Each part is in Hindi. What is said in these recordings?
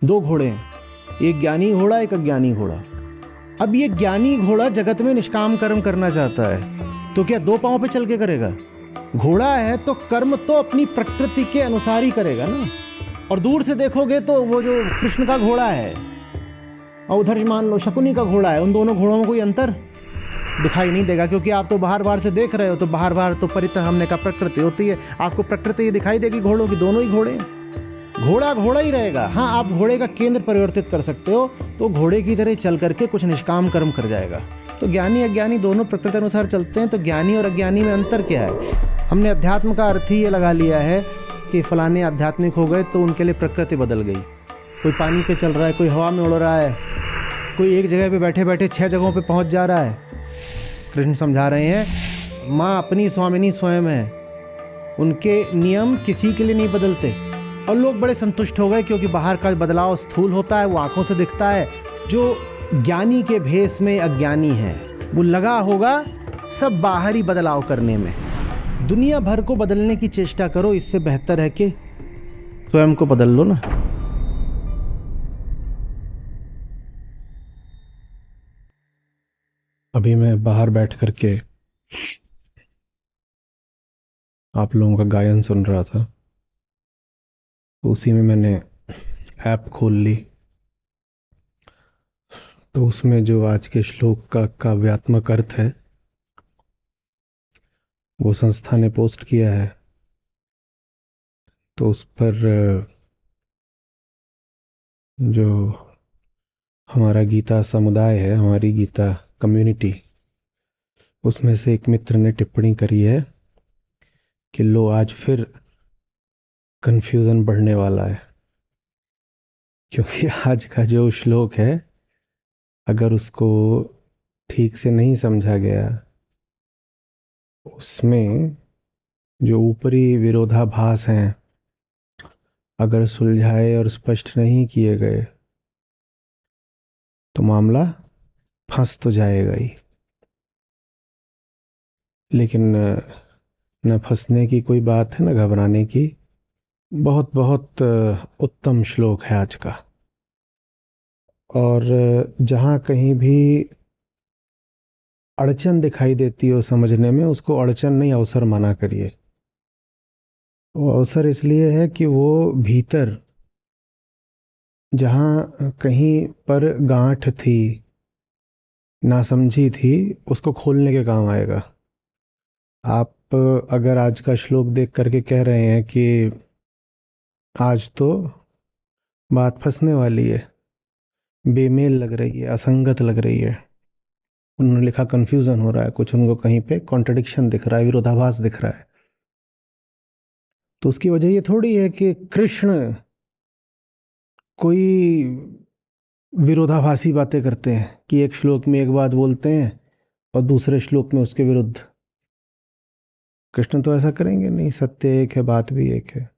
दो घोड़े हैं, एक ज्ञानी घोड़ा एक अज्ञानी घोड़ा। अब ये ज्ञानी घोड़ा जगत में निष्काम कर्म करना चाहता है, तो क्या दो पांव पे चल के करेगा? घोड़ा है तो कर्म तो अपनी प्रकृति के अनुसार ही करेगा ना। और दूर से देखोगे तो वो जो कृष्ण का घोड़ा है और उधर मान लो शकुनी का घोड़ा है, उन दोनों घोड़ों में कोई अंतर दिखाई नहीं देगा, क्योंकि आप तो बाहर बाहर से देख रहे हो, तो बाहर बाहर तो परितः हमने का प्रकृति होती है, आपको प्रकृति ही दिखाई देगी घोड़ों की। दोनों ही घोड़े, घोड़ा घोड़ा ही रहेगा। हाँ, आप घोड़े का केंद्र परिवर्तित कर सकते हो, तो घोड़े की तरह चल करके कुछ निष्काम कर्म कर जाएगा। तो ज्ञानी अज्ञानी दोनों प्रकृति अनुसार चलते हैं। तो ज्ञानी और अज्ञानी में अंतर क्या है? हमने अध्यात्म का अर्थ ही ये लगा लिया है कि फलाने आध्यात्मिक हो गए तो उनके लिए प्रकृति बदल गई। कोई पानी पे चल रहा है, कोई हवा में उड़ रहा है, कोई एक जगह पे बैठे बैठे 6 जगहों पे पहुंच जा रहा है। कृष्ण समझा रहे हैं, माँ अपनी स्वामिनी स्वयं है, उनके नियम किसी के लिए नहीं बदलते। और लोग बड़े संतुष्ट हो गए, क्योंकि बाहर का बदलाव स्थूल होता है, वो आंखों से दिखता है। जो ज्ञानी के भेष में अज्ञानी है, वो लगा होगा सब बाहरी बदलाव करने में। दुनिया भर को बदलने की चेष्टा करो, इससे बेहतर है कि स्वयं को बदल लो ना। अभी मैं बाहर बैठ करके आप लोगों का गायन सुन रहा था, तो उसी में मैंने ऐप खोल ली, तो उसमें जो आज के श्लोक का काव्यात्मक अर्थ है वो संस्था ने पोस्ट किया है। तो उस पर जो हमारा गीता समुदाय है, हमारी गीता कम्युनिटी, उसमें से एक मित्र ने टिप्पणी करी है कि लो आज फिर कन्फ्यूज़न बढ़ने वाला है, क्योंकि आज का जो श्लोक है अगर उसको ठीक से नहीं समझा गया, उसमें जो ऊपरी विरोधाभास हैं अगर सुलझाए और स्पष्ट नहीं किए गए तो मामला फंस तो जाएगा ही। लेकिन न फंसने की कोई बात है, न घबराने की। बहुत बहुत उत्तम श्लोक है आज का। और जहाँ कहीं भी अड़चन दिखाई देती हो समझने में, उसको अड़चन नहीं अवसर माना करिए। वो अवसर इसलिए है कि वो भीतर जहाँ कहीं पर गांठ थी, नासमझी थी, उसको खोलने के काम आएगा। आप अगर आज का श्लोक देख करके कह रहे हैं कि आज तो बात फंसने वाली है, बेमेल लग रही है, असंगत लग रही है, उन्होंने लिखा कन्फ्यूज़न हो रहा है, कुछ उनको कहीं पे कॉन्ट्रडिक्शन दिख रहा है, विरोधाभास दिख रहा है, तो उसकी वजह ये थोड़ी है कि कृष्ण कोई विरोधाभासी बातें करते हैं कि एक श्लोक में एक बात बोलते हैं और दूसरे श्लोक में उसके विरुद्ध। कृष्ण तो ऐसा करेंगे नहीं, सत्य एक है, बात भी एक है।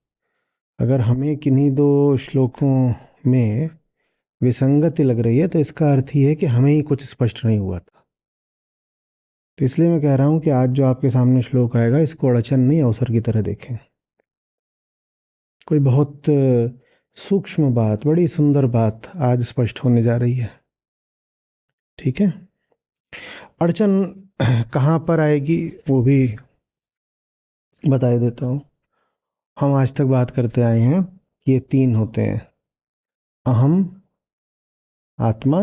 अगर हमें किन्हीं दो श्लोकों में विसंगति लग रही है तो इसका अर्थ ही है कि हमें ही कुछ स्पष्ट नहीं हुआ था। तो इसलिए मैं कह रहा हूं कि आज जो आपके सामने श्लोक आएगा, इसको अड़चन नहीं अवसर की तरह देखें। कोई बहुत सूक्ष्म बात, बड़ी सुंदर बात आज स्पष्ट होने जा रही है। ठीक है, अड़चन कहाँ पर आएगी वो भी बता देता हूँ। हम आज तक बात करते आए हैं कि ये तीन होते हैं, अहम, आत्मा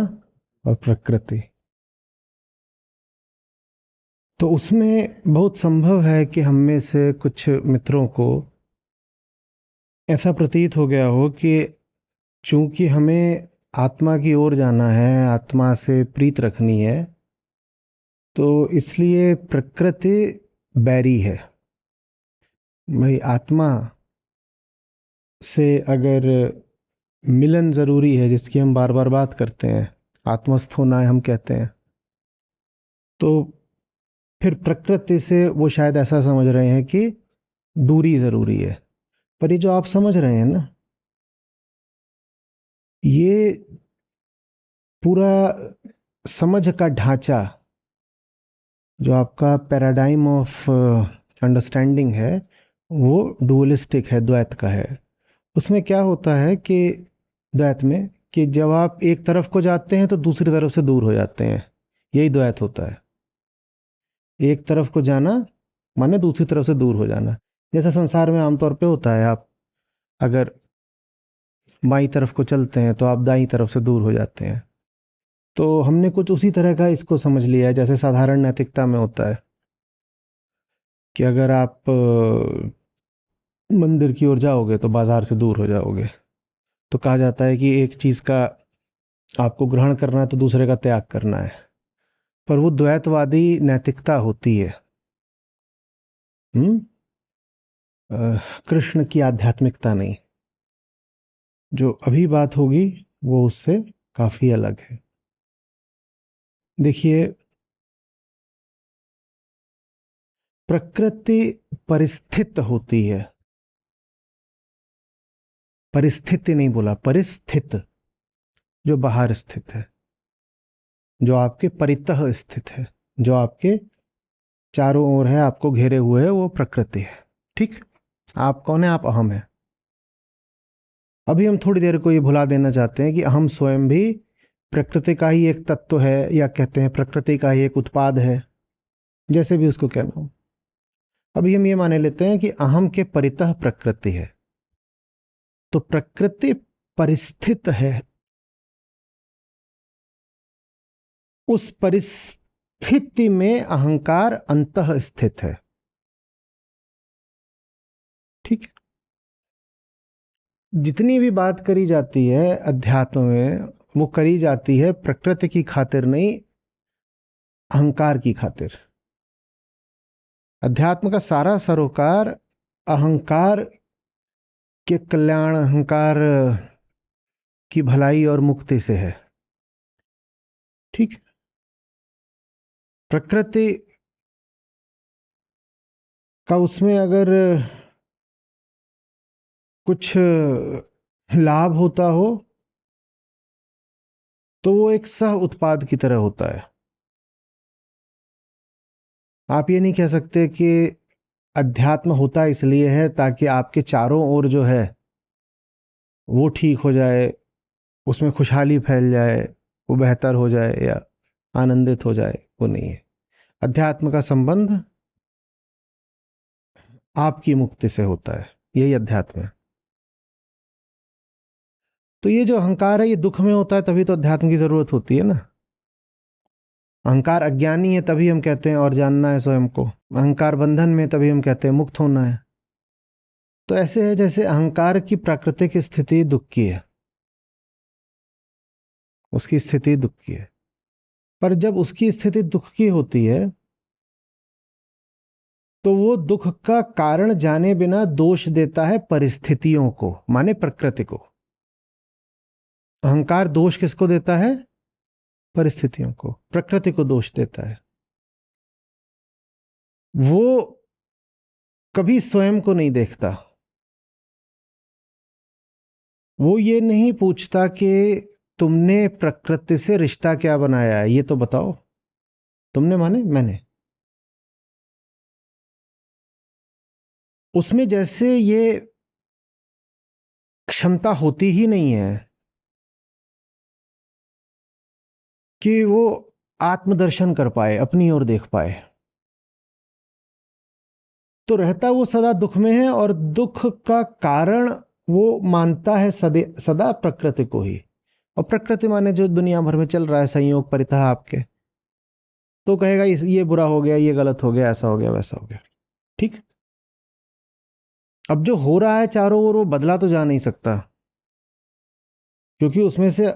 और प्रकृति। तो उसमें बहुत संभव है कि हम में से कुछ मित्रों को ऐसा प्रतीत हो गया हो कि चूंकि हमें आत्मा की ओर जाना है, आत्मा से प्रीत रखनी है, तो इसलिए प्रकृति बैरी है। भाई आत्मा से अगर मिलन ज़रूरी है, जिसकी हम बार बार बात करते हैं, आत्मस्थ होना है हम कहते हैं, तो फिर प्रकृति से वो शायद ऐसा समझ रहे हैं कि दूरी ज़रूरी है। पर ये जो आप समझ रहे हैं ना, ये पूरा समझ का ढांचा, जो आपका पैराडाइम ऑफ अंडरस्टैंडिंग है, वो डुअलिस्टिक है, द्वैत का है। उसमें क्या होता है कि द्वैत में कि जब आप एक तरफ को जाते हैं तो दूसरी तरफ से दूर हो जाते हैं, यही द्वैत होता है। एक तरफ को जाना माने दूसरी तरफ से दूर हो जाना। जैसा संसार में आमतौर पे होता है, आप अगर बाईं तरफ को चलते हैं तो आप दाईं तरफ से दूर हो जाते हैं। तो हमने कुछ उसी तरह का इसको समझ लिया है, जैसे साधारण नैतिकता में होता है कि अगर आप मंदिर की ओर जाओगे तो बाजार से दूर हो जाओगे। तो कहा जाता है कि एक चीज़ का आपको ग्रहण करना है तो दूसरे का त्याग करना है, पर वो द्वैतवादी नैतिकता होती है। कृष्ण की आध्यात्मिकता नहीं। जो अभी बात होगी वो उससे काफी अलग है। देखिए, प्रकृति परिस्थित होती है। परिस्थिति नहीं बोला, परिस्थित, जो बाहर स्थित है, जो आपके परितः स्थित है, जो आपके चारों ओर है, आपको घेरे हुए है, वो प्रकृति है। ठीक, आप कौन है? आप अहम है। अभी हम थोड़ी देर को ये भुला देना चाहते हैं कि अहम स्वयं भी प्रकृति का ही एक तत्व है, या कहते हैं प्रकृति का ही एक उत्पाद है, जैसे भी उसको कहना हो। अभी हम ये माने लेते हैं कि अहम के परितः प्रकृति है, तो प्रकृति परिस्थित है। उस परिस्थिति में अहंकार अंतः स्थित है। ठीक है, जितनी भी बात करी जाती है अध्यात्म में, वो करी जाती है प्रकृति की खातिर नहीं, अहंकार की खातिर। अध्यात्म का सारा सरोकार अहंकार के कल्याण, अहंकार की भलाई और मुक्ति से है। ठीक, प्रकृति का उसमें अगर कुछ लाभ होता हो तो वो एक सह उत्पाद की तरह होता है। आप ये नहीं कह सकते कि अध्यात्म होता इसलिए है ताकि आपके चारों ओर जो है वो ठीक हो जाए, उसमें खुशहाली फैल जाए, वो बेहतर हो जाए या आनंदित हो जाए। वो नहीं है। अध्यात्म का संबंध आपकी मुक्ति से होता है, यही अध्यात्म है। तो ये जो अहंकार है ये दुख में होता है, तभी तो अध्यात्म की जरूरत होती है ना। अहंकार अज्ञानी है तभी हम कहते हैं और जानना है स्वयं को। अहंकार बंधन में, तभी हम कहते हैं मुक्त होना है। तो ऐसे है जैसे अहंकार की प्राकृतिक स्थिति दुख की है, उसकी स्थिति दुख की है। पर जब उसकी स्थिति दुख की होती है तो वो दुख का कारण जाने बिना दोष देता है परिस्थितियों को, माने प्रकृति को। अहंकार दोष किसको देता है? परिस्थितियों को, प्रकृति को दोष देता है। वो कभी स्वयं को नहीं देखता। वो ये नहीं पूछता कि तुमने प्रकृति से रिश्ता क्या बनाया है, ये तो बताओ। तुमने माने मैंने। उसमें जैसे ये क्षमता होती ही नहीं है कि वो आत्मदर्शन कर पाए, अपनी ओर देख पाए। तो रहता वो सदा दुख में है, और दुख का कारण वो मानता है सदा प्रकृति को ही। और प्रकृति माने जो दुनिया भर में चल रहा है संयोग परितः आपके, तो कहेगा ये बुरा हो गया, ये गलत हो गया, ऐसा हो गया, वैसा हो गया। ठीक, अब जो हो रहा है चारों ओर वो बदला तो जा नहीं सकता, क्योंकि उसमें से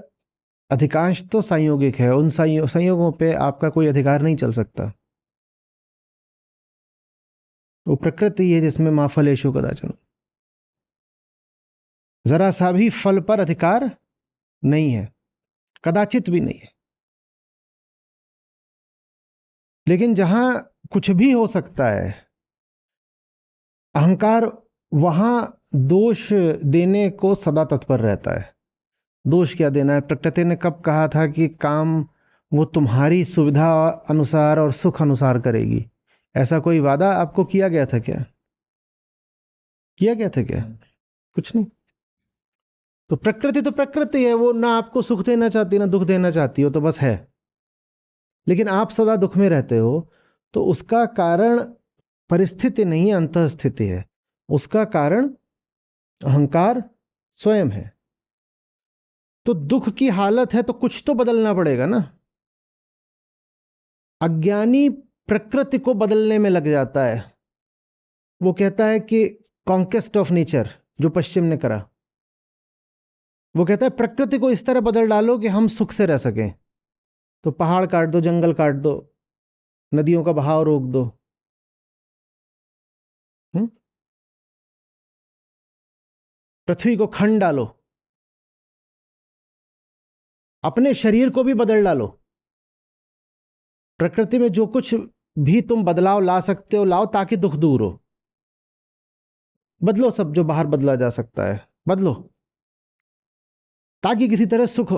अधिकांश तो संयोगिक है। उन संयोगों पे आपका कोई अधिकार नहीं चल सकता। वो प्रकृति है जिसमें मां फलेषु कदाचन, जरा सा भी फल पर अधिकार नहीं है, कदाचित भी नहीं है। लेकिन जहां कुछ भी हो सकता है, अहंकार वहां दोष देने को सदा तत्पर रहता है। दोष क्या देना है? प्रकृति ने कब कहा था कि काम वो तुम्हारी सुविधा अनुसार और सुख अनुसार करेगी? ऐसा कोई वादा आपको किया गया था क्या? किया गया था क्या? कुछ नहीं। तो प्रकृति है, वो ना आपको सुख देना चाहती ना दुख देना चाहती हो, तो बस है। लेकिन आप सदा दुख में रहते हो, तो उसका कारण परिस्थिति नहीं, अंतःस्थिति है। उसका कारण अहंकार स्वयं है। तो दुख की हालत है तो कुछ तो बदलना पड़ेगा ना। अज्ञानी प्रकृति को बदलने में लग जाता है। वो कहता है कि कॉन्क्वेस्ट ऑफ नेचर, जो पश्चिम ने करा, वो कहता है प्रकृति को इस तरह बदल डालो कि हम सुख से रह सकें। तो पहाड़ काट दो, जंगल काट दो, नदियों का बहाव रोक दो, पृथ्वी को खंड डालो, अपने शरीर को भी बदल डालो। प्रकृति में जो कुछ भी तुम बदलाव ला सकते हो लाओ, ताकि दुख दूर हो। बदलो सब जो बाहर बदला जा सकता है, बदलो, ताकि किसी तरह सुख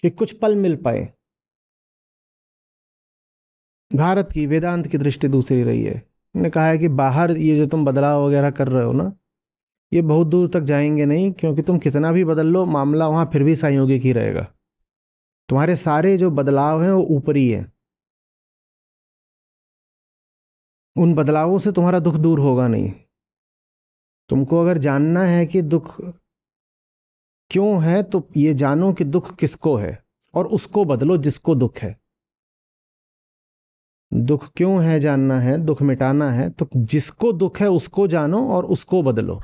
कि कुछ पल मिल पाए। भारत की वेदांत की दृष्टि दूसरी रही है। उन्होंने कहा है कि बाहर ये जो तुम बदलाव वगैरह कर रहे हो ना, ये बहुत दूर तक जाएंगे नहीं, क्योंकि तुम कितना भी बदल लो, मामला वहां फिर भी संयोगिक ही रहेगा। तुम्हारे सारे जो बदलाव हैं वो ऊपरी हैं। उन बदलावों से तुम्हारा दुख दूर होगा नहीं। तुमको अगर जानना है कि दुख क्यों है, तो ये जानो कि दुख किसको है, और उसको बदलो जिसको दुख है। दुख क्यों है जानना है, दुख मिटाना है, तो जिसको दुख है उसको जानो और उसको बदलो।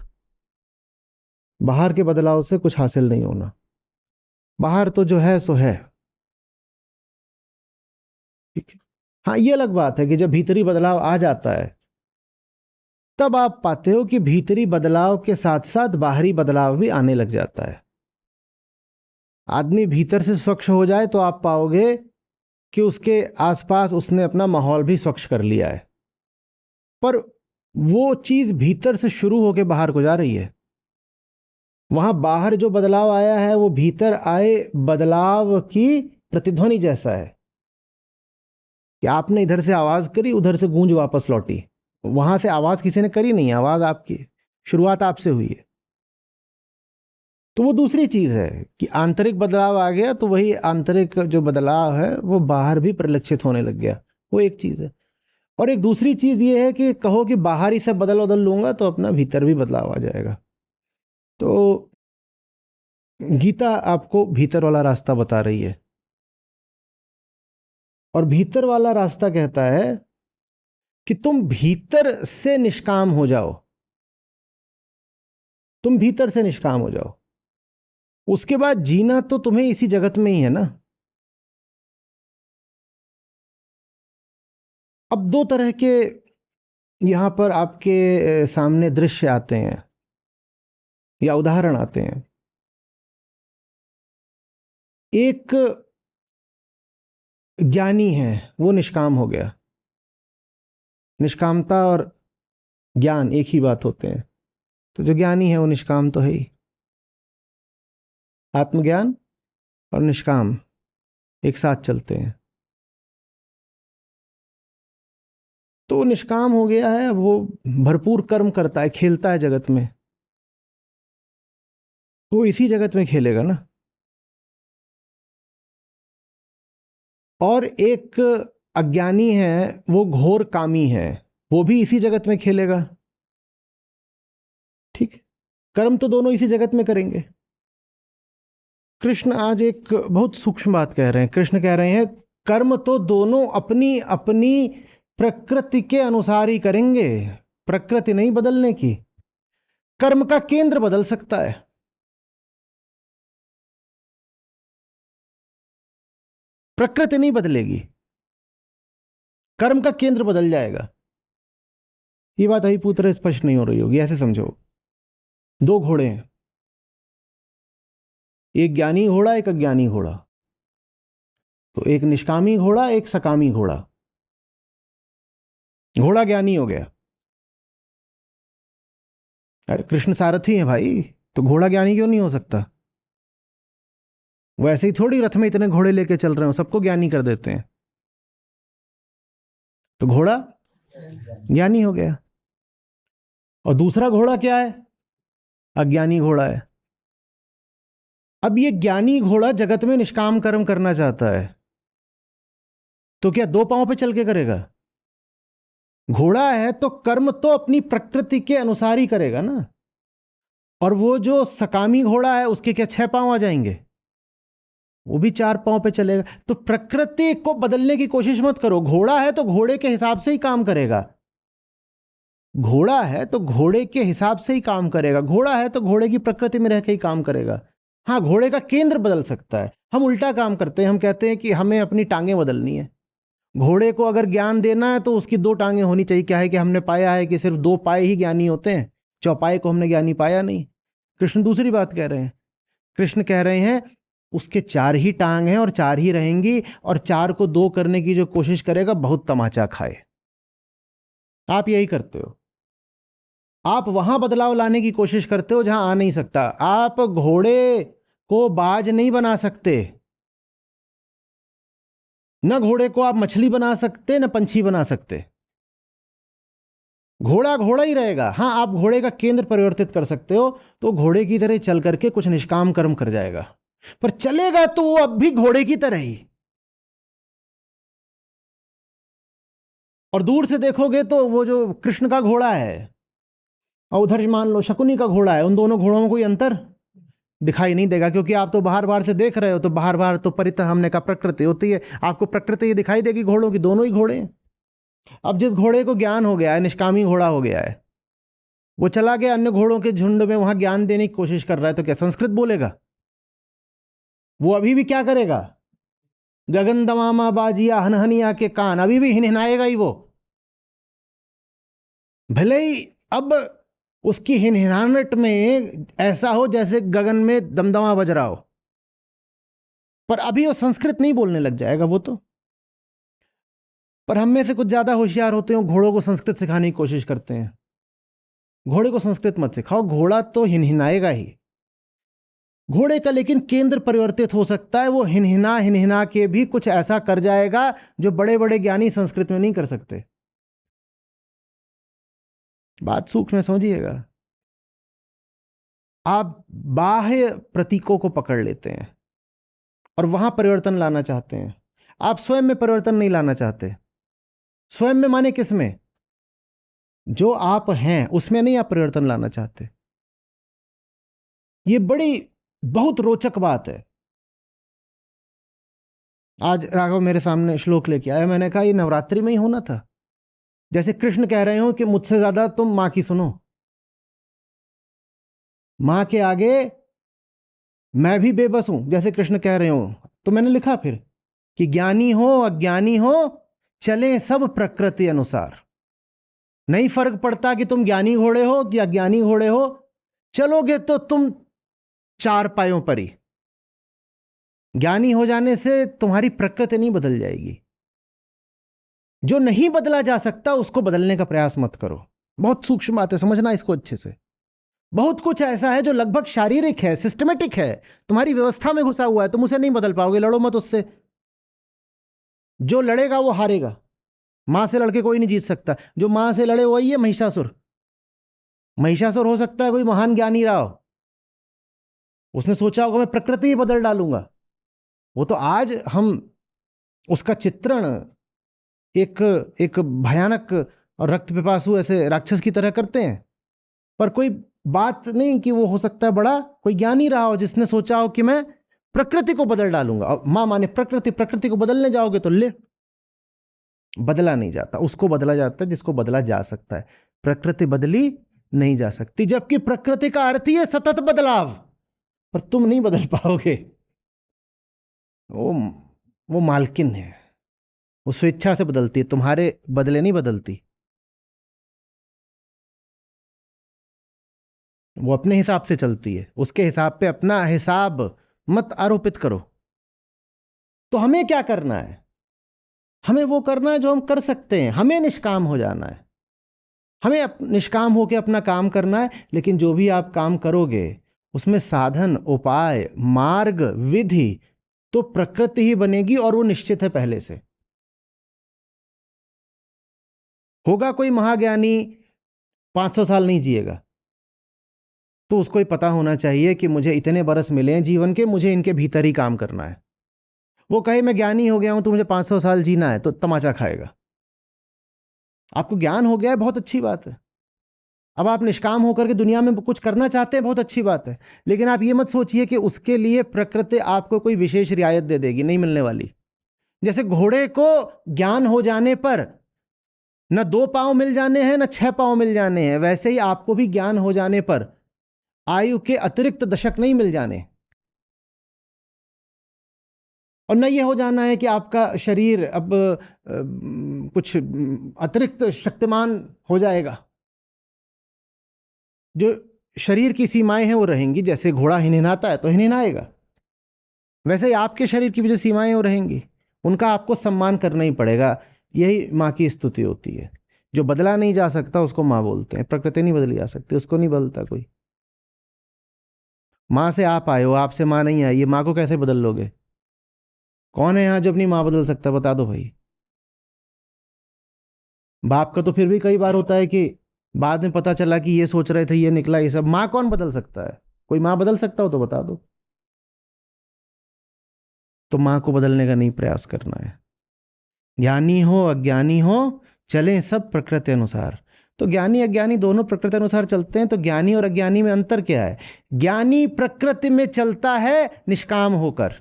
बाहर के बदलाव से कुछ हासिल नहीं होना। बाहर तो जो है सो है, ठीक है। हाँ, ये अलग बात है कि जब भीतरी बदलाव आ जाता है, तब आप पाते हो कि भीतरी बदलाव के साथ साथ बाहरी बदलाव भी आने लग जाता है। आदमी भीतर से स्वच्छ हो जाए तो आप पाओगे कि उसके आसपास उसने अपना माहौल भी स्वच्छ कर लिया है। पर वो चीज भीतर से शुरू होकर बाहर को जा रही है। वहां बाहर जो बदलाव आया है वो भीतर आए बदलाव की प्रतिध्वनि जैसा है, कि आपने इधर से आवाज करी, उधर से गूंज वापस लौटी। वहां से आवाज किसी ने करी नहीं, आवाज आपकी, शुरुआत आपसे हुई है। तो वो दूसरी चीज है कि आंतरिक बदलाव आ गया, तो वही आंतरिक जो बदलाव है वो बाहर भी परिलक्षित होने लग गया। वो एक चीज है। और एक दूसरी चीज ये है कि कहो कि बाहर ही सब बदल लूंगा तो अपना भीतर भी बदलाव आ जाएगा। तो गीता आपको भीतर वाला रास्ता बता रही है, और भीतर वाला रास्ता कहता है कि तुम भीतर से निष्काम हो जाओ। तुम भीतर से निष्काम हो जाओ, उसके बाद जीना तो तुम्हें इसी जगत में ही है ना। अब दो तरह के यहां पर आपके सामने दृश्य आते हैं या उदाहरण आते हैं। एक ज्ञानी है, वो निष्काम हो गया। निष्कामता और ज्ञान एक ही बात होते हैं। तो जो ज्ञानी है वो निष्काम तो है ही। आत्मज्ञान और निष्काम एक साथ चलते हैं। तो वो निष्काम हो गया है, वो भरपूर कर्म करता है, खेलता है जगत में। वो इसी जगत में खेलेगा ना। और एक अज्ञानी है, वो घोर कामी है, वो भी इसी जगत में खेलेगा। ठीक, कर्म तो दोनों इसी जगत में करेंगे। कृष्ण आज एक बहुत सूक्ष्म बात कह रहे हैं। कृष्ण कह रहे हैं कर्म तो दोनों अपनी अपनी प्रकृति के अनुसार ही करेंगे, प्रकृति नहीं बदलने की। कर्म का केंद्र बदल सकता है, प्रकृति नहीं बदलेगी, कर्म का केंद्र बदल जाएगा। ये बात अभी पूरी तरह स्पष्ट नहीं हो रही होगी। ऐसे समझो, दो घोड़े हैं, एक ज्ञानी घोड़ा एक अज्ञानी घोड़ा। तो एक निष्कामी घोड़ा एक सकामी घोड़ा। घोड़ा ज्ञानी हो गया। अरे कृष्ण सारथी है भाई, तो घोड़ा ज्ञानी क्यों नहीं हो सकता? वैसे ही थोड़ी रथ में इतने घोड़े लेके चल रहे हो, सबको ज्ञानी कर देते हैं। तो घोड़ा ज्ञानी हो गया। और दूसरा घोड़ा क्या है? अज्ञानी घोड़ा है। अब ये ज्ञानी घोड़ा जगत में निष्काम कर्म करना चाहता है, तो क्या दो पांव पे चल के करेगा? घोड़ा है तो कर्म तो अपनी प्रकृति के अनुसार ही करेगा ना। और वो जो सकामी घोड़ा है उसके क्या 6 पांव आ जाएंगे? वो भी 4 पांव पे चलेगा। तो प्रकृति को बदलने की कोशिश मत करो। घोड़ा है तो घोड़े के हिसाब से ही काम करेगा। घोड़ा है तो घोड़े के हिसाब से ही काम करेगा। घोड़ा है तो घोड़े की प्रकृति में रह के ही काम करेगा। हाँ, घोड़े का केंद्र बदल सकता है। हम उल्टा काम करते हैं, हम कहते हैं कि हमें अपनी टांगें बदलनी है। घोड़े को अगर ज्ञान देना है तो उसकी 2 टांगें होनी चाहिए। क्या है कि हमने पाया है कि सिर्फ 2 पाए ही ज्ञानी होते हैं, चौपाए को हमने ज्ञानी पाया नहीं। कृष्ण दूसरी बात कह रहे हैं। कृष्ण कह रहे हैं उसके 4 ही टांग हैं और 4 ही रहेंगी, और 4 को 2 करने की जो कोशिश करेगा बहुत तमाचा खाए। आप यही करते हो। आप वहां बदलाव लाने की कोशिश करते हो जहां आ नहीं सकता। आप घोड़े को बाज नहीं बना सकते, न घोड़े को आप मछली बना सकते, न पंछी बना सकते। घोड़ा घोड़ा ही रहेगा। हाँ, आप घोड़े का केंद्र परिवर्तित कर सकते हो, तो घोड़े की तरह चल करके कुछ निष्काम कर्म कर जाएगा, पर चलेगा तो वो अब भी घोड़े की तरह ही। और दूर से देखोगे तो वो जो कृष्ण का घोड़ा है और उधर मान लो शकुनी का घोड़ा है, उन दोनों घोड़ों में कोई अंतर दिखाई नहीं देगा, क्योंकि आप तो बाहर बाहर से देख रहे हो। तो बाहर बाहर तो परितः हमने कहा प्रकृति होती है, आपको प्रकृति ये दिखाई देगी घोड़ों की, दोनों ही घोड़े हैं। अब जिस घोड़े को ज्ञान हो गया है, निष्कामी घोड़ा हो गया है, वो चला गया अन्य घोड़ों के झुंड में, वहां ज्ञान देने की कोशिश कर रहा है, तो क्या संस्कृत बोलेगा? वो अभी भी क्या करेगा? गगन दमामा बाजिया हनहनिया के कान, अभी भी हिनहिनाएगा ही वो। भले ही अब उसकी हिनहिनाहट में ऐसा हो जैसे गगन में दमदमा बज रहा हो, पर अभी वो संस्कृत नहीं बोलने लग जाएगा वो तो। पर हम में से कुछ ज्यादा होशियार होते हैं, घोड़ों को संस्कृत सिखाने की कोशिश करते हैं। घोड़े को संस्कृत मत सिखाओ, घोड़ा तो हिनहिनाएगा ही। घोड़े का लेकिन केंद्र परिवर्तित हो सकता है, वो हिनहिना हिनहिना के भी कुछ ऐसा कर जाएगा जो बड़े बड़े ज्ञानी संस्कृत में नहीं कर सकते। बात सूक्ष्म में समझिएगा। आप बाह्य प्रतीकों को पकड़ लेते हैं और वहां परिवर्तन लाना चाहते हैं। आप स्वयं में परिवर्तन नहीं लाना चाहते। स्वयं में माने किस में? जो आप हैं उसमें नहीं आप परिवर्तन लाना चाहते। ये बड़ी बहुत रोचक बात है। आज राघव मेरे सामने श्लोक लेके आया, मैंने कहा ये नवरात्रि में ही होना था। जैसे कृष्ण कह रहे हो कि मुझसे ज्यादा तुम मां की सुनो, मां के आगे मैं भी बेबस हूं, जैसे कृष्ण कह रहे हो। तो मैंने लिखा फिर कि ज्ञानी हो अज्ञानी हो चले सब प्रकृति अनुसार। नहीं फर्क पड़ता कि तुम ज्ञानी घोड़े हो कि अज्ञानी घोड़े हो, चलोगे तो तुम 4 पायों पर ही। ज्ञानी हो जाने से तुम्हारी प्रकृति नहीं बदल जाएगी। जो नहीं बदला जा सकता उसको बदलने का प्रयास मत करो। बहुत सूक्ष्म बात है, समझना इसको अच्छे से। बहुत कुछ ऐसा है जो लगभग शारीरिक है, सिस्टमेटिक है, तुम्हारी व्यवस्था में घुसा हुआ है, तुम उसे नहीं बदल पाओगे। लड़ो मत उससे। जो लड़ेगा वो हारेगा। मां से लड़के कोई नहीं जीत सकता। जो मां से लड़े वही है महिषासुर। महिषासुर हो सकता है कोई महान ज्ञानी रहा हो, उसने सोचा होगा मैं प्रकृति ही बदल डालूंगा। वो तो आज हम उसका चित्रण एक एक भयानक और रक्त पिपासु ऐसे राक्षस की तरह करते हैं, पर कोई बात नहीं कि वो हो सकता है बड़ा कोई ज्ञानी रहा हो जिसने सोचा हो कि मैं प्रकृति को बदल डालूंगा। और मां माने प्रकृति, प्रकृति को बदलने जाओगे तो ले, बदला नहीं जाता। उसको बदला जाता है जिसको बदला जा सकता है। प्रकृति बदली नहीं जा सकती, जबकि प्रकृति का अर्थ ही है सतत बदलाव। पर तुम नहीं बदल पाओगे। वो वो मालकिन है, वो स्वेच्छा से बदलती है, तुम्हारे बदले नहीं बदलती। वो अपने हिसाब से चलती है, उसके हिसाब पे अपना हिसाब मत आरोपित करो। तो हमें क्या करना है? हमें वो करना है जो हम कर सकते हैं। हमें निष्काम हो जाना है। हमें निष्काम होकर अपना काम करना है। लेकिन जो भी आप काम करोगे उसमें साधन, उपाय, मार्ग, विधि तो प्रकृति ही बनेगी, और वो निश्चित है पहले से। होगा कोई महाज्ञानी 500 साल नहीं जिएगा, तो उसको ही पता होना चाहिए कि मुझे इतने बरस मिले हैं जीवन के, मुझे इनके भीतर ही काम करना है। वो कहे मैं ज्ञानी हो गया हूं तो मुझे 500 साल जीना है, तो तमाचा खाएगा। आपको ज्ञान हो गया है, बहुत अच्छी बात है। अब आप निष्काम होकर के दुनिया में कुछ करना चाहते हैं, बहुत अच्छी बात है। लेकिन आप ये मत सोचिए कि उसके लिए प्रकृति आपको कोई विशेष रियायत दे देगी, नहीं मिलने वाली। जैसे घोड़े को ज्ञान हो जाने पर न 2 पांव मिल जाने हैं न 6 पांव मिल जाने हैं, वैसे ही आपको भी ज्ञान हो जाने पर आयु के अतिरिक्त दशक नहीं मिल जाने, और न ये हो जाना है कि आपका शरीर अब कुछ अतिरिक्त शक्तिमान हो जाएगा। जो शरीर की सीमाएं हैं वो रहेंगी। जैसे घोड़ा हिनहिनाता है तो हिनहिनाएगा, वैसे ही आपके शरीर की भी जो सीमाएं वो रहेंगी, उनका आपको सम्मान करना ही पड़ेगा। यही माँ की स्तुति होती है। जो बदला नहीं जा सकता उसको माँ बोलते हैं। प्रकृति नहीं बदली जा सकती, उसको नहीं बदलता कोई। माँ से आप आए हो, आपसे माँ नहीं आई, ये माँ को कैसे बदल लोगे? कौन है यहां जो अपनी माँ बदल सकता, बता दो भाई। बाप का तो फिर भी कई बार होता है कि बाद में पता चला कि ये सोच रहे थे, ये निकला, ये सब। माँ कौन बदल सकता है? कोई माँ बदल सकता हो तो बता दो। तो माँ को बदलने का नहीं प्रयास करना है। ज्ञानी हो अज्ञानी हो, चलें सब प्रकृति अनुसार। तो ज्ञानी अज्ञानी दोनों प्रकृति अनुसार चलते हैं। तो ज्ञानी और अज्ञानी में अंतर क्या है? ज्ञानी प्रकृति में चलता है निष्काम होकर,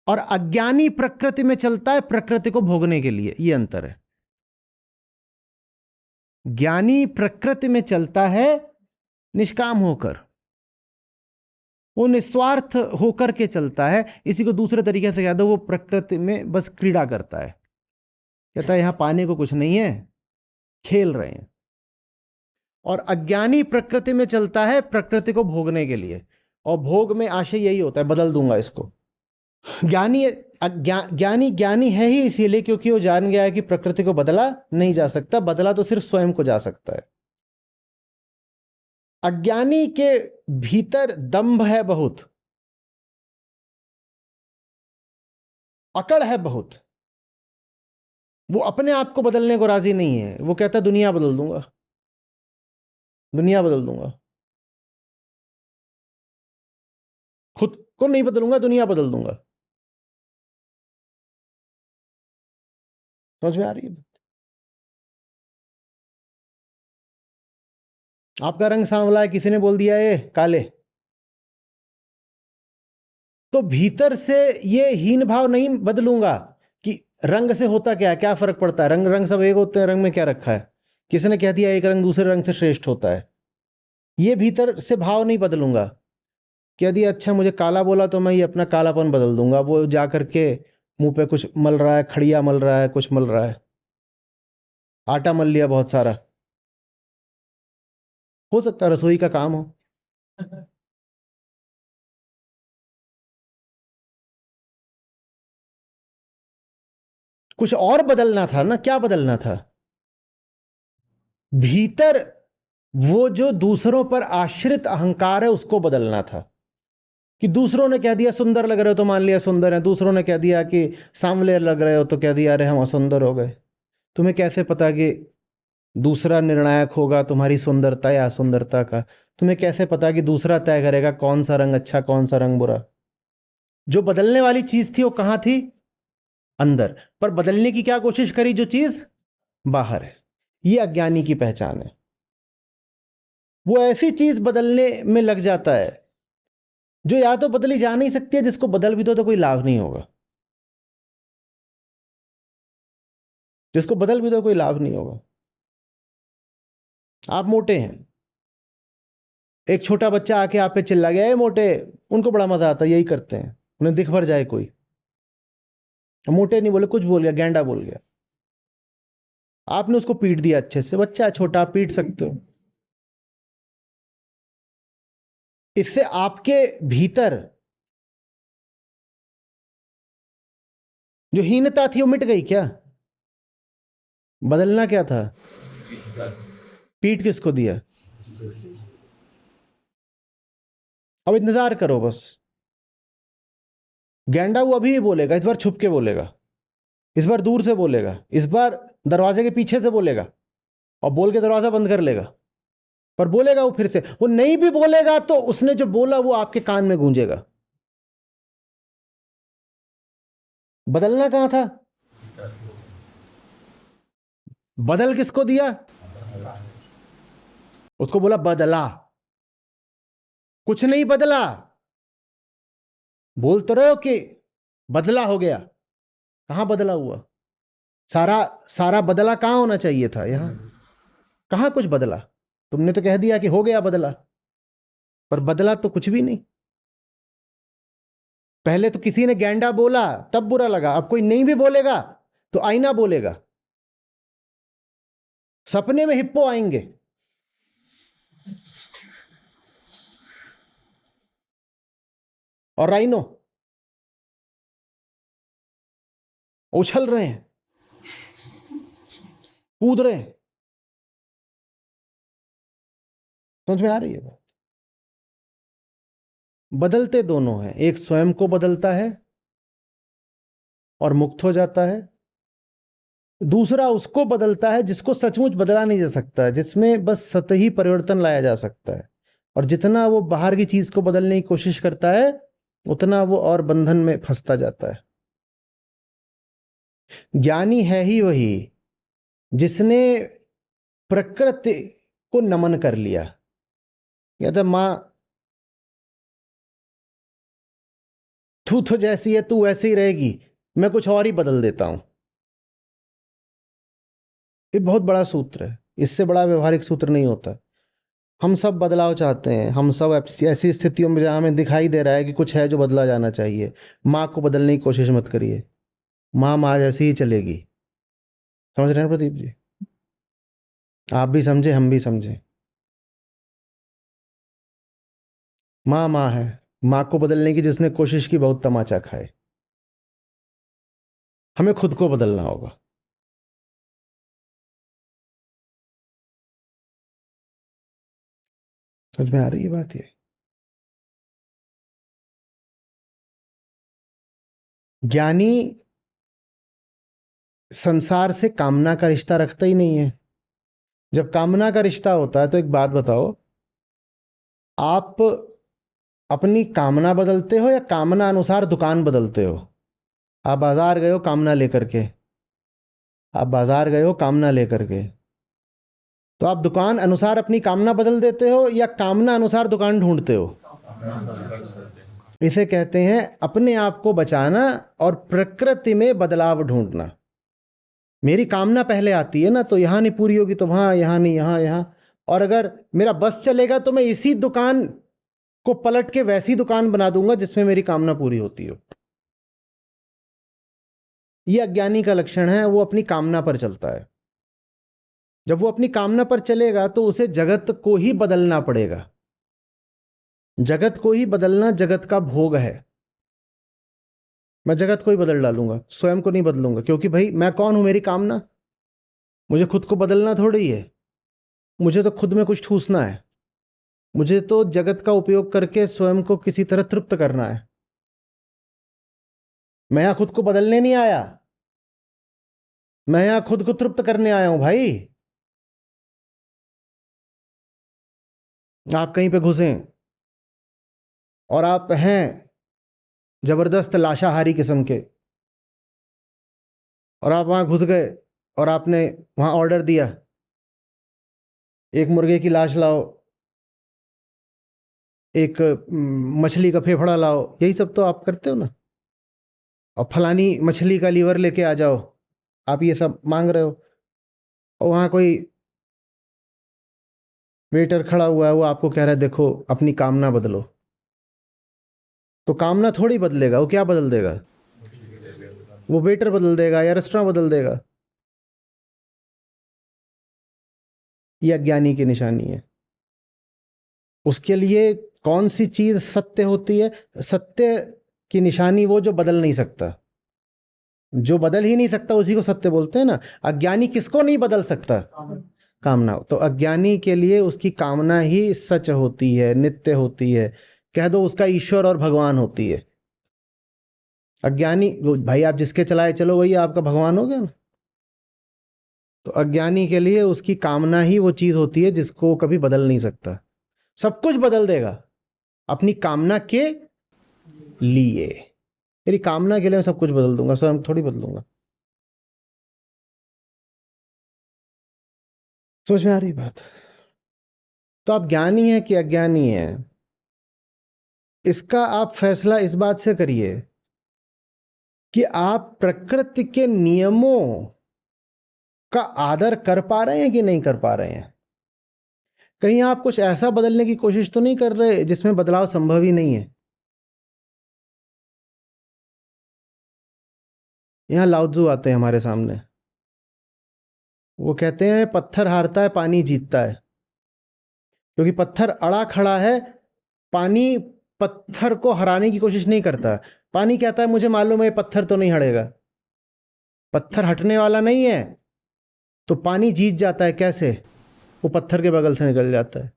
और अज्ञानी प्रकृति में चलता है प्रकृति को भोगने के लिए। यह अंतर है। ज्ञानी प्रकृति में चलता है निष्काम होकर, वो निस्वार्थ होकर के चलता है। इसी को दूसरे तरीके से कह दो, वो प्रकृति में बस क्रीड़ा करता है, कहता है यहां पाने को कुछ नहीं है, खेल रहे हैं। और अज्ञानी प्रकृति में चलता है प्रकृति को भोगने के लिए, और भोग में आशय यही होता है, बदल दूंगा इसको। ज्ञानी ज्ञानी है ही इसीलिए क्योंकि वो जान गया है कि प्रकृति को बदला नहीं जा सकता, बदला तो सिर्फ स्वयं को जा सकता है। अज्ञानी के भीतर दंभ है बहुत, अकड़ है बहुत। वो अपने आप को बदलने को राजी नहीं है। वो कहता है दुनिया बदल दूंगा, दुनिया बदल दूंगा, खुद को नहीं बदलूंगा, दुनिया बदल दूंगा। समझ में आ रही है? आपका रंग सांवला है, किसी ने बोल दिया ये काले, तो भीतर से ये हीन भाव नहीं बदलूंगा कि रंग से होता क्या है, क्या फर्क पड़ता है, रंग रंग सब एक होते हैं, रंग में क्या रखा है। किसी ने कह दिया एक रंग दूसरे रंग से श्रेष्ठ होता है, ये भीतर से भाव नहीं बदलूंगा। कह दिया अच्छा मुझे काला बोला तो मैं ये अपना कालापन बदल दूंगा। वो जा करके मुंह पे कुछ मल रहा है, खड़िया मल रहा है, कुछ मल रहा है, आटा मल लिया बहुत सारा, हो सकता है रसोई का काम हो। कुछ और बदलना था ना, क्या बदलना था? भीतर वो जो दूसरों पर आश्रित अहंकार है उसको बदलना था। कि दूसरों ने कह दिया सुंदर लग रहे हो तो मान लिया सुंदर है, दूसरों ने कह दिया कि सांवले लग रहे हो तो कह दिया अरे हम असुंदर हो गए। तुम्हें कैसे पता कि दूसरा निर्णायक होगा तुम्हारी सुंदरता या असुंदरता का? तुम्हें कैसे पता कि दूसरा तय करेगा कौन सा रंग अच्छा कौन सा रंग बुरा? जो बदलने वाली चीज थी वो कहां थी? अंदर। पर बदलने की क्या कोशिश करी जो चीज बाहर है? ये अज्ञानी की पहचान है। वो ऐसी चीज बदलने में लग जाता है जो या तो बदली जा नहीं सकती है, जिसको बदल भी दो तो कोई लाभ नहीं होगा, जिसको बदल भी दो कोई लाभ नहीं होगा। आप मोटे हैं, एक छोटा बच्चा आके आप पे चिल्ला गया है मोटे, उनको बड़ा मजा आता है, यही करते हैं, उन्हें दिख भर जाए कोई। मोटे नहीं बोले, कुछ बोल गया, गैंडा बोल गया, आपने उसको पीट दिया अच्छे से। बच्चा छोटा, आप पीट सकते हो। इससे आपके भीतर जो हीनता थी वो मिट गई क्या? बदलना क्या था? पीट किसको दिया? अब इंतजार करो बस। गैंडा वो अभी ही बोलेगा, इस बार छुप के बोलेगा, इस बार दूर से बोलेगा, इस बार दरवाजे के पीछे से बोलेगा, और बोल के दरवाजा बंद कर लेगा। पर बोलेगा वो फिर से, वो नहीं भी बोलेगा तो उसने जो बोला वो आपके कान में गूंजेगा। बदलना कहां था? बदल किसको दिया? उसको बोला बदला, कुछ नहीं बदला। बोल तो रहे हो कि बदला हो गया, कहां बदला हुआ? सारा सारा बदला कहां होना चाहिए था? यहां कहां कुछ बदला? तुमने तो कह दिया कि हो गया बदला, पर बदला तो कुछ भी नहीं। पहले तो किसी ने गैंडा बोला तब बुरा लगा, अब कोई नहीं भी बोलेगा तो आईना बोलेगा। सपने में हिप्पो आएंगे, और राइनो उछल रहे हैं, कूद रहे हैं। समझ में आ रही है बात? बदलते दोनों हैं, एक स्वयं को बदलता है और मुक्त हो जाता है, दूसरा उसको बदलता है जिसको सचमुच बदला नहीं जा सकता, जिसमें बस सतही परिवर्तन लाया जा सकता है। और जितना वो बाहर की चीज को बदलने की कोशिश करता है उतना वो और बंधन में फंसता जाता है। ज्ञानी है ही वही जिसने प्रकृति को नमन कर लिया। कहता मां तू तो जैसी है तू वैसी ही रहेगी, मैं कुछ और ही बदल देता हूं। ये बहुत बड़ा सूत्र है, इससे बड़ा व्यवहारिक सूत्र नहीं होता। हम सब बदलाव चाहते हैं, हम सब ऐसी स्थितियों में जहां हमें दिखाई दे रहा है कि कुछ है जो बदला जाना चाहिए। माँ को बदलने की कोशिश मत करिए, माँ जैसी ही चलेगी। समझ रहे हैं प्रदीप जी? आप भी समझे, हम भी समझे। माँ है, माँ को बदलने की जिसने कोशिश की बहुत तमाचा खाए। हमें खुद को बदलना होगा। समझ में आ रही है बात? ये ज्ञानी संसार से कामना का रिश्ता रखता ही नहीं है। जब कामना का रिश्ता होता है तो एक बात बताओ, आप अपनी कामना बदलते हो या कामना अनुसार दुकान बदलते हो? आप बाजार गए हो कामना लेकर के, आप बाजार गए हो कामना लेकर के, तो आप दुकान अनुसार अपनी कामना बदल देते हो या कामना अनुसार दुकान ढूंढते हो? इसे कहते हैं अपने आप को बचाना और प्रकृति में बदलाव ढूंढना। मेरी कामना पहले आती है ना, तो यहां नहीं पूरी होगी तो वहां, यहां नहीं यहां, यहां। और अगर मेरा बस चलेगा तो मैं इसी दुकान को पलट के वैसी दुकान बना दूंगा जिसमें मेरी कामना पूरी होती हो। यह अज्ञानी का लक्षण है, वो अपनी कामना पर चलता है। जब वो अपनी कामना पर चलेगा तो उसे जगत को ही बदलना पड़ेगा। जगत को ही बदलना जगत का भोग है। मैं जगत को ही बदल डालूंगा, स्वयं को नहीं बदलूंगा, क्योंकि भाई मैं कौन हूं? मेरी कामना। मुझे खुद को बदलना थोड़ी है, मुझे तो खुद में कुछ ठूसना है। मुझे तो जगत का उपयोग करके स्वयं को किसी तरह तृप्त करना है। मैं यहां खुद को बदलने नहीं आया, मैं यहां खुद को तृप्त करने आया हूं भाई। आप कहीं पे घुसे और आप हैं जबरदस्त लाशाहारी किस्म के, और आप वहां घुस गए और आपने वहां ऑर्डर दिया, एक मुर्गे की लाश लाओ, एक मछली का फेफड़ा लाओ, यही सब तो आप करते हो ना। और फलानी मछली का लीवर लेके आ जाओ, आप ये सब मांग रहे हो। और वहां कोई वेटर खड़ा हुआ है, वो आपको कह रहा है देखो अपनी कामना बदलो। तो कामना थोड़ी बदलेगा, वो क्या बदल देगा? वो वेटर बदल देगा या रेस्टोरेंट बदल देगा। ये अज्ञानी की निशानी है। उसके लिए कौन सी चीज सत्य होती है? सत्य की निशानी वो जो बदल नहीं सकता। जो बदल ही नहीं सकता उसी को सत्य बोलते हैं ना। अज्ञानी किसको नहीं बदल सकता? कामना। तो अज्ञानी के लिए उसकी कामना ही सच होती है, नित्य होती है, कह दो उसका ईश्वर और भगवान होती है। अज्ञानी भाई, आप जिसके चलाए चलो वही आपका भगवान हो गया ना। तो अज्ञानी के लिए उसकी कामना ही वो चीज होती है जिसको वो कभी बदल नहीं सकता। सब कुछ बदल देगा अपनी कामना के लिए। मेरी कामना के लिए मैं सब कुछ बदल दूंगा, सर हम थोड़ी बदलूंगा। समझ में आ रही बात? तो आप ज्ञानी है कि अज्ञानी है, इसका आप फैसला इस बात से करिए कि आप प्रकृति के नियमों का आदर कर पा रहे हैं कि नहीं कर पा रहे हैं। कहीं आप कुछ ऐसा बदलने की कोशिश तो नहीं कर रहे जिसमें बदलाव संभव ही नहीं है। यहां लाओ त्जू आते हैं हमारे सामने, वो कहते हैं पत्थर हारता है पानी जीतता है। क्योंकि पत्थर अड़ा खड़ा है, पानी पत्थर को हराने की कोशिश नहीं करता। पानी कहता है मुझे मालूम है ये पत्थर तो नहीं हटेगा, पत्थर हटने वाला नहीं है, तो पानी जीत जाता है। कैसे? वो पत्थर के बगल से निकल जाता है।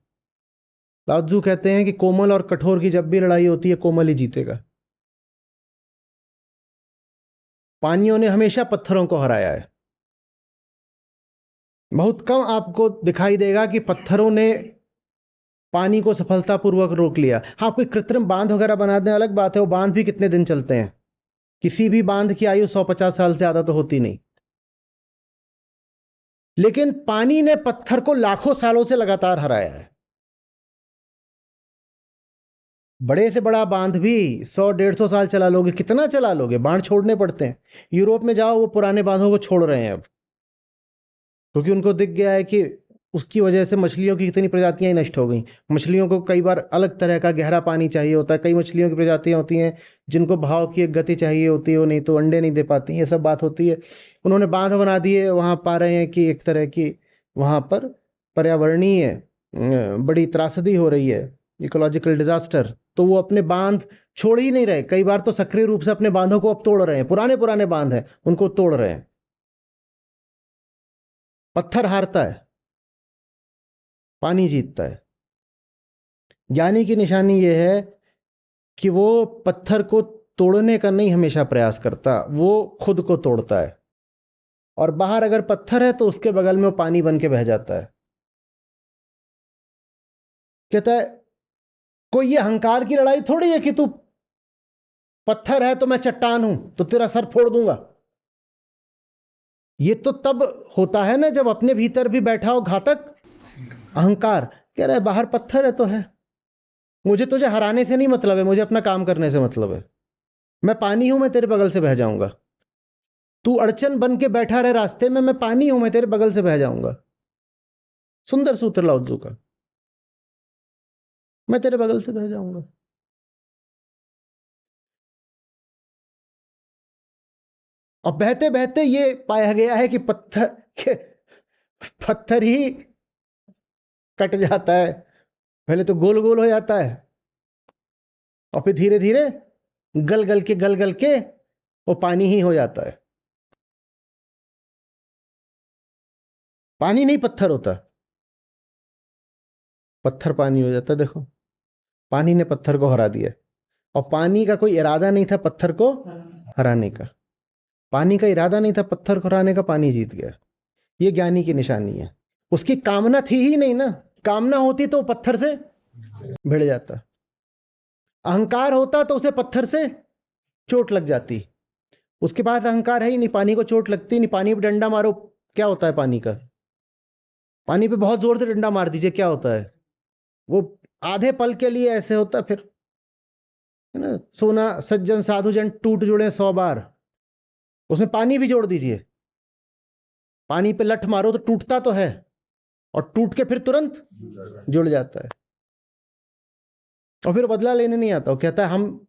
लाओ त्जू कहते हैं कि कोमल और कठोर की जब भी लड़ाई होती है कोमल ही जीतेगा। पानियों ने हमेशा पत्थरों को हराया है। बहुत कम आपको दिखाई देगा कि पत्थरों ने पानी को सफलतापूर्वक रोक लिया। हाँ, कोई कृत्रिम बांध वगैरह बना दें अलग बात है, वो बांध भी कितने दिन चलते हैं। किसी भी बांध की आयु 150 साल से ज्यादा तो होती नहीं। लेकिन पानी ने पत्थर को लाखों सालों से लगातार हराया है। बड़े से बड़ा बांध भी 100-150 साल चला लोगे, कितना चला लोगे? बांध छोड़ने पड़ते हैं। यूरोप में जाओ, वो पुराने बांधों को छोड़ रहे हैं अब, क्योंकि उनको दिख गया है कि उसकी वजह से मछलियों की कितनी प्रजातियां ही नष्ट हो गई। मछलियों को कई बार अलग तरह का गहरा पानी चाहिए होता है। कई मछलियों की प्रजातियां होती हैं जिनको भाव की एक गति चाहिए होती है, वो नहीं तो अंडे नहीं दे पाती। ये सब बात होती है। उन्होंने बांध बना दिए, वहाँ पा रहे हैं कि एक तरह की वहाँ पर पर्यावरणीय बड़ी त्रासदी हो रही है, इकोलॉजिकल डिजास्टर। तो वो अपने बांध छोड़ ही नहीं रहे। कई बार तो सक्रिय रूप से अपने बांधों को अब तोड़ रहे हैं। पुराने पुराने बांध हैं उनको तोड़ रहे हैं। पत्थर हारता है, पानी जीतता है। ज्ञानी की निशानी यह है कि वो पत्थर को तोड़ने का नहीं हमेशा प्रयास करता, वो खुद को तोड़ता है। और बाहर अगर पत्थर है तो उसके बगल में वो पानी बन के बह जाता है। कहता है कोई ये अहंकार की लड़ाई थोड़ी है कि तू पत्थर है तो मैं चट्टान हूं तो तेरा सर फोड़ दूंगा। ये तो तब होता है ना जब अपने भीतर भी बैठा हो घातक अहंकार। कह रहा है बाहर पत्थर है तो है, मुझे तुझे हराने से नहीं मतलब है, मुझे अपना काम करने से मतलब है। मैं पानी हूं, मैं तेरे बगल से बह जाऊंगा। तू अड़चन बन के बैठा रहे रास्ते में, मैं पानी हूं, मैं तेरे बगल से बह जाऊंगा। सुंदर सूत्र लाओ त्जू का, मैं तेरे बगल से बह जाऊंगा। और बहते बहते ये पाया गया है कि पत्थर ही कट जाता है। पहले तो गोल गोल हो जाता है और फिर धीरे धीरे गल गल के वो पानी ही हो जाता है। पानी नहीं पत्थर होता, पत्थर पानी हो जाता है। देखो, पानी ने पत्थर को हरा दिया, और पानी का कोई इरादा नहीं था पत्थर को हराने का। पानी का इरादा नहीं था पत्थर को हराने का, पानी जीत गया। ये ज्ञानी की निशानी है। उसकी कामना थी ही नहीं ना, कामना होती तो पत्थर से भिड़ जाता। अहंकार होता तो उसे पत्थर से चोट लग जाती। उसके पास अहंकार है ही नहीं, पानी को चोट लगती नहीं। पानी पे डंडा मारो, क्या होता है पानी का? पानी पे बहुत जोर से डंडा मार दीजिए, क्या होता है? वो आधे पल के लिए ऐसे होता, फिर है ना, सोना सज्जन साधु जन टूट जुड़े 100 बार। उसमें पानी भी जोड़ दीजिए, पानी पे लठ मारो तो टूटता तो है, और टूट के फिर तुरंत जुड़ जाता है। और फिर बदला लेने नहीं आता। वो कहता है हम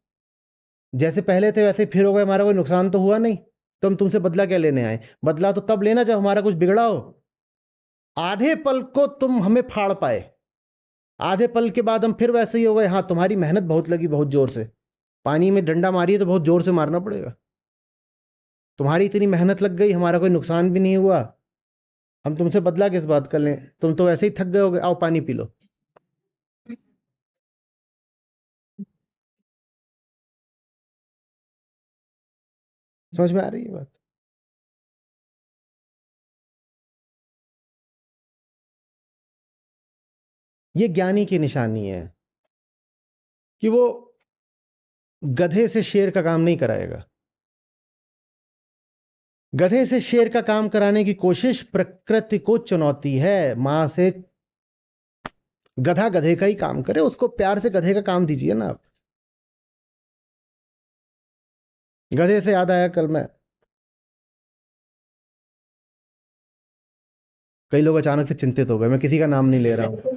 जैसे पहले थे वैसे फिर हो गए, हमारा कोई नुकसान तो हुआ नहीं, तो हम तुमसे बदला क्या लेने आए? बदला तो तब लेना जब हमारा कुछ बिगड़ा हो। आधे पल को तुम हमें फाड़ पाए, आधे पल के बाद हम फिर वैसे ही हो गए। हाँ, तुम्हारी मेहनत बहुत लगी, बहुत जोर से पानी में डंडा मारी तो बहुत जोर से मारना पड़ेगा। तुम्हारी इतनी मेहनत लग गई, हमारा कोई नुकसान भी नहीं हुआ, हम तुमसे बदला किस बात का लें? तुम तो वैसे ही थक गए होगे, आओ पानी पी लो। समझ में आ रही है बात? ये ज्ञानी की निशानी है कि वो गधे से शेर का काम नहीं कराएगा। गधे से शेर का काम कराने की कोशिश प्रकृति को चुनौती है। मां से गधा गधे का ही काम करे, उसको प्यार से गधे का काम दीजिए ना आप। गधे से याद आया, कल मैं, कई लोग अचानक से चिंतित हो गए, मैं किसी का नाम नहीं ले रहा हूं।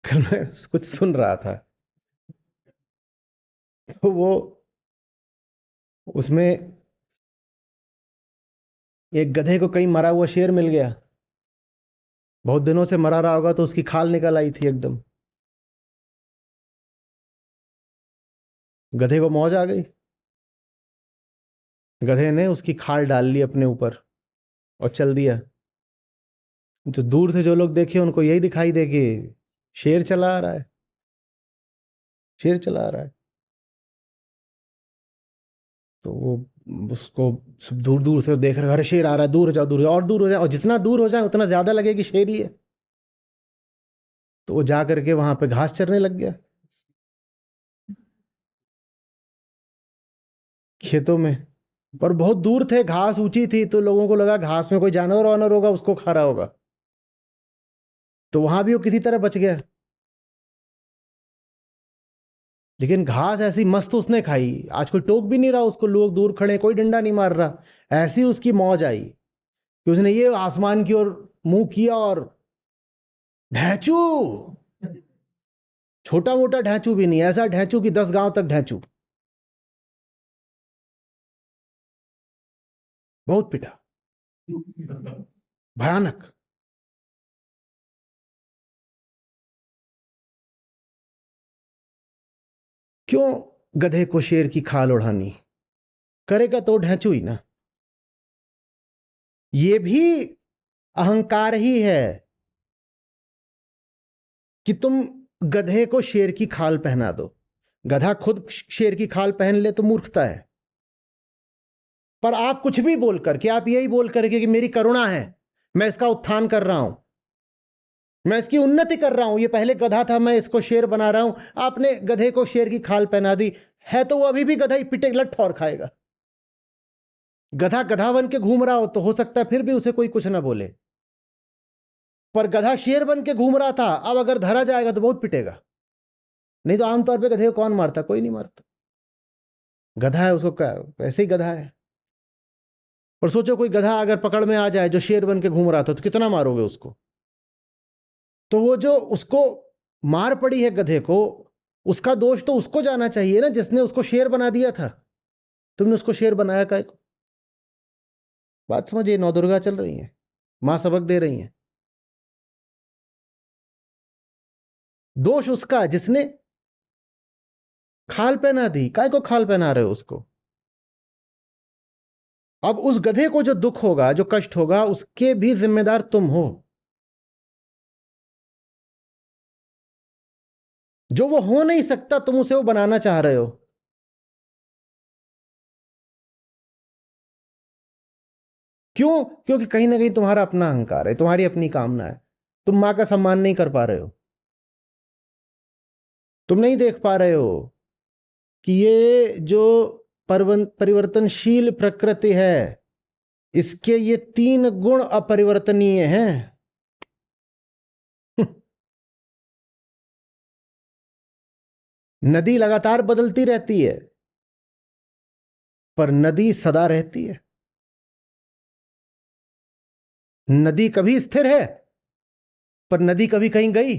कल मैं कुछ सुन रहा था, तो वो उसमें एक गधे को कहीं मरा हुआ शेर मिल गया। बहुत दिनों से मरा रहा होगा तो उसकी खाल निकल आई थी एकदम। गधे को मौज आ गई। गधे ने उसकी खाल डाल ली अपने ऊपर और चल दिया। तो दूर से जो लोग देखे उनको यही दिखाई दे कि शेर चला आ रहा है, शेर चला आ रहा है। तो वो उसको दूर दूर से देख रहे, अरे शेर आ रहा है, दूर हो जाओ, दूर हो जाओ, और दूर हो जाए, और जितना दूर हो जाए उतना ज्यादा लगे कि शेर ही है। तो वो जा करके वहां पे घास चरने लग गया, खेतों में। पर बहुत दूर थे, घास ऊंची थी, तो लोगों को लगा घास में कोई जानवर वानवर होगा, उसको खा रहा होगा। तो वहां भी वो किसी तरह बच गया। लेकिन घास ऐसी मस्त उसने खाई, आज कोई टोक भी नहीं रहा उसको, लोग दूर खड़े, कोई डंडा नहीं मार रहा। ऐसी उसकी मौज आई कि उसने ये आसमान की ओर मुंह किया और ढैंचू, छोटा मोटा ढैंचू भी नहीं, ऐसा ढैंचू कि 10 गांव तक ढैंचू, बहुत पिटा, भयानक। क्यों गधे को शेर की खाल उड़ानी? करेगा तो ढैंचू ही ना। ये भी अहंकार ही है कि तुम गधे को शेर की खाल पहना दो। गधा खुद शेर की खाल पहन ले तो मूर्खता है। पर आप कुछ भी बोल करके, आप यही बोल करके कि मेरी करुणा है, मैं इसका उत्थान कर रहा हूं, मैं इसकी उन्नति कर रहा हूं, ये पहले गधा था, मैं इसको शेर बना रहा हूं। आपने गधे को शेर की खाल पहना दी है तो वो अभी भी गधा ही पिटे लठ और खाएगा। गधा गधा बन के घूम रहा हो तो हो सकता है फिर भी उसे कोई कुछ ना बोले, पर गधा शेर बन के घूम रहा था, अब अगर धरा जाएगा तो बहुत पिटेगा। नहीं तो आमतौर पे गधे को कौन मारता? कोई नहीं मारता। गधा है, उसको क्या, ऐसे ही गधा है। और सोचो कोई गधा अगर पकड़ में आ जाए जो शेर बन के घूम रहा था, तो कितना मारोगे उसको? तो वो जो उसको मार पड़ी है गधे को, उसका दोष तो उसको जाना चाहिए ना, जिसने उसको शेर बना दिया था। तुमने उसको शेर बनाया काय को? बात समझिए, नवदुर्गा चल रही है, मां सबक दे रही है। दोष उसका जिसने खाल पहना दी। काय को खाल पहना रहे हो उसको? अब उस गधे को जो दुख होगा, जो कष्ट होगा, उसके भी जिम्मेदार तुम हो। जो वो हो नहीं सकता, तुम उसे वो बनाना चाह रहे हो। क्यों? क्योंकि कहीं ना कहीं तुम्हारा अपना अहंकार है, तुम्हारी अपनी कामना है। तुम मां का सम्मान नहीं कर पा रहे हो। तुम नहीं देख पा रहे हो कि ये जो परिवर्तनशील प्रकृति है, इसके ये 3 गुण अपरिवर्तनीय हैं। नदी लगातार बदलती रहती है, पर नदी सदा रहती है। नदी कभी स्थिर है, पर नदी कभी कहीं गई?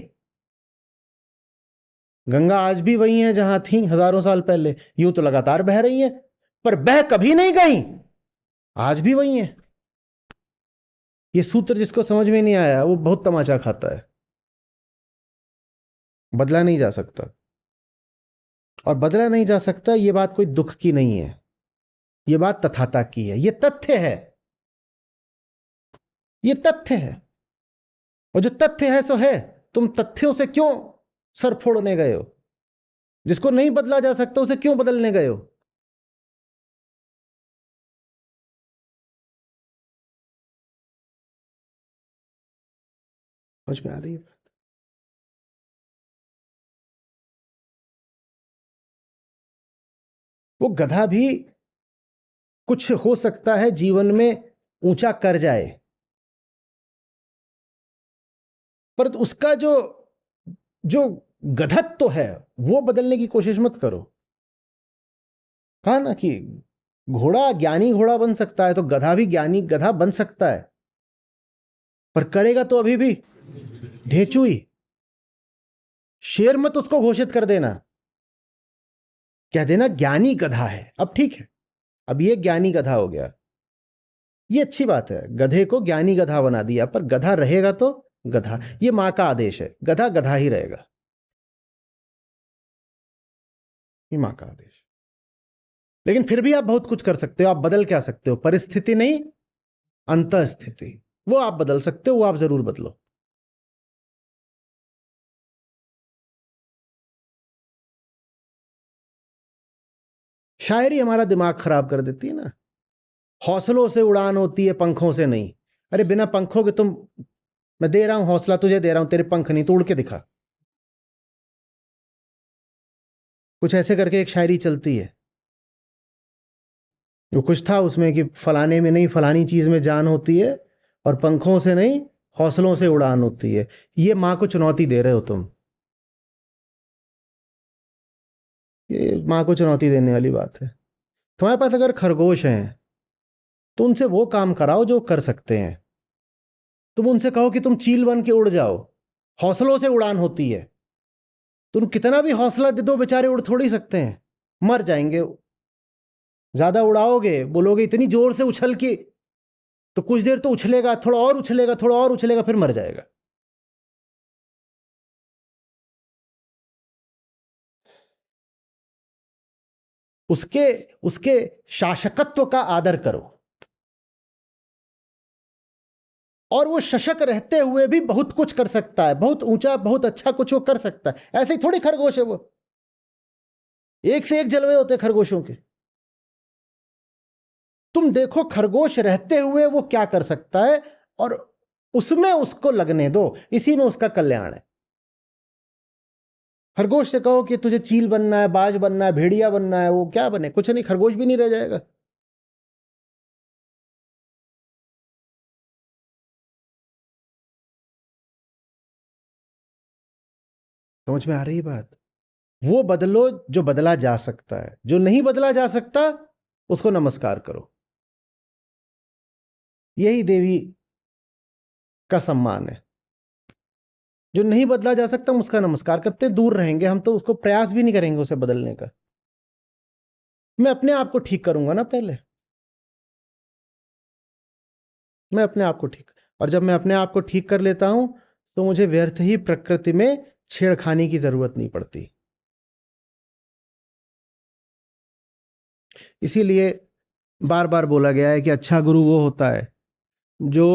गंगा आज भी वही है जहां थी हजारों साल पहले। यूं तो लगातार बह रही है, पर बह कभी नहीं गई, आज भी वही है। ये सूत्र जिसको समझ में नहीं आया वो बहुत तमाचा खाता है। बदला नहीं जा सकता, और बदला नहीं जा सकता, ये बात कोई दुख की नहीं है, ये बात तथाता की है, ये तथ्य है, ये तथ्य है। और जो तथ्य है सो है। तुम तथ्यों से क्यों सर फोड़ने गए हो? जिसको नहीं बदला जा सकता उसे क्यों बदलने गए हो? समझ में आ रही है? वो गधा भी कुछ हो सकता है जीवन में ऊंचा कर जाए, पर उसका जो जो गधत्व है वो बदलने की कोशिश मत करो। कहा ना कि घोड़ा ज्ञानी घोड़ा बन सकता है, तो गधा भी ज्ञानी गधा बन सकता है, पर करेगा तो अभी भी ढेंचू ही। शेर मत उसको घोषित कर देना, कह देना ज्ञानी गधा है। अब ठीक है, अब ये ज्ञानी गधा हो गया, ये अच्छी बात है, गधे को ज्ञानी गधा बना दिया, पर गधा रहेगा तो गधा। ये मां का आदेश है, गधा गधा ही रहेगा, ये मां का आदेश। लेकिन फिर भी आप बहुत कुछ कर सकते हो, आप बदल क्या सकते हो? परिस्थिति नहीं, अंतःस्थिति, वो आप बदल सकते हो, वो आप जरूर बदलो। शायरी हमारा दिमाग खराब कर देती है ना। हौसलों से उड़ान होती है, पंखों से नहीं। अरे बिना पंखों के तुम, मैं दे रहा हूं हौसला तुझे, दे रहा हूं, तेरे पंख नहीं तो उड़ के दिखा। कुछ ऐसे करके एक शायरी चलती है, वो कुछ था उसमें कि फलाने में नहीं फलानी चीज में जान होती है, और पंखों से नहीं हौसलों से उड़ान होती है। ये मां को चुनौती दे रहे हो तुम, ये मां को चुनौती देने वाली बात है। तुम्हारे पास अगर खरगोश हैं तो उनसे वो काम कराओ जो कर सकते हैं। तुम उनसे कहो कि तुम चील बन के उड़ जाओ, हौसलों से उड़ान होती है। तुम कितना भी हौसला दे दो, बेचारे उड़ थोड़ी सकते हैं, मर जाएंगे। ज्यादा उड़ाओगे, बोलोगे इतनी जोर से उछल के, तो कुछ देर तो उछलेगा, थोड़ा और उछलेगा, थोड़ा और उछलेगा, फिर मर जाएगा। उसके उसके शासकत्व का आदर करो, और वो शशक रहते हुए भी बहुत कुछ कर सकता है, बहुत ऊंचा बहुत अच्छा कुछ वो कर सकता है। ऐसे ही थोड़ी खरगोश है वो, एक से एक जलवे होते खरगोशों के। तुम देखो खरगोश रहते हुए वो क्या कर सकता है, और उसमें उसको लगने दो, इसी में उसका कल्याण है। खरगोश से कहो कि तुझे चील बनना है, बाज बनना है, भेड़िया बनना है, वो क्या बने? कुछ नहीं, खरगोश भी नहीं रह जाएगा। समझ में आ रही है बात? वो बदलो जो बदला जा सकता है, जो नहीं बदला जा सकता उसको नमस्कार करो। यही देवी का सम्मान है। जो नहीं बदला जा सकता हम उसका नमस्कार करते दूर रहेंगे, हम तो उसको प्रयास भी नहीं करेंगे उसे बदलने का। मैं अपने आप को ठीक करूंगा ना पहले, मैं अपने आप को ठीक, और जब मैं अपने आप को ठीक कर लेता हूं तो मुझे व्यर्थ ही प्रकृति में छेड़खानी की जरूरत नहीं पड़ती। इसीलिए बार बार बोला गया है कि अच्छा गुरु वो होता है जो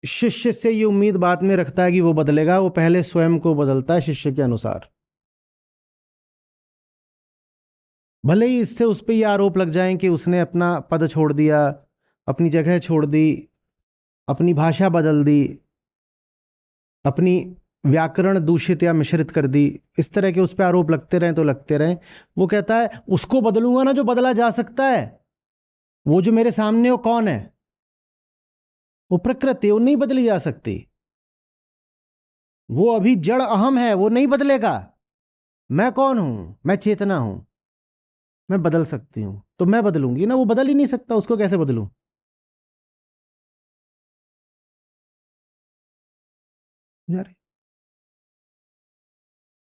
शिष्य से ये उम्मीद बात में रखता है कि वो बदलेगा, वो पहले स्वयं को बदलता है शिष्य के अनुसार। भले ही इससे उस पर यह आरोप लग जाए कि उसने अपना पद छोड़ दिया, अपनी जगह छोड़ दी, अपनी भाषा बदल दी, अपनी व्याकरण दूषित या मिश्रित कर दी, इस तरह के उस पर आरोप लगते रहें तो लगते रहें। वो कहता है उसको बदलूंगा ना जो बदला जा सकता है। वो जो मेरे सामने वो कौन है? वो प्रकृति, वो नहीं बदली जा सकती। वो अभी जड़ अहम है, वो नहीं बदलेगा। मैं कौन हूं? मैं चेतना हूं, मैं बदल सकती हूं, तो मैं बदलूंगी ना। वो बदल ही नहीं सकता, उसको कैसे बदलूं? यार,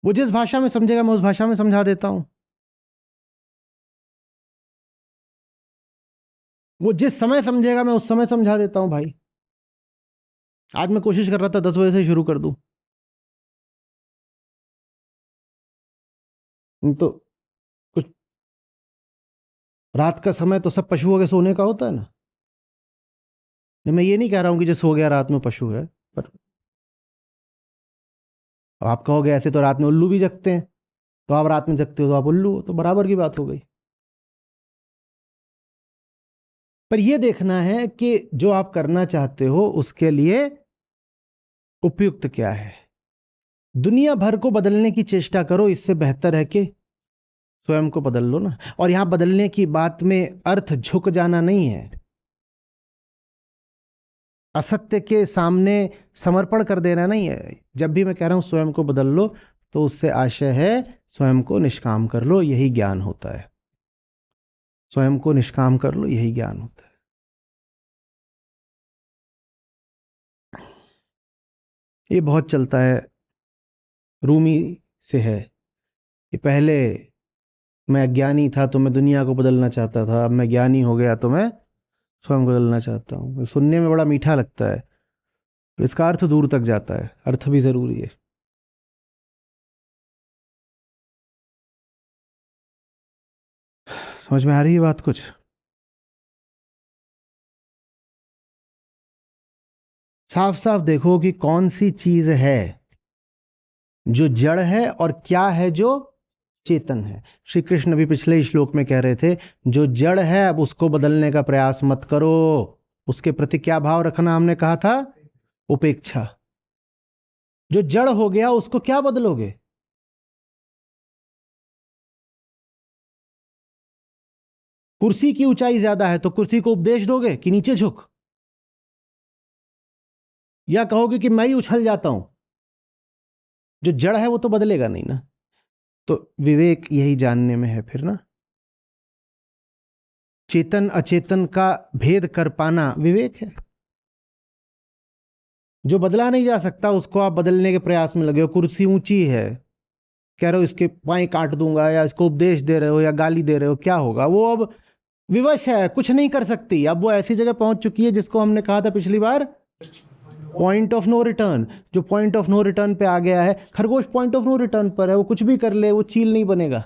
वो जिस भाषा में समझेगा मैं उस भाषा में समझा देता हूं। वो जिस समय समझेगा मैं उस समय समझा देता हूं भाई। आज मैं कोशिश कर रहा था 10 बजे से शुरू कर दूं, तो कुछ रात का समय तो सब पशुओं के सोने का होता है ना। नहीं, मैं ये नहीं कह रहा हूं कि जो सो गया रात में पशु है, पर अब आप कहोगे ऐसे तो रात में उल्लू भी जगते हैं, तो आप रात में जगते हो तो आप उल्लू हो, तो बराबर की बात हो गई। पर यह देखना है कि जो आप करना चाहते हो उसके लिए उपयुक्त क्या है। दुनिया भर को बदलने की चेष्टा करो, इससे बेहतर है कि स्वयं को बदल लो ना। और यहां बदलने की बात में अर्थ झुक जाना नहीं है, असत्य के सामने समर्पण कर देना नहीं है। जब भी मैं कह रहा हूं स्वयं को बदल लो, तो उससे आशय है स्वयं को निष्काम कर लो, यही ज्ञान होता है। स्वयं को निष्काम कर लो, यही ज्ञान होता है। ये बहुत चलता है, रूमी से है कि पहले मैं अज्ञानी था तो मैं दुनिया को बदलना चाहता था, अब मैं ज्ञानी हो गया तो मैं स्वयं को बदलना चाहता हूँ। सुनने में बड़ा मीठा लगता है, इसका अर्थ दूर तक जाता है, अर्थ भी जरूरी है। समझ में आ रही है बात कुछ? साफ साफ देखो कि कौन सी चीज है जो जड़ है और क्या है जो चेतन है। श्री कृष्ण भी पिछले ही श्लोक में कह रहे थे, जो जड़ है अब उसको बदलने का प्रयास मत करो। उसके प्रति क्या भाव रखना हमने कहा था? उपेक्षा। जो जड़ हो गया उसको क्या बदलोगे? कुर्सी की ऊंचाई ज्यादा है तो कुर्सी को उपदेश दोगे कि नीचे झुक, या कहोगे कि मैं ही उछल जाता हूं? जो जड़ है वो तो बदलेगा नहीं ना। तो विवेक यही जानने में है फिर ना। चेतन अचेतन का भेद कर पाना विवेक है। जो बदला नहीं जा सकता उसको आप बदलने के प्रयास में लगे हो। कुर्सी ऊंची है, कह रहे हो इसके पाए काट दूंगा, या इसको उपदेश दे रहे हो या गाली दे रहे हो, क्या होगा? वो अब विवश है, कुछ नहीं कर सकती। अब वो ऐसी जगह पहुंच चुकी है जिसको हमने कहा था पिछली बार, पॉइंट ऑफ नो रिटर्न। जो पॉइंट ऑफ नो रिटर्न पे आ गया है, खरगोश पॉइंट ऑफ नो रिटर्न पर है, वो कुछ भी कर ले वो चील नहीं बनेगा।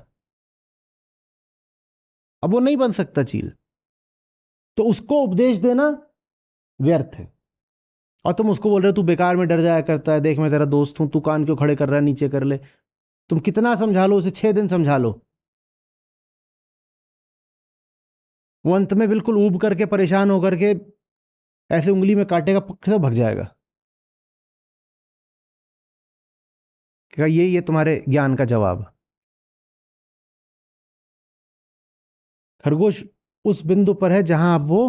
अब वो नहीं बन सकता चील, तो उसको उपदेश देना व्यर्थ है। और तुम उसको बोल रहे हो तू बेकार में डर जाया करता है, देख मैं तेरा दोस्त हूं, तू कान क्यों खड़े कर रहा है, नीचे कर ले। तुम कितना समझा लो उसे, 6 दिन समझा लो, वो अंत में बिल्कुल ऊब करके परेशान होकर के ऐसे उंगली में काटेगा, पक्के से भग जाएगा। क्या यही है तुम्हारे ज्ञान का जवाब? खरगोश उस बिंदु पर है जहां अब वो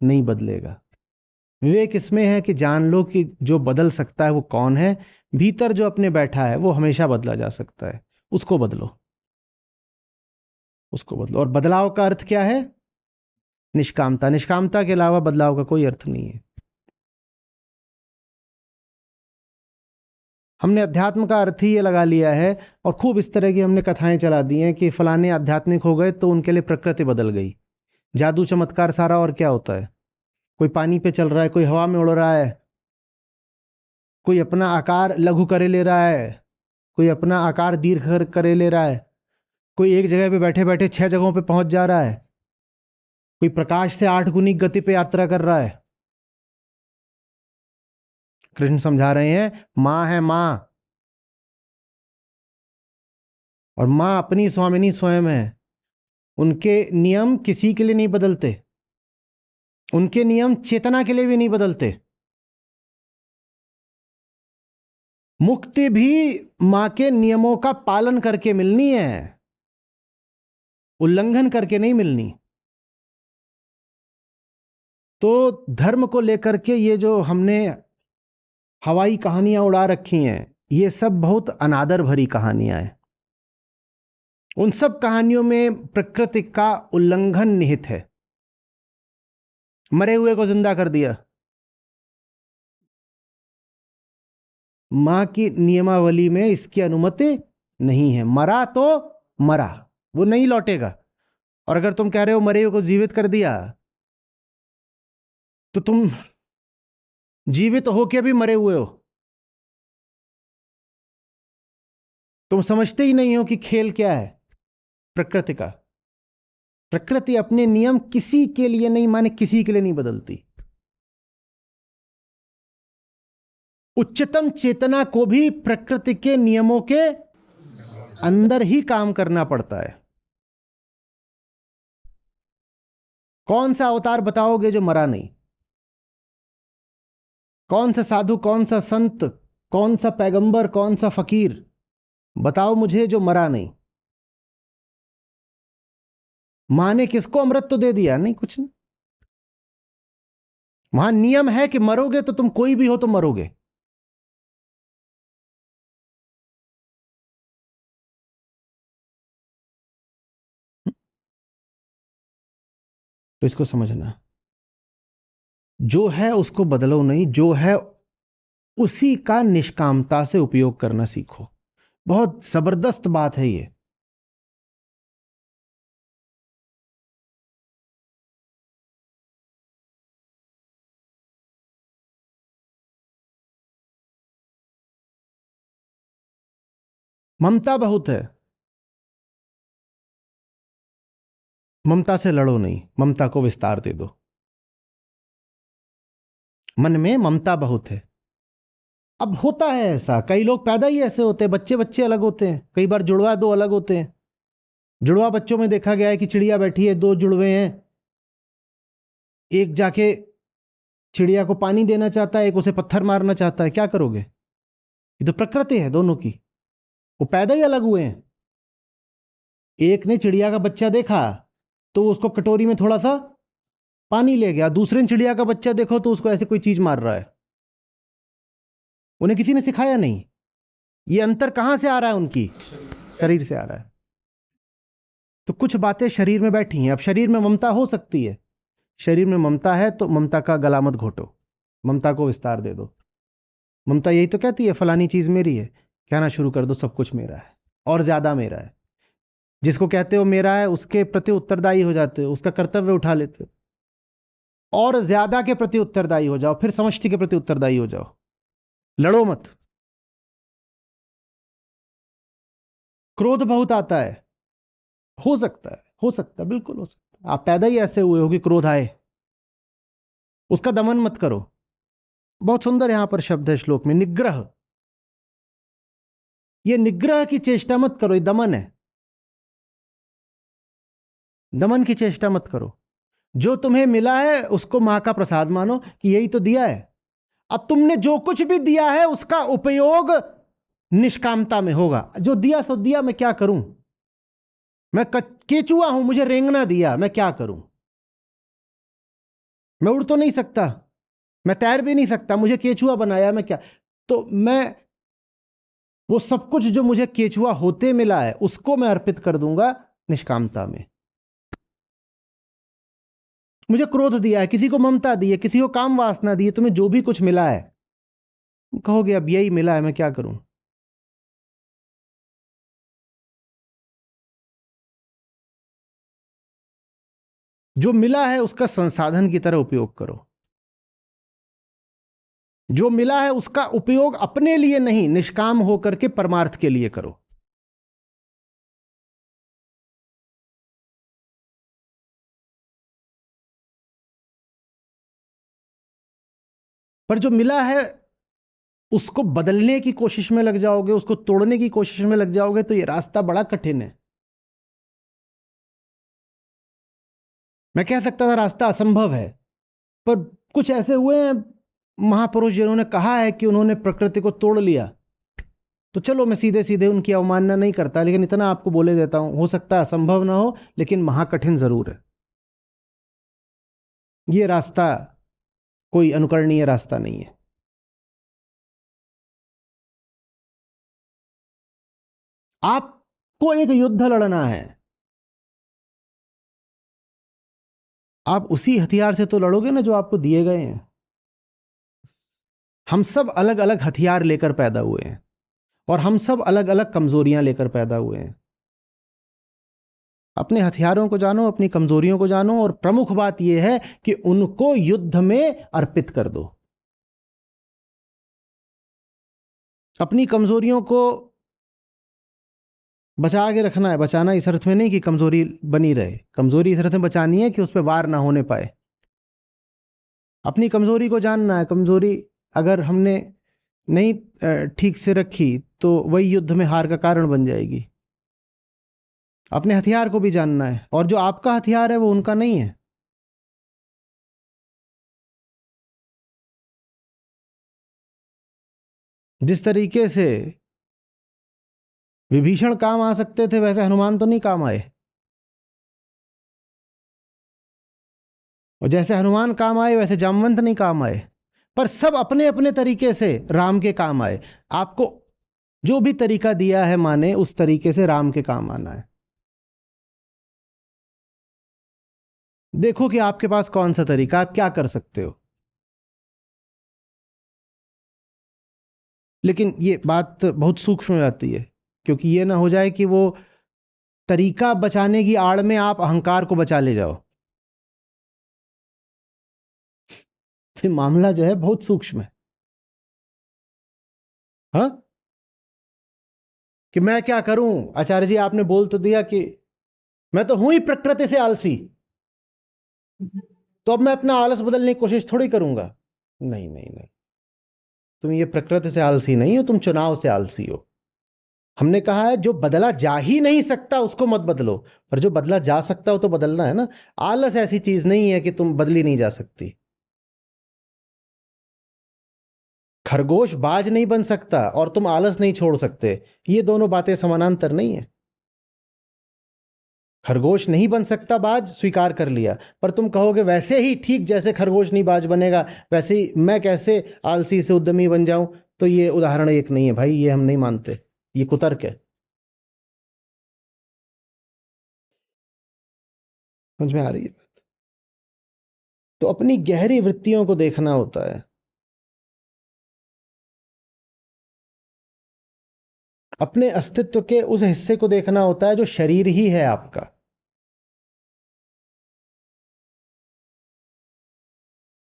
नहीं बदलेगा। विवेक इसमें है कि जान लो कि जो बदल सकता है वो कौन है। भीतर जो अपने बैठा है वो हमेशा बदला जा सकता है, उसको बदलो, उसको बदलो। और बदलाव का अर्थ क्या है? निष्कामता। निष्कामता के अलावा बदलाव का कोई अर्थ नहीं है। हमने अध्यात्म का अर्थ ही ये लगा लिया है, और खूब इस तरह की हमने कथाएं चला दी हैं कि फलाने आध्यात्मिक हो गए तो उनके लिए प्रकृति बदल गई। जादू चमत्कार सारा। और क्या होता है? कोई पानी पे चल रहा है, कोई हवा में उड़ रहा है, कोई अपना आकार लघु करे ले रहा है, कोई अपना आकार दीर्घ करे ले रहा है, कोई एक जगह पे बैठे बैठे 6 जगहों पे पहुंच जा रहा है, कोई प्रकाश से 8 गुनी गति पे यात्रा कर रहा है। कृष्ण समझा रहे हैं मां है मां, और मां अपनी स्वामिनी स्वयं है। उनके नियम किसी के लिए नहीं बदलते, उनके नियम चेतना के लिए भी नहीं बदलते। मुक्ति भी मां के नियमों का पालन करके मिलनी है, उल्लंघन करके नहीं मिलनी। तो धर्म को लेकर के ये जो हमने हवाई कहानियां उड़ा रखी हैं, ये सब बहुत अनादर भरी कहानियां हैं। उन सब कहानियों में प्रकृति का उल्लंघन निहित है। मरे हुए को जिंदा कर दिया, मां की नियमावली में इसकी अनुमति नहीं है। मरा तो मरा, वो नहीं लौटेगा। और अगर तुम कह रहे हो मरे हुए को जीवित कर दिया, तो तुम जीवित होके भी मरे हुए हो। तुम समझते ही नहीं हो कि खेल क्या है प्रकृति का। प्रकृति अपने नियम किसी के लिए नहीं, माने किसी के लिए नहीं बदलती। उच्चतम चेतना को भी प्रकृति के नियमों के अंदर ही काम करना पड़ता है। कौन सा अवतार बताओगे जो मरा नहीं? कौन सा साधु, कौन सा संत कौन सा पैगंबर, कौन सा फकीर बताओ मुझे जो मरा नहीं? मां ने किसको अमृत तो दे दिया? नहीं, कुछ नहीं। वहां नियम है कि मरोगे तो तुम कोई भी हो तो मरोगे। तो इसको समझना, जो है उसको बदलो नहीं, जो है उसी का निष्कामता से उपयोग करना सीखो। बहुत जबरदस्त बात है ये। ममता बहुत है, ममता से लड़ो नहीं, ममता को विस्तार दे दो। मन में ममता बहुत है। अब होता है ऐसा, कई लोग पैदा ही ऐसे होते हैं, बच्चे बच्चे अलग होते हैं, कई बार जुड़वा दो अलग होते हैं। जुड़वा बच्चों में देखा गया है कि चिड़िया बैठी है, दो जुड़वे हैं, एक जाके चिड़िया को पानी देना चाहता है, एक उसे पत्थर मारना चाहता है। क्या करोगे? ये तो प्रकृति है दोनों की, वो पैदा ही अलग हुए हैं। एक ने चिड़िया का बच्चा देखा तो उसको कटोरी में थोड़ा सा पानी ले गया, दूसरे ने चिड़िया का बच्चा देखो तो उसको ऐसे कोई चीज मार रहा है। उन्हें किसी ने सिखाया नहीं। ये अंतर कहां से आ रहा है? उनकी शरीर से आ रहा है। तो कुछ बातें शरीर में बैठी हैं। अब शरीर में ममता हो सकती है, शरीर में ममता है तो ममता का गला मत घोटो, ममता को विस्तार दे दो। ममता यही तो कहती है फलानी चीज मेरी है, कहना शुरू कर दो सब कुछ मेरा है और ज्यादा मेरा है। जिसको कहते हो मेरा है उसके प्रति उत्तरदायी हो जाते हो, उसका कर्तव्य उठा लेते हो, और ज्यादा के प्रति उत्तरदायी हो जाओ, फिर समष्टि के प्रति उत्तरदायी हो जाओ। लड़ो मत। क्रोध बहुत आता है, हो सकता है, हो सकता है, बिल्कुल हो सकता है। आप पैदा ही ऐसे हुए हो कि क्रोध आए, उसका दमन मत करो। बहुत सुंदर यहां पर शब्द है श्लोक में, निग्रह। ये निग्रह की चेष्टा मत करो, ये दमन है। दमन की चेष्टा मत करो। जो तुम्हें मिला है उसको मां का प्रसाद मानो कि यही तो दिया है। अब तुमने जो कुछ भी दिया है उसका उपयोग निष्कामता में होगा। जो दिया सो दिया, मैं क्या करूं? मैं केचुआ हूं, मुझे रेंगना दिया, मैं क्या करूं? मैं उड़ तो नहीं सकता, मैं तैर भी नहीं सकता, मुझे केचुआ बनाया, मैं क्या? तो मैं वो सब कुछ जो मुझे केचुआ होते मिला है उसको मैं अर्पित कर दूंगा निष्कामता में। मुझे क्रोध दिया है, किसी को ममता दी है, किसी को काम वासना दी है, तुम्हें जो भी कुछ मिला है कहोगे अब यही मिला है, मैं क्या करूं? जो मिला है उसका संसाधन की तरह उपयोग करो। जो मिला है उसका उपयोग अपने लिए नहीं, निष्काम होकर के परमार्थ के लिए करो। पर जो मिला है उसको बदलने की कोशिश में लग जाओगे, उसको तोड़ने की कोशिश में लग जाओगे, तो यह रास्ता बड़ा कठिन है। मैं कह सकता था रास्ता असंभव है, पर कुछ ऐसे हुए हैं महापुरुष जिन्होंने कहा है कि उन्होंने प्रकृति को तोड़ लिया। तो चलो मैं सीधे सीधे उनकी अवमानना नहीं करता, लेकिन इतना आपको बोले देता हूं, हो सकता है असंभव ना हो लेकिन महाकठिन जरूर है। यह रास्ता कोई अनुकरणीय रास्ता नहीं है। आपको एक युद्ध लड़ना है, आप उसी हथियार से तो लड़ोगे ना जो आपको दिए गए हैं। हम सब अलग अलग हथियार लेकर पैदा हुए हैं और हम सब अलग अलग कमजोरियां लेकर पैदा हुए हैं। अपने हथियारों को जानो, अपनी कमजोरियों को जानो, और प्रमुख बात यह है कि उनको युद्ध में अर्पित कर दो। अपनी कमजोरियों को बचा के रखना है। बचाना इस अर्थ में नहीं कि कमजोरी बनी रहे, कमजोरी इस अर्थ में बचानी है कि उस पर वार ना होने पाए। अपनी कमजोरी को जानना है। कमजोरी अगर हमने नहीं ठीक से रखी तो वही युद्ध में हार का कारण बन जाएगी। अपने हथियार को भी जानना है, और जो आपका हथियार है वो उनका नहीं है। जिस तरीके से विभीषण काम आ सकते थे वैसे हनुमान तो नहीं काम आए, और जैसे हनुमान काम आए वैसे जामवंत नहीं काम आए, पर सब अपने अपने तरीके से राम के काम आए। आपको जो भी तरीका दिया है माने उस तरीके से राम के काम आना है। देखो कि आपके पास कौन सा तरीका, आप क्या कर सकते हो। लेकिन ये बात बहुत सूक्ष्म हो जाती है, क्योंकि ये ना हो जाए कि वो तरीका बचाने की आड़ में आप अहंकार को बचा ले जाओ। फिर मामला जो है बहुत सूक्ष्म है। हाँ, कि मैं क्या करूं, आचार्य जी आपने बोल तो दिया कि मैं तो हूं ही प्रकृति से आलसी, तो अब मैं अपना आलस बदलने की कोशिश थोड़ी करूंगा। नहीं नहीं नहीं, तुम ये प्रकृति से आलसी नहीं हो, तुम चुनाव से आलसी हो। हमने कहा है जो बदला जा ही नहीं सकता उसको मत बदलो, पर जो बदला जा सकता हो तो बदलना है ना। आलस ऐसी चीज नहीं है कि तुम बदली नहीं जा सकती। खरगोश बाज नहीं बन सकता और तुम आलस नहीं छोड़ सकते, ये दोनों बातें समानांतर नहीं है। खरगोश नहीं बन सकता बाज, स्वीकार कर लिया, पर तुम कहोगे वैसे ही ठीक जैसे खरगोश नहीं बाज बनेगा वैसे ही मैं कैसे आलसी से उद्यमी बन जाऊं, तो ये उदाहरण एक नहीं है भाई, ये हम नहीं मानते, ये कुतर्क है। समझ में आ रही है बात? तो अपनी गहरी वृत्तियों को देखना होता है, अपने अस्तित्व के उस हिस्से को देखना होता है जो शरीर ही है आपका।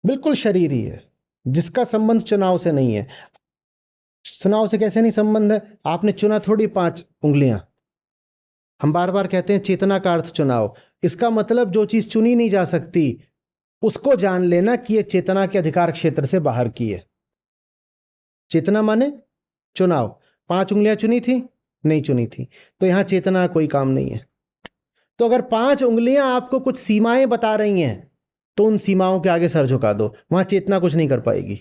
बिल्कुल शरीर ही है, जिसका संबंध चुनाव से नहीं है। चुनाव से कैसे नहीं संबंध है, आपने चुना थोड़ी 5 उंगलियां। हम बार बार कहते हैं चेतना का अर्थ चुनाव, इसका मतलब जो चीज चुनी नहीं जा सकती उसको जान लेना कि ये चेतना के अधिकार क्षेत्र से बाहर की है। चेतना माने चुनाव। 5 उंगलियां चुनी थी, नहीं चुनी थी, तो यहां चेतना कोई काम नहीं है। तो अगर 5 उंगलियां आपको कुछ सीमाएं बता रही हैं तो उन सीमाओं के आगे सर झुका दो, वहां चेतना कुछ नहीं कर पाएगी।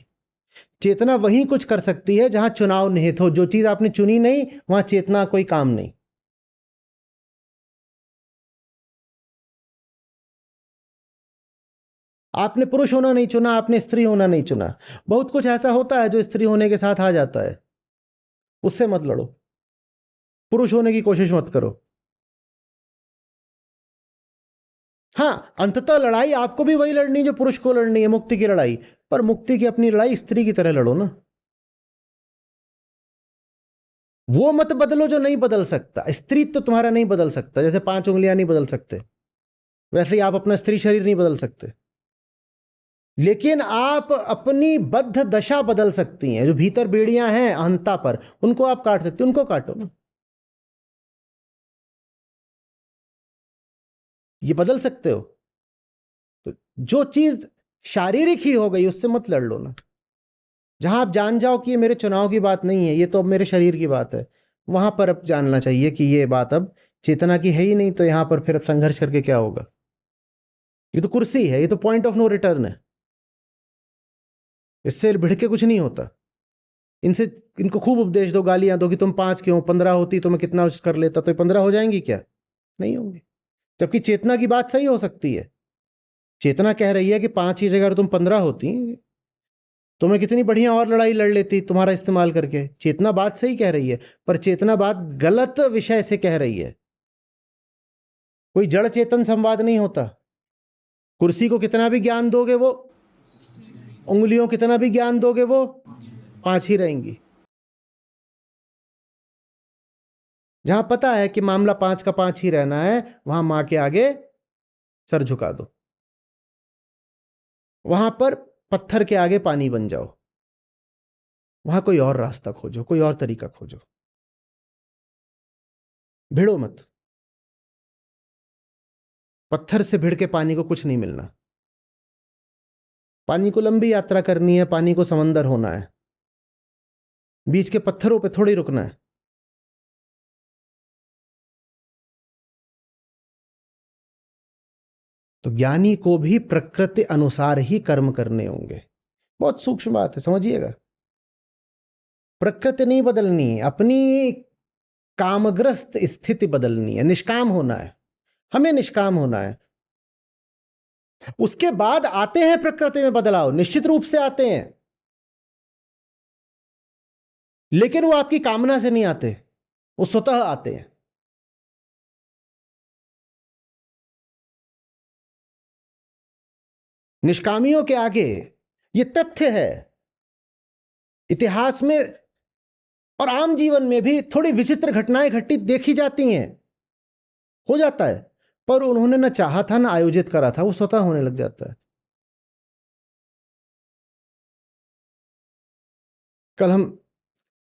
चेतना वहीं कुछ कर सकती है जहां चुनाव निहित हो, जो चीज आपने चुनी नहीं वहां चेतना कोई काम नहीं। आपने पुरुष होना नहीं चुना, आपने स्त्री होना नहीं चुना। बहुत कुछ ऐसा होता है जो स्त्री होने के साथ आ जाता है, उससे मत लड़ो, पुरुष होने की कोशिश मत करो। हाँ, अंततः लड़ाई आपको भी वही लड़नी जो पुरुष को लड़नी है, मुक्ति की लड़ाई। पर मुक्ति की अपनी लड़ाई स्त्री की तरह लड़ो ना। वो मत बदलो जो नहीं बदल सकता। स्त्री तो तुम्हारा नहीं बदल सकता, जैसे 5 उंगलियां नहीं बदल सकते वैसे ही आप अपना स्त्री शरीर नहीं बदल सकते। लेकिन आप अपनी बद्ध दशा बदल सकती हैं, जो भीतर बेड़ियां हैं अहंता पर, उनको आप काट सकते, उनको काटो ना। ये बदल सकते हो। तो जो चीज शारीरिक ही हो गई उससे मत लड़ लो ना। जहां आप जान जाओ कि ये मेरे चुनाव की बात नहीं है, ये तो अब मेरे शरीर की बात है, वहां पर अब जानना चाहिए कि ये बात अब चेतना की है ही नहीं, तो यहां पर फिर अब संघर्ष करके क्या होगा। ये तो कुर्सी है, ये तो पॉइंट ऑफ नो रिटर्न है, इससे भिड़ के कुछ नहीं होता। इनसे इनको खूब उपदेश दो, गालियां दो कि तुम 5 क्यों, 15 होती तो मैं कितना कर लेता, तो 15 हो जाएंगी क्या? नहीं होंगी। जबकि चेतना की बात सही हो सकती है। चेतना कह रही है कि 5 की जगह तुम 15 होती तो मैं कितनी बढ़िया और लड़ाई लड़ लेती तुम्हारा इस्तेमाल करके। चेतना बात सही कह रही है, पर चेतना बात गलत विषय से कह रही है। कोई जड़ चेतन संवाद नहीं होता। कुर्सी को कितना भी ज्ञान दोगे वो, उंगलियों कितना भी ज्ञान दोगे वो 5 ही रहेंगी। जहां पता है कि मामला 5 का 5 ही रहना है, वहां मां के आगे सर झुका दो। वहां पर पत्थर के आगे पानी बन जाओ। वहां कोई और रास्ता खोजो, कोई और तरीका खोजो, भिड़ो मत। पत्थर से भिड़ के पानी को कुछ नहीं मिलना। पानी को लंबी यात्रा करनी है, पानी को समंदर होना है, बीच के पत्थरों पे थोड़ी रुकना है। तो ज्ञानी को भी प्रकृति अनुसार ही कर्म करने होंगे। बहुत सूक्ष्म बात है, समझिएगा। प्रकृति नहीं बदलनी है, अपनी कामग्रस्त स्थिति बदलनी है, निष्काम होना है, हमें निष्काम होना है। उसके बाद आते हैं प्रकृति में बदलाव, निश्चित रूप से आते हैं, लेकिन वो आपकी कामना से नहीं आते, वो स्वतः आते हैं। निष्कामियों के आगे ये तथ्य है, इतिहास में और आम जीवन में भी थोड़ी विचित्र घटनाएं घटित देखी जाती हैं, हो जाता है, पर उन्होंने न चाहा था न आयोजित करा था, वो स्वतः होने लग जाता है। कल हम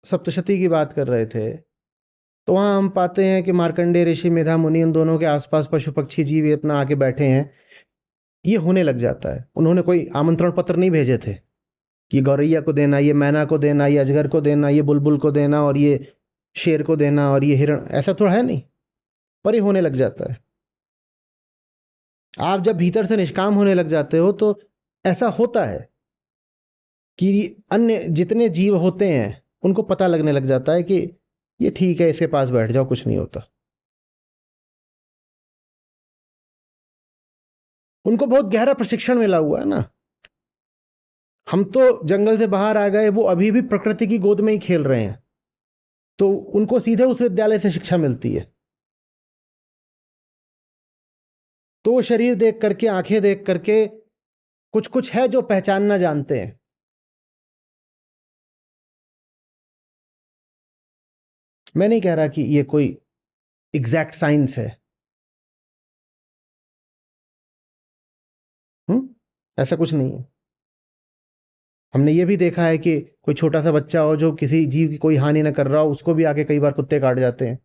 सप्तशती की बात कर रहे थे, तो वहां हम पाते हैं कि मार्कंडेय ऋषि, मेधा मुनि, उन दोनों के आसपास पशु पक्षी जीव अपना आके बैठे हैं। ये होने लग जाता है। उन्होंने कोई आमंत्रण पत्र नहीं भेजे थे कि गौरैया को देना, ये मैना को देना, ये अजगर को देना, ये बुलबुल को देना, और ये शेर को देना, और ये हिरण, ऐसा थोड़ा है नहीं, पर ये होने लग जाता है। आप जब भीतर से निष्काम होने लग जाते हो तो ऐसा होता है कि अन्य जितने जीव होते हैं उनको पता लगने लग जाता है कि ये ठीक है, इसके पास बैठ जाओ, कुछ नहीं होता। उनको बहुत गहरा प्रशिक्षण मिला हुआ है ना। हम तो जंगल से बाहर आ गए, वो अभी भी प्रकृति की गोद में ही खेल रहे हैं, तो उनको सीधे उस विद्यालय से शिक्षा मिलती है। तो वो शरीर देख करके, आंखें देख करके कुछ कुछ है जो पहचानना जानते हैं। मैं नहीं कह रहा कि ये कोई एग्जैक्ट साइंस है, ऐसा कुछ नहीं है। हमने ये भी देखा है कि कोई छोटा सा बच्चा हो जो किसी जीव की कोई हानि न कर रहा हो, उसको भी आके कई बार कुत्ते काट जाते हैं।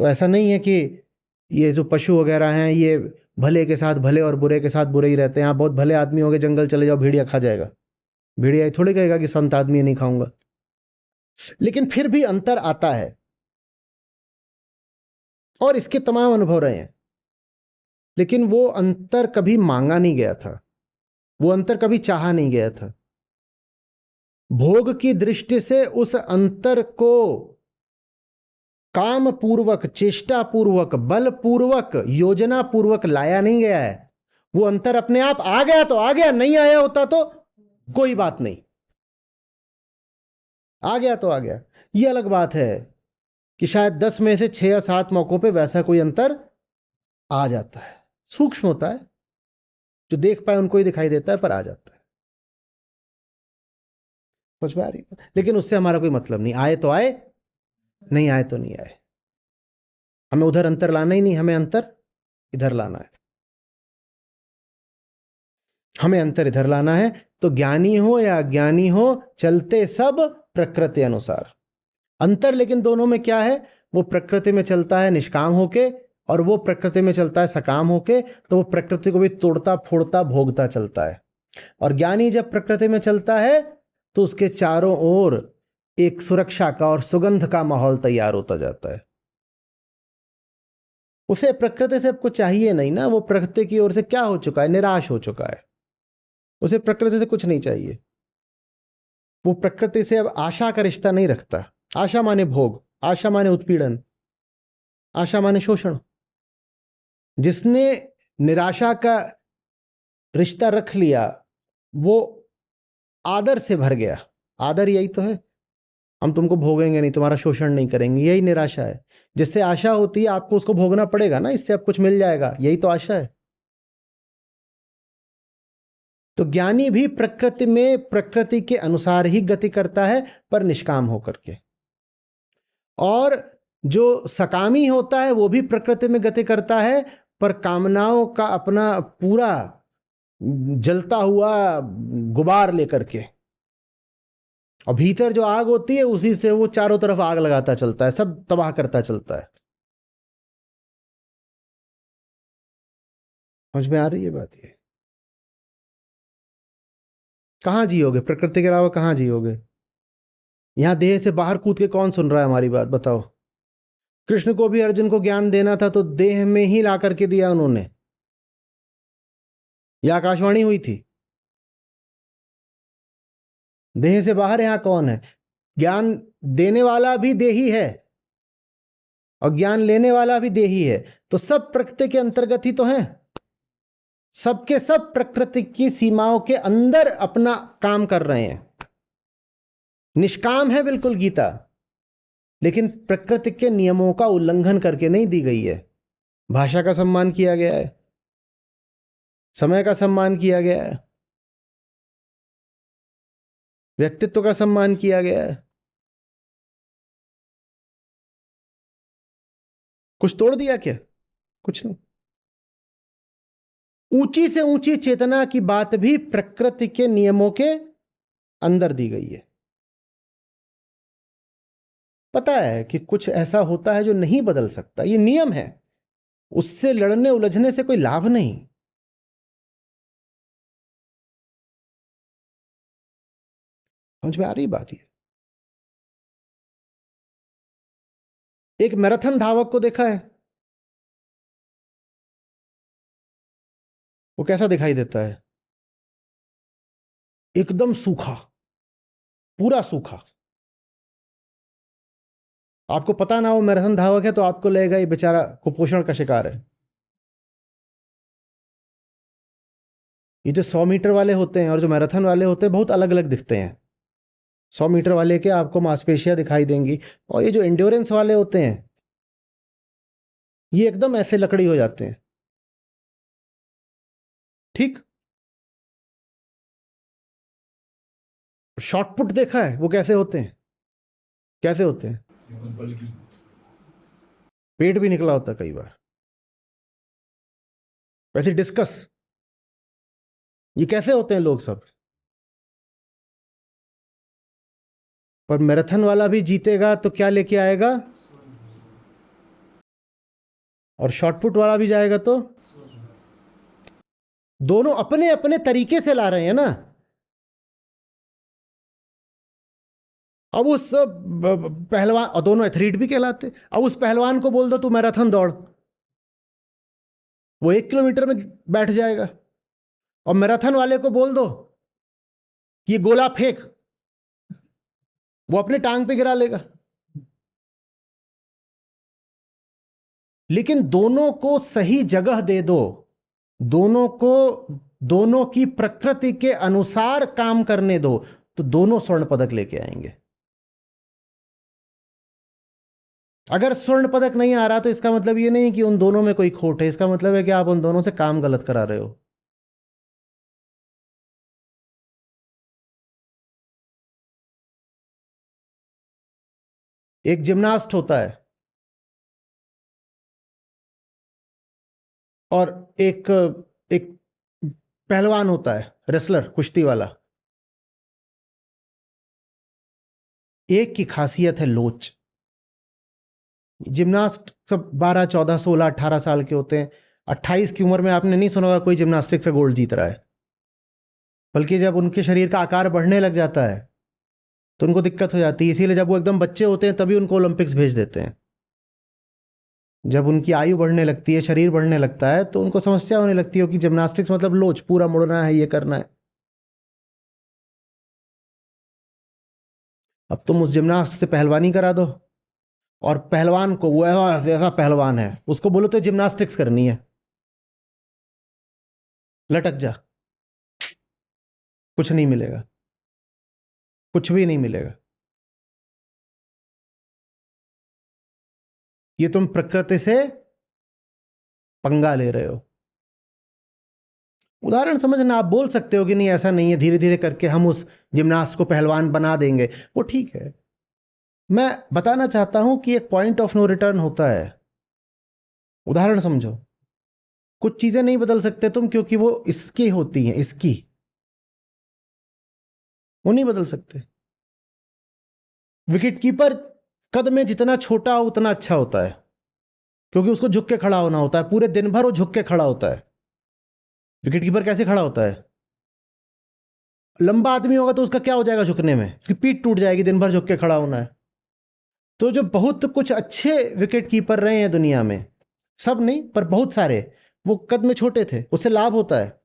तो ऐसा नहीं है कि ये जो पशु वगैरह हैं ये भले के साथ भले और बुरे के साथ बुरे ही रहते हैं। आप बहुत भले आदमी होंगे, जंगल चले जाओ, भेड़िया खा जाएगा, भेड़िया ये थोड़ी कहेगा कि संत आदमी है, नहीं खाऊंगा। लेकिन फिर भी अंतर आता है, और इसके तमाम अनुभव रहे हैं। लेकिन वो अंतर कभी मांगा नहीं गया था, वो अंतर कभी चाहा नहीं गया था। भोग की दृष्टि से उस अंतर को काम पूर्वक, चेष्टा पूर्वक, बल पूर्वक, योजना पूर्वक लाया नहीं गया है। वो अंतर अपने आप आ गया तो आ गया, नहीं आया होता तो कोई बात नहीं, आ गया तो आ गया। ये अलग बात है कि शायद 10 में से 6 या 7 मौकों पे वैसा कोई अंतर आ जाता है, सूक्ष्म होता है, जो देख पाए उनको ही दिखाई देता है, पर आ जाता है। समझ में आ रही है? लेकिन उससे हमारा कोई मतलब नहीं, आए तो आए, नहीं आए तो नहीं आए। हमें उधर अंतर लाना ही नहीं, हमें अंतर इधर लाना है, हमें अंतर इधर लाना है। तो ज्ञानी हो या अज्ञानी हो, चलते सब प्रकृति अनुसार। अंतर लेकिन दोनों में क्या है? वो प्रकृति में चलता है निष्काम होके, और वो प्रकृति में चलता है सकाम होके। तो वो प्रकृति को भी तोड़ता फोड़ता भोगता चलता है। और ज्ञानी जब प्रकृति में चलता है तो उसके चारों ओर एक सुरक्षा का और सुगंध का माहौल तैयार होता जाता है। उसे प्रकृति से अब कुछ चाहिए नहीं ना, वो प्रकृति की ओर से क्या हो चुका है? निराश हो चुका है। उसे प्रकृति से कुछ नहीं चाहिए। वो प्रकृति से अब आशा का रिश्ता नहीं रखता। आशा माने भोग, आशा माने उत्पीड़न, आशा माने शोषण। जिसने निराशा का रिश्ता रख लिया वो आदर से भर गया। आदर यही तो है, हम तुमको भोगेंगे नहीं, तुम्हारा शोषण नहीं करेंगे, यही निराशा है। जिससे आशा होती है आपको उसको भोगना पड़ेगा ना, इससे अब कुछ मिल जाएगा, यही तो आशा है। तो ज्ञानी भी प्रकृति में प्रकृति के अनुसार ही गति करता है, पर निष्काम होकर के। और जो सकामी होता है वो भी प्रकृति में गति करता है, पर कामनाओं का अपना पूरा जलता हुआ गुबार लेकर के। और भीतर जो आग होती है उसी से वो चारों तरफ आग लगाता चलता है, सब तबाह करता चलता है। समझ में आ रही है बात? ये कहां जियोगे? प्रकृति के अलावा कहां जियोगे? यहां देह से बाहर कूद के कौन सुन रहा है हमारी बात? बताओ। कृष्ण को भी अर्जुन को ज्ञान देना था तो देह में ही ला करके दिया उन्होंने, यह आकाशवाणी हुई थी। देह से बाहर यहां कौन है? ज्ञान देने वाला भी देही है और ज्ञान लेने वाला भी देही है, तो सब प्रकृति के अंतर्गत ही तो हैं। सबके सब प्रकृति की सीमाओं के अंदर अपना काम कर रहे हैं। निष्काम है बिल्कुल गीता, लेकिन प्रकृति के नियमों का उल्लंघन करके नहीं दी गई है। भाषा का सम्मान किया गया है, समय का सम्मान किया गया है, व्यक्तित्व का सम्मान किया गया है। कुछ तोड़ दिया क्या? कुछ नहीं। ऊंची से ऊंची चेतना की बात भी प्रकृति के नियमों के अंदर दी गई है। पता है कि कुछ ऐसा होता है जो नहीं बदल सकता, ये नियम है, उससे लड़ने उलझने से कोई लाभ नहीं। समझ में आ रही बात? ये एक मैराथन धावक को देखा है, वो कैसा दिखाई देता है? एकदम सूखा, पूरा सूखा। आपको पता ना वो मैराथन धावक है तो आपको लगेगा ये बेचारा कुपोषण का शिकार है। ये जो 100 मीटर वाले होते हैं और जो मैराथन वाले होते हैं बहुत अलग अलग दिखते हैं। 100 मीटर वाले के आपको मांसपेशियां दिखाई देंगी, और ये जो एंड्योरेंस वाले होते हैं ये एकदम ऐसे लकड़ी हो जाते हैं। ठीक। शॉटपुट देखा है वो कैसे होते हैं? कैसे होते हैं? पेट भी निकला होता है कई बार। वैसे डिस्कस, ये कैसे होते हैं लोग सब? पर मैराथन वाला भी जीतेगा तो क्या लेके आएगा, और शॉटपुट वाला भी जाएगा तो दोनों अपने अपने तरीके से ला रहे हैं ना। अब उस पहलवान, और दोनों एथलीट भी कहलाते, अब उस पहलवान को बोल दो तू मैराथन दौड़, वो 1 किलोमीटर में बैठ जाएगा। और मैराथन वाले को बोल दो ये गोला फेंक, वो अपने टांग पे गिरा लेगा। लेकिन दोनों को सही जगह दे दो, दोनों को दोनों की प्रकृति के अनुसार काम करने दो, तो दोनों स्वर्ण पदक लेके आएंगे। अगर स्वर्ण पदक नहीं आ रहा तो इसका मतलब ये नहीं कि उन दोनों में कोई खोट है, इसका मतलब है कि आप उन दोनों से काम गलत करा रहे हो। एक जिम्नास्ट होता है और एक एक पहलवान होता है, रेसलर, कुश्ती वाला। एक की खासियत है लोच। जिम्नास्ट सब 12, 14, 16, 18 साल के होते हैं। 28 की उम्र में आपने नहीं सुना होगा कोई जिम्नास्टिक से गोल्ड जीत रहा है। बल्कि जब उनके शरीर का आकार बढ़ने लग जाता है तो उनको दिक्कत हो जाती है। इसीलिए जब वो एकदम बच्चे होते हैं तभी उनको ओलंपिक्स भेज देते हैं। जब उनकी आयु बढ़ने लगती है, शरीर बढ़ने लगता है, तो उनको समस्या होने लगती है कि जिम्नास्टिक्स मतलब लोच, पूरा मुड़ना है, ये करना है। अब तुम उस जिम्नास्ट से पहलवानी करा दो, और पहलवान को, वो ऐसा पहलवान है, उसको बोलो तो जिम्नास्टिक्स करनी है, लटक जा, कुछ नहीं मिलेगा, कुछ भी नहीं मिलेगा। ये तुम प्रकृति से पंगा ले रहे हो। उदाहरण समझना, आप बोल सकते हो कि नहीं ऐसा नहीं है, धीरे धीरे करके हम उस जिम्नास्ट को पहलवान बना देंगे, वो ठीक है। मैं बताना चाहता हूं कि एक पॉइंट ऑफ नो रिटर्न होता है। उदाहरण समझो, कुछ चीजें नहीं बदल सकते तुम क्योंकि वो इसकी होती हैं, इसकी, वो नहीं बदल सकते। विकेट कीपर कद में जितना छोटा हो उतना अच्छा होता है, क्योंकि उसको झुक के खड़ा होना होता है, पूरे दिन भर वो झुक के खड़ा होता है। विकेट कीपर कैसे खड़ा होता है? लंबा आदमी होगा तो उसका क्या हो जाएगा झुकने में, उसकी पीठ टूट जाएगी, दिन भर झुक के खड़ा होना है। तो जो बहुत कुछ अच्छे विकेट कीपर रहे हैं दुनिया में, सब नहीं पर बहुत सारे, वो कद में छोटे थे, उससे लाभ होता है।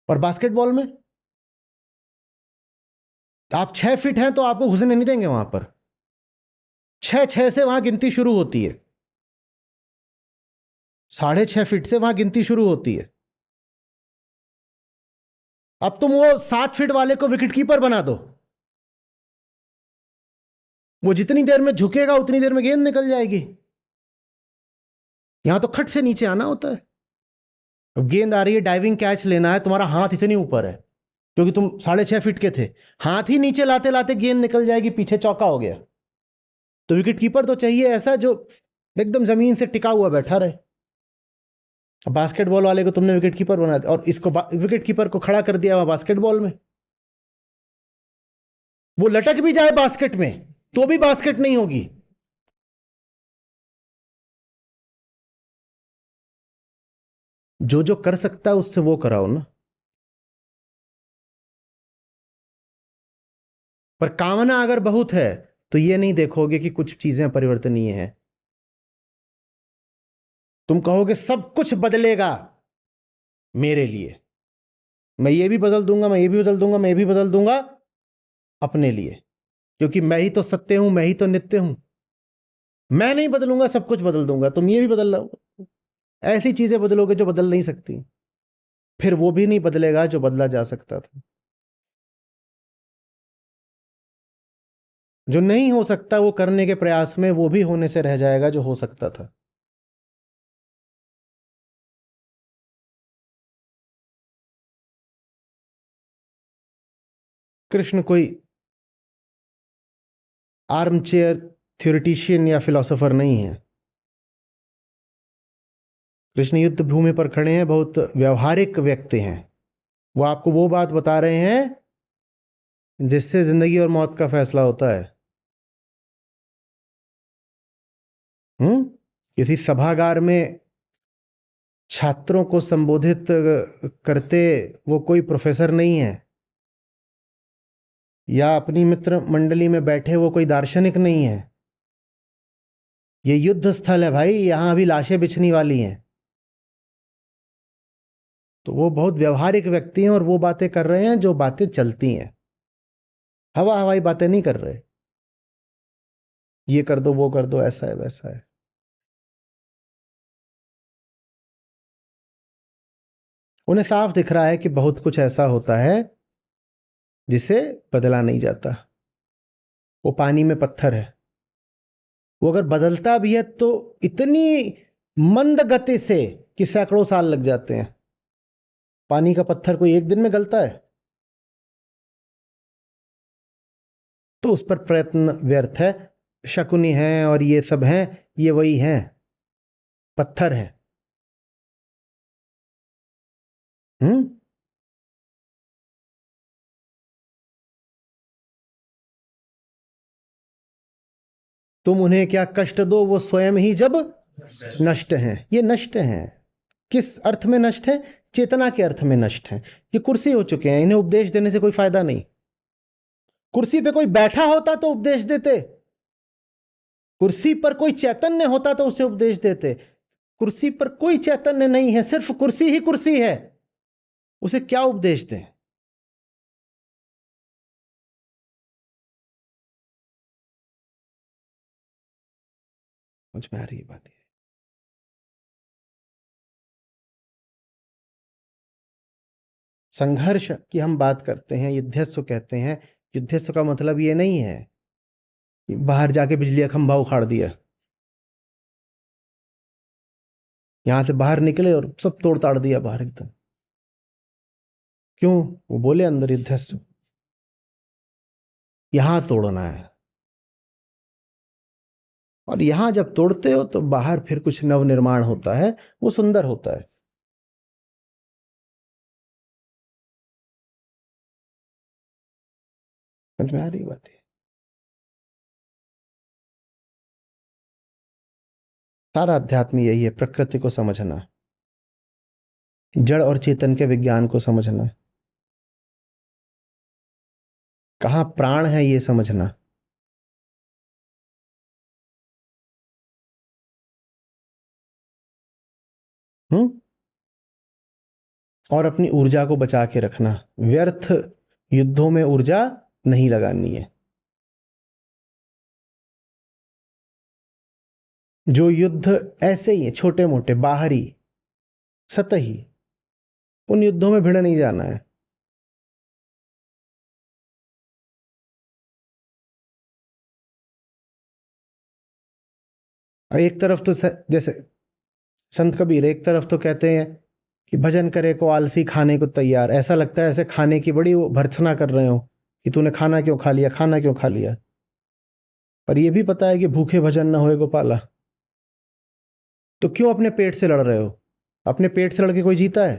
और बास्केटबॉल में आप 6 फीट हैं तो आपको घुसने नहीं देंगे वहां पर। 6 से वहां गिनती शुरू होती है, 6.5 फीट से वहां गिनती शुरू होती है। अब तुम वो 7 फीट वाले को विकेट कीपर बना दो, वो जितनी देर में झुकेगा उतनी देर में गेंद निकल जाएगी। यहां तो खट से नीचे आना होता है। अब गेंद आ रही है, डाइविंग कैच लेना है, तुम्हारा हाथ इतनी ऊपर है क्योंकि तुम 6.5 फीट के थे, हाथ ही नीचे लाते लाते गेंद निकल जाएगी, पीछे चौका हो गया। तो विकेट कीपर तो चाहिए ऐसा जो एकदम जमीन से टिका हुआ बैठा रहे। अब बास्केटबॉल वाले को तुमने विकेट कीपर बना दिया और इसको विकेट कीपर को खड़ा कर दिया वहां बास्केटबॉल में, वो लटक भी जाए बास्केट में तो भी बास्केट नहीं होगी। जो जो कर सकता है उससे वो कराओ ना। पर कामना अगर बहुत है तो ये नहीं देखोगे कि कुछ चीजें परिवर्तनीय हैं। तुम कहोगे सब कुछ बदलेगा मेरे लिए, मैं ये भी बदल दूंगा, मैं ये भी बदल दूंगा, मैं ये भी बदल दूंगा अपने लिए, क्योंकि मैं ही तो सत्य हूं, मैं ही तो नित्य हूं। मैं नहीं बदलूंगा, सब कुछ बदल दूंगा, तुम ये भी बदल लो। ऐसी चीजें बदलोगे जो बदल नहीं सकती, फिर वो भी नहीं बदलेगा जो बदला जा सकता था। जो नहीं हो सकता वो करने के प्रयास में वो भी होने से रह जाएगा जो हो सकता था। कृष्ण कोई आर्म चेयर थ्योरिटिशियन या फिलोसोफर नहीं है। कृष्ण युद्ध भूमि पर खड़े हैं, बहुत व्यवहारिक व्यक्ति हैं। वो आपको वो बात बता रहे हैं जिससे जिंदगी और मौत का फैसला होता है। किसी सभागार में छात्रों को संबोधित करते वो कोई प्रोफेसर नहीं है, या अपनी मित्र मंडली में बैठे वो कोई दार्शनिक नहीं है। ये युद्ध स्थल है भाई, यहां अभी लाशें बिछने वाली हैं। तो वो बहुत व्यवहारिक व्यक्ति हैं और वो बातें कर रहे हैं जो बातें चलती हैं, हवा हवाई बातें नहीं कर रहे, ये कर दो वो कर दो ऐसा है वैसा है। उन्हें साफ दिख रहा है कि बहुत कुछ ऐसा होता है जिसे बदला नहीं जाता। वो पानी में पत्थर है, वो अगर बदलता भी है तो इतनी मंद गति से कि सैकड़ों साल लग जाते हैं। पानी का पत्थर कोई एक दिन में गलता है? तो उस पर प्रयत्न व्यर्थ है। शकुनी हैं और ये सब हैं, ये वही हैं, पत्थर हैं। हम्म तुम उन्हें क्या कष्ट दो, वो स्वयं ही जब नष्ट हैं। ये नष्ट हैं, किस अर्थ में नष्ट है? चेतना के अर्थ में नष्ट है। ये कुर्सी हो चुके हैं, इन्हें उपदेश देने से कोई फायदा नहीं। कुर्सी पे कोई बैठा होता तो उपदेश देते, कुर्सी पर कोई चैतन्य होता तो उसे उपदेश देते। कुर्सी पर कोई चैतन्य नहीं है, सिर्फ कुर्सी ही कुर्सी है, उसे क्या उपदेश दें? समझ में आ रही बात है? संघर्ष की हम बात करते हैं, युद्धस्व कहते हैं। युद्धस्व का मतलब ये नहीं है कि बाहर जाके बिजली का खंभा उखाड़ दिया, यहां से बाहर निकले और सब तोड़ ताड़ दिया बाहर एकदम। क्यों? वो बोले अंदर युद्धस्व, यहां तोड़ना है। और यहां जब तोड़ते हो तो बाहर फिर कुछ नव निर्माण होता है, वो सुंदर होता है। समझ में आ रही बात है? सारा अध्यात्म यही है, प्रकृति को समझना, जड़ और चेतन के विज्ञान को समझना, कहाँ प्राण है ये समझना। हम्म और अपनी ऊर्जा को बचा के रखना। व्यर्थ युद्धों में ऊर्जा नहीं लगानी है। जो युद्ध ऐसे ही है, छोटे मोटे, बाहरी, सतही, उन युद्धों में भिड़ नहीं जाना है। और एक तरफ तो जैसे संत कबीर एक तरफ तो कहते हैं कि भजन करे को आलसी खाने को तैयार। ऐसा लगता है ऐसे खाने की बड़ी वो भर्त्सना कर रहे हो कि तूने खाना क्यों खा लिया, खाना क्यों खा लिया। पर यह भी पता है कि भूखे भजन न होए गोपाला। तो क्यों अपने पेट से लड़ रहे हो? अपने पेट से लड़के कोई जीता है?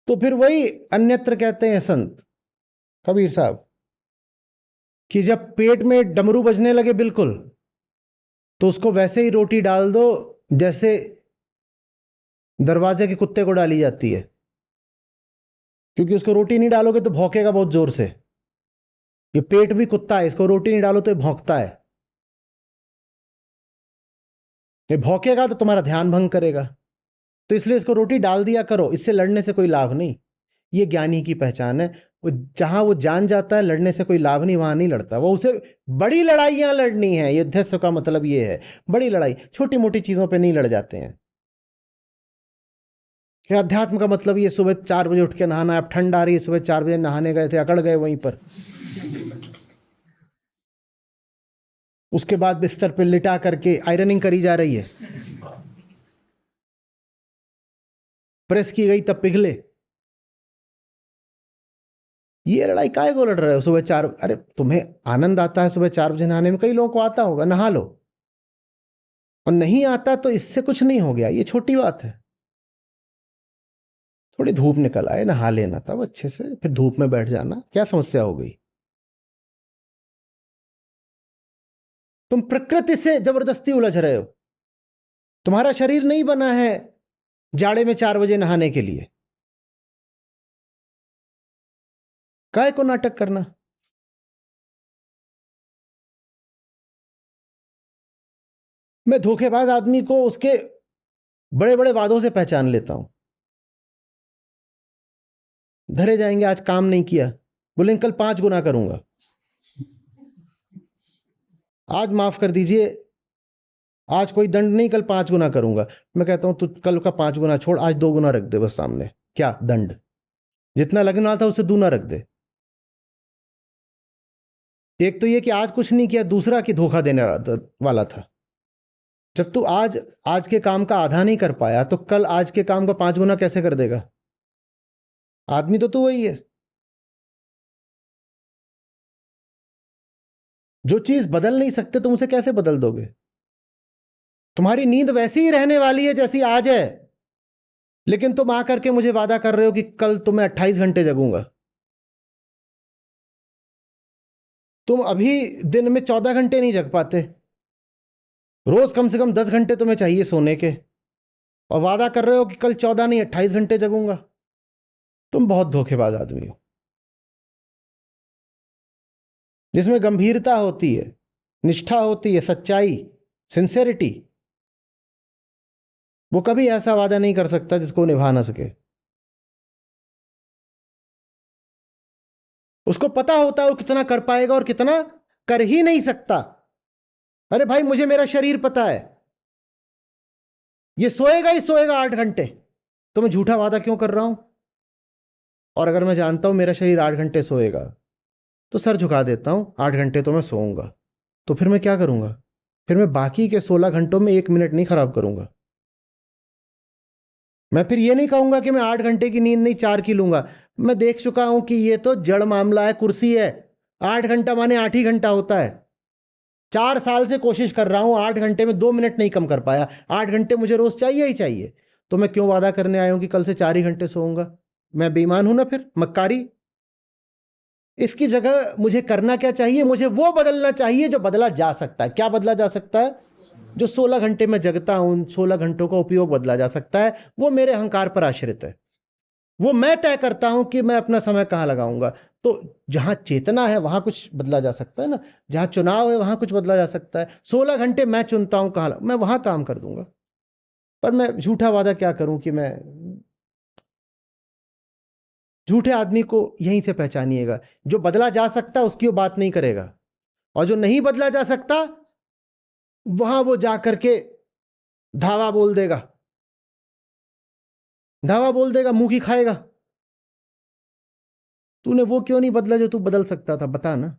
तो फिर वही अन्यत्र कहते हैं संत कबीर साहब कि जब पेट में डमरू बजने लगे बिल्कुल, तो उसको वैसे ही रोटी डाल दो जैसे दरवाजे के कुत्ते को डाली जाती है। क्योंकि उसको रोटी नहीं डालोगे तो भौंकेगा बहुत जोर से। ये पेट भी कुत्ता है, इसको रोटी नहीं डालो तो ये भौंकता है। ये भौंकेगा तो तुम्हारा ध्यान भंग करेगा। तो इसलिए इसको रोटी डाल दिया करो, इससे लड़ने से कोई लाभ नहीं। ये ज्ञानी की पहचान है। वो जहां वो जान जाता है लड़ने से कोई लाभ नहीं, वहां नहीं लड़ता वो। उसे बड़ी लड़ाइयां लड़नी है। युद्धस्व का मतलब ये है, बड़ी लड़ाई। छोटी मोटी चीजों पे नहीं लड़ जाते हैं। अध्यात्म का मतलब ये सुबह 4 बजे उठ के नहाना है। अब ठंड आ रही है, सुबह 4 बजे नहाने गए थे, अकड़ गए वहीं पर। उसके बाद बिस्तर पे लिटा करके आयरनिंग करी जा रही है, प्रेस की गई तब पिघले। ये लड़ाई काहे को लड़ रहे हो सुबह 4? अरे तुम्हें आनंद आता है सुबह 4 बजे नहाने में, कई लोगों को आता होगा, नहा लो। और नहीं आता तो इससे कुछ नहीं हो गया, ये छोटी बात है। थोड़ी धूप निकल आए, नहा लेना तब अच्छे से, फिर धूप में बैठ जाना, क्या समस्या हो गई? तुम प्रकृति से जबरदस्ती उलझ रहे हो। तुम्हारा शरीर नहीं बना है जाड़े में 4 बजे नहाने के लिए। काहे को नाटक करना? मैं धोखेबाज आदमी को उसके बड़े बड़े वादों से पहचान लेता हूं। धरे जाएंगे, आज काम नहीं किया, बोलेंगे कल 5 गुना करूंगा। आज माफ कर दीजिए, आज कोई दंड नहीं, कल 5 गुना करूंगा। मैं कहता हूं तू कल का 5 गुना छोड़, आज 2 गुना रख दे बस सामने। क्या दंड? जितना लगना था उससे दूना रख दे। एक तो ये कि आज कुछ नहीं किया, दूसरा कि धोखा देने वाला था। जब तू आज के काम का आधा नहीं कर पाया तो कल आज के काम का 5 गुना कैसे कर देगा? आदमी तो तू वही है। जो चीज बदल नहीं सकते तुम उसे कैसे बदल दोगे? तुम्हारी नींद वैसी ही रहने वाली है जैसी आज है, लेकिन तुम आकर के मुझे वादा कर रहे हो कि कल तो मैं 28 घंटे जगूंगा। तुम अभी दिन में 14 घंटे नहीं जग पाते, रोज कम से कम 10 घंटे तुम्हें चाहिए सोने के, और वादा कर रहे हो कि कल 14 नहीं 28 घंटे जगूंगा। तुम बहुत धोखेबाज आदमी हो। जिसमें गंभीरता होती है, निष्ठा होती है, सच्चाई, सिंसेरिटी, वो कभी ऐसा वादा नहीं कर सकता जिसको निभा ना सके। उसको पता होता है वो कितना कर पाएगा और कितना कर ही नहीं सकता। अरे भाई, मुझे मेरा शरीर पता है, ये सोएगा ही सोएगा 8 घंटे, तो मैं झूठा वादा क्यों कर रहा हूं? और अगर मैं जानता हूं मेरा शरीर 8 घंटे सोएगा तो सर झुका देता हूं, 8 घंटे तो मैं सोऊंगा। तो फिर मैं क्या करूंगा? फिर मैं बाकी के 16 घंटों में 1 मिनट नहीं खराब करूंगा। मैं फिर ये नहीं कहूंगा कि मैं 8 घंटे की नींद नहीं 4 की लूंगा। मैं देख चुका हूं कि ये तो जड़ मामला है, कुर्सी है। 8 घंटा माने 8 ही घंटा होता है। 4 साल से कोशिश कर रहा हूं, 8 घंटे में 2 मिनट नहीं कम कर पाया। 8 घंटे मुझे रोज चाहिए ही चाहिए। तो मैं क्यों वादा करने आया हूं कि कल से 4 ही घंटे सोऊंगा? मैं बेईमान हूं ना, फिर मक्कारी। इसकी जगह मुझे करना क्या चाहिए? मुझे वो बदलना चाहिए जो बदला जा सकता है। क्या बदला जा सकता है? जो 16 घंटे में जगता हूं, उन 16 घंटों का उपयोग बदला जा सकता है। वो मेरे अहंकार पर आश्रित है। वो मैं तय करता हूं कि मैं अपना समय कहां लगाऊंगा। तो जहां चेतना है वहां कुछ बदला जा सकता है ना। जहां चुनाव है वहां कुछ बदला जा सकता है। 16 घंटे मैं चुनता हूं कहां, मैं वहां काम कर दूंगा। पर मैं झूठा वादा क्या करूं कि मैं झूठे आदमी को यहीं से पहचानिएगा। जो बदला जा सकता उसकी वो बात नहीं करेगा, और जो नहीं बदला जा सकता वहां वो जा करके धावा बोल देगा, धावा बोल देगा, मुंह की खाएगा। तूने वो क्यों नहीं बदला जो तू बदल सकता था, बता ना।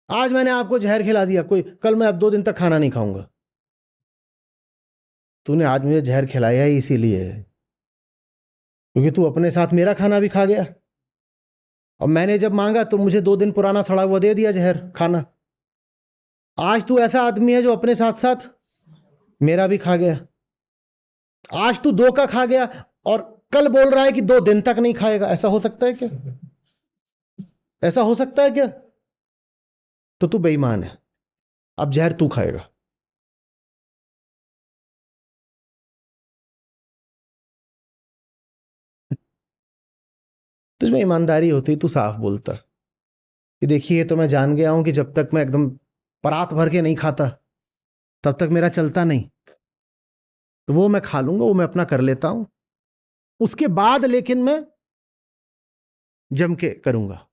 आज मैंने आपको जहर खिला दिया, कोई कल मैं अब 2 दिन तक खाना नहीं खाऊंगा। तूने आज मुझे जहर खिलाया ही इसीलिए क्योंकि तू अपने साथ मेरा खाना भी खा गया, और मैंने जब मांगा तो मुझे 2 दिन पुराना सड़ा हुआ दे दिया जहर खाना। आज तू ऐसा आदमी है जो अपने साथ साथ मेरा भी खा गया। आज तू 2 का खा गया और कल बोल रहा है कि 2 दिन तक नहीं खाएगा। ऐसा हो सकता है क्या? ऐसा हो सकता है क्या? तो तू बेईमान है। अब जहर तू खाएगा। तुझमें ईमानदारी होती तू साफ बोलता कि देखिए, तो मैं जान गया हूं कि जब तक मैं एकदम परात भर के नहीं खाता तब तक मेरा चलता नहीं, तो वो मैं खा लूंगा, वो मैं अपना कर लेता हूं, उसके बाद लेकिन मैं जम के करूंगा।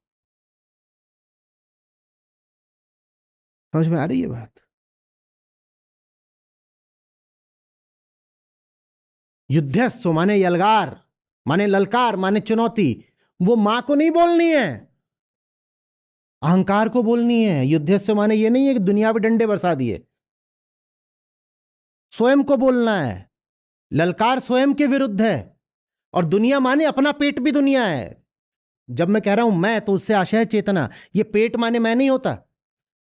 समझ में आ रही है बात? युद्धस्व माने यलगार, माने ललकार, माने चुनौती। वो मां को नहीं बोलनी है, अहंकार को बोलनी है। युद्धस्व माने ये नहीं है कि दुनिया पे डंडे बरसा दिए, स्वयं को बोलना है। ललकार स्वयं के विरुद्ध है, और दुनिया माने अपना पेट भी दुनिया है। जब मैं कह रहा हूं मैं, तो उससे आशय है चेतना। ये पेट माने मैं नहीं होता,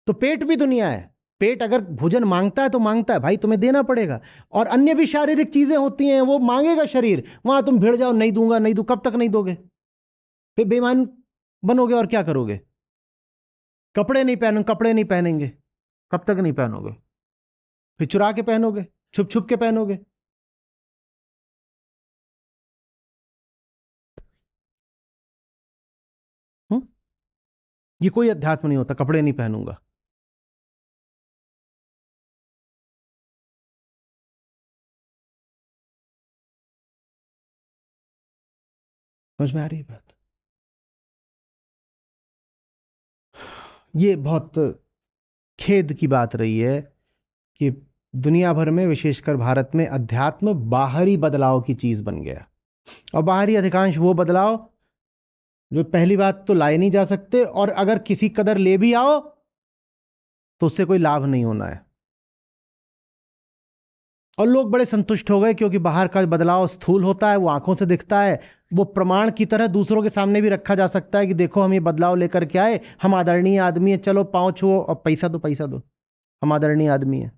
तो पेट भी दुनिया है। पेट अगर भोजन मांगता है तो मांगता है, भाई तुम्हें देना पड़ेगा। और अन्य भी शारीरिक चीजें होती हैं, वो मांगेगा शरीर, वहां तुम भिड़ जाओ, नहीं दूंगा नहीं दूं, कब तक नहीं दोगे? फिर बेईमान बनोगे और क्या करोगे? कपड़े नहीं पहनो, कपड़े नहीं पहनेंगे, कब तक नहीं पहनोगे? फिर चुरा के पहनोगे, छुप छुप के पहनोगे। हुँ? ये कोई अध्यात्म नहीं होता, कपड़े नहीं पहनूंगा। समझ में आ रही है बात? ये बहुत खेद की बात रही है कि दुनिया भर में, विशेषकर भारत में, अध्यात्म बाहरी बदलाव की चीज बन गया। और बाहरी अधिकांश वो बदलाव जो पहली बात तो लाए नहीं जा सकते, और अगर किसी कदर ले भी आओ तो उससे कोई लाभ नहीं होना है। और लोग बड़े संतुष्ट हो गए क्योंकि बाहर का बदलाव स्थूल होता है, वो आंखों से दिखता है, वो प्रमाण की तरह दूसरों के सामने भी रखा जा सकता है कि देखो हम ये बदलाव लेकर के आए, हम आदरणीय आदमी है, चलो पांव छुओ और पैसा दो, पैसा दो, हम आदरणीय आदमी है।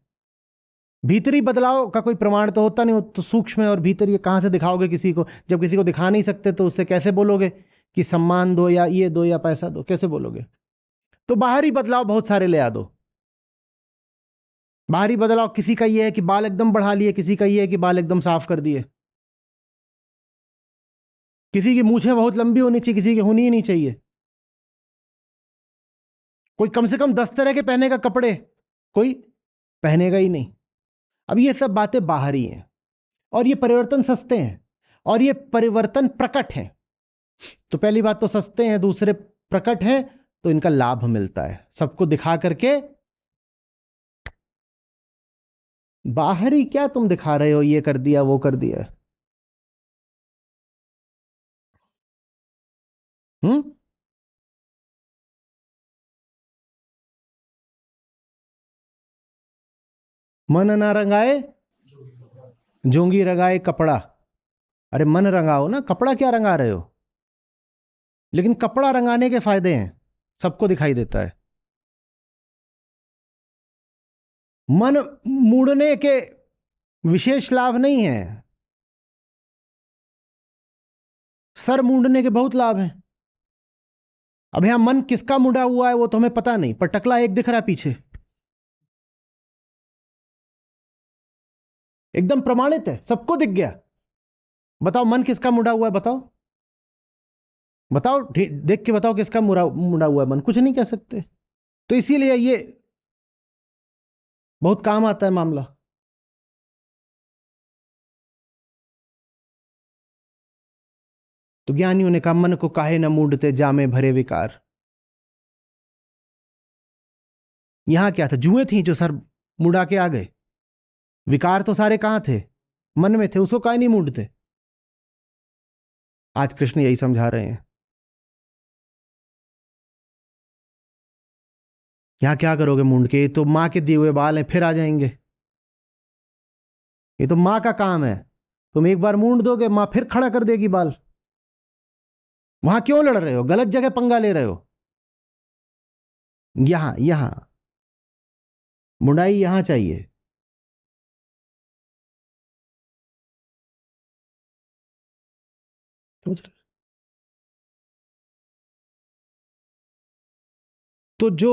भीतरी बदलाव का कोई प्रमाण तो होता नहीं, वो तो सूक्ष्म है। और भीतर ये कहां से दिखाओगे किसी को? जब किसी को दिखा नहीं सकते तो उससे कैसे बोलोगे कि सम्मान दो या ये दो या पैसा दो? कैसे बोलोगे? तो बाहरी बदलाव बहुत सारे ले आ दो। बाहरी बदलाव किसी का ये है कि बाल एकदम बढ़ा लिए, किसी का ये है कि बाल एकदम साफ कर दिए, किसी की मूछें बहुत लंबी होनी चाहिए, किसी की होनी ही नहीं चाहिए। कोई कम से कम 10 तरह के पहनेगा कपड़े, कोई पहनेगा ही नहीं। अब ये सब बातें बाहरी हैं, और ये परिवर्तन सस्ते हैं, और ये परिवर्तन प्रकट हैं। तो पहली बात तो सस्ते हैं, दूसरे प्रकट हैं, तो इनका लाभ मिलता है सबको दिखा करके। बाहरी क्या तुम दिखा रहे हो, ये कर दिया वो कर दिया? हम्म? मन ना रंगाए जोंगी रंगाए कपड़ा। अरे मन रंगाओ ना, कपड़ा क्या रंगा रहे हो? लेकिन कपड़ा रंगाने के फायदे हैं, सबको दिखाई देता है। मन मूड़ने के विशेष लाभ नहीं है, सर मूंडने के बहुत लाभ हैं। अब यहां मन किसका मुड़ा हुआ है वो तो हमें पता नहीं, पर टकला एक दिख रहा है पीछे, एकदम प्रमाणित है, सबको दिख गया। बताओ मन किसका मुड़ा हुआ है? बताओ, बताओ, देख के बताओ किसका मुड़ा मुड़ा हुआ है मन? कुछ नहीं कह सकते। तो इसीलिए ये बहुत काम आता है मामला। तो ज्ञानियों ने कहा, मन को काहे न मूंढते जामे भरे विकार। यहां क्या था? जुएं थी जो सर मुड़ा के आ गए। विकार तो सारे कहां थे? मन में थे, उसको काहे नहीं मूंढते? आज कृष्ण यही समझा रहे हैं। यहां क्या करोगे मूंढ के? तो मां के दिए हुए बाल हैं, फिर आ जाएंगे। ये तो मां का काम है। तुम एक बार मूंढ दोगे, मां फिर खड़ा कर देगी बाल। वहां क्यों लड़ रहे हो? गलत जगह पंगा ले रहे हो। यहां यहां मुंडाई यहां चाहिए। समझ रहे? तो जो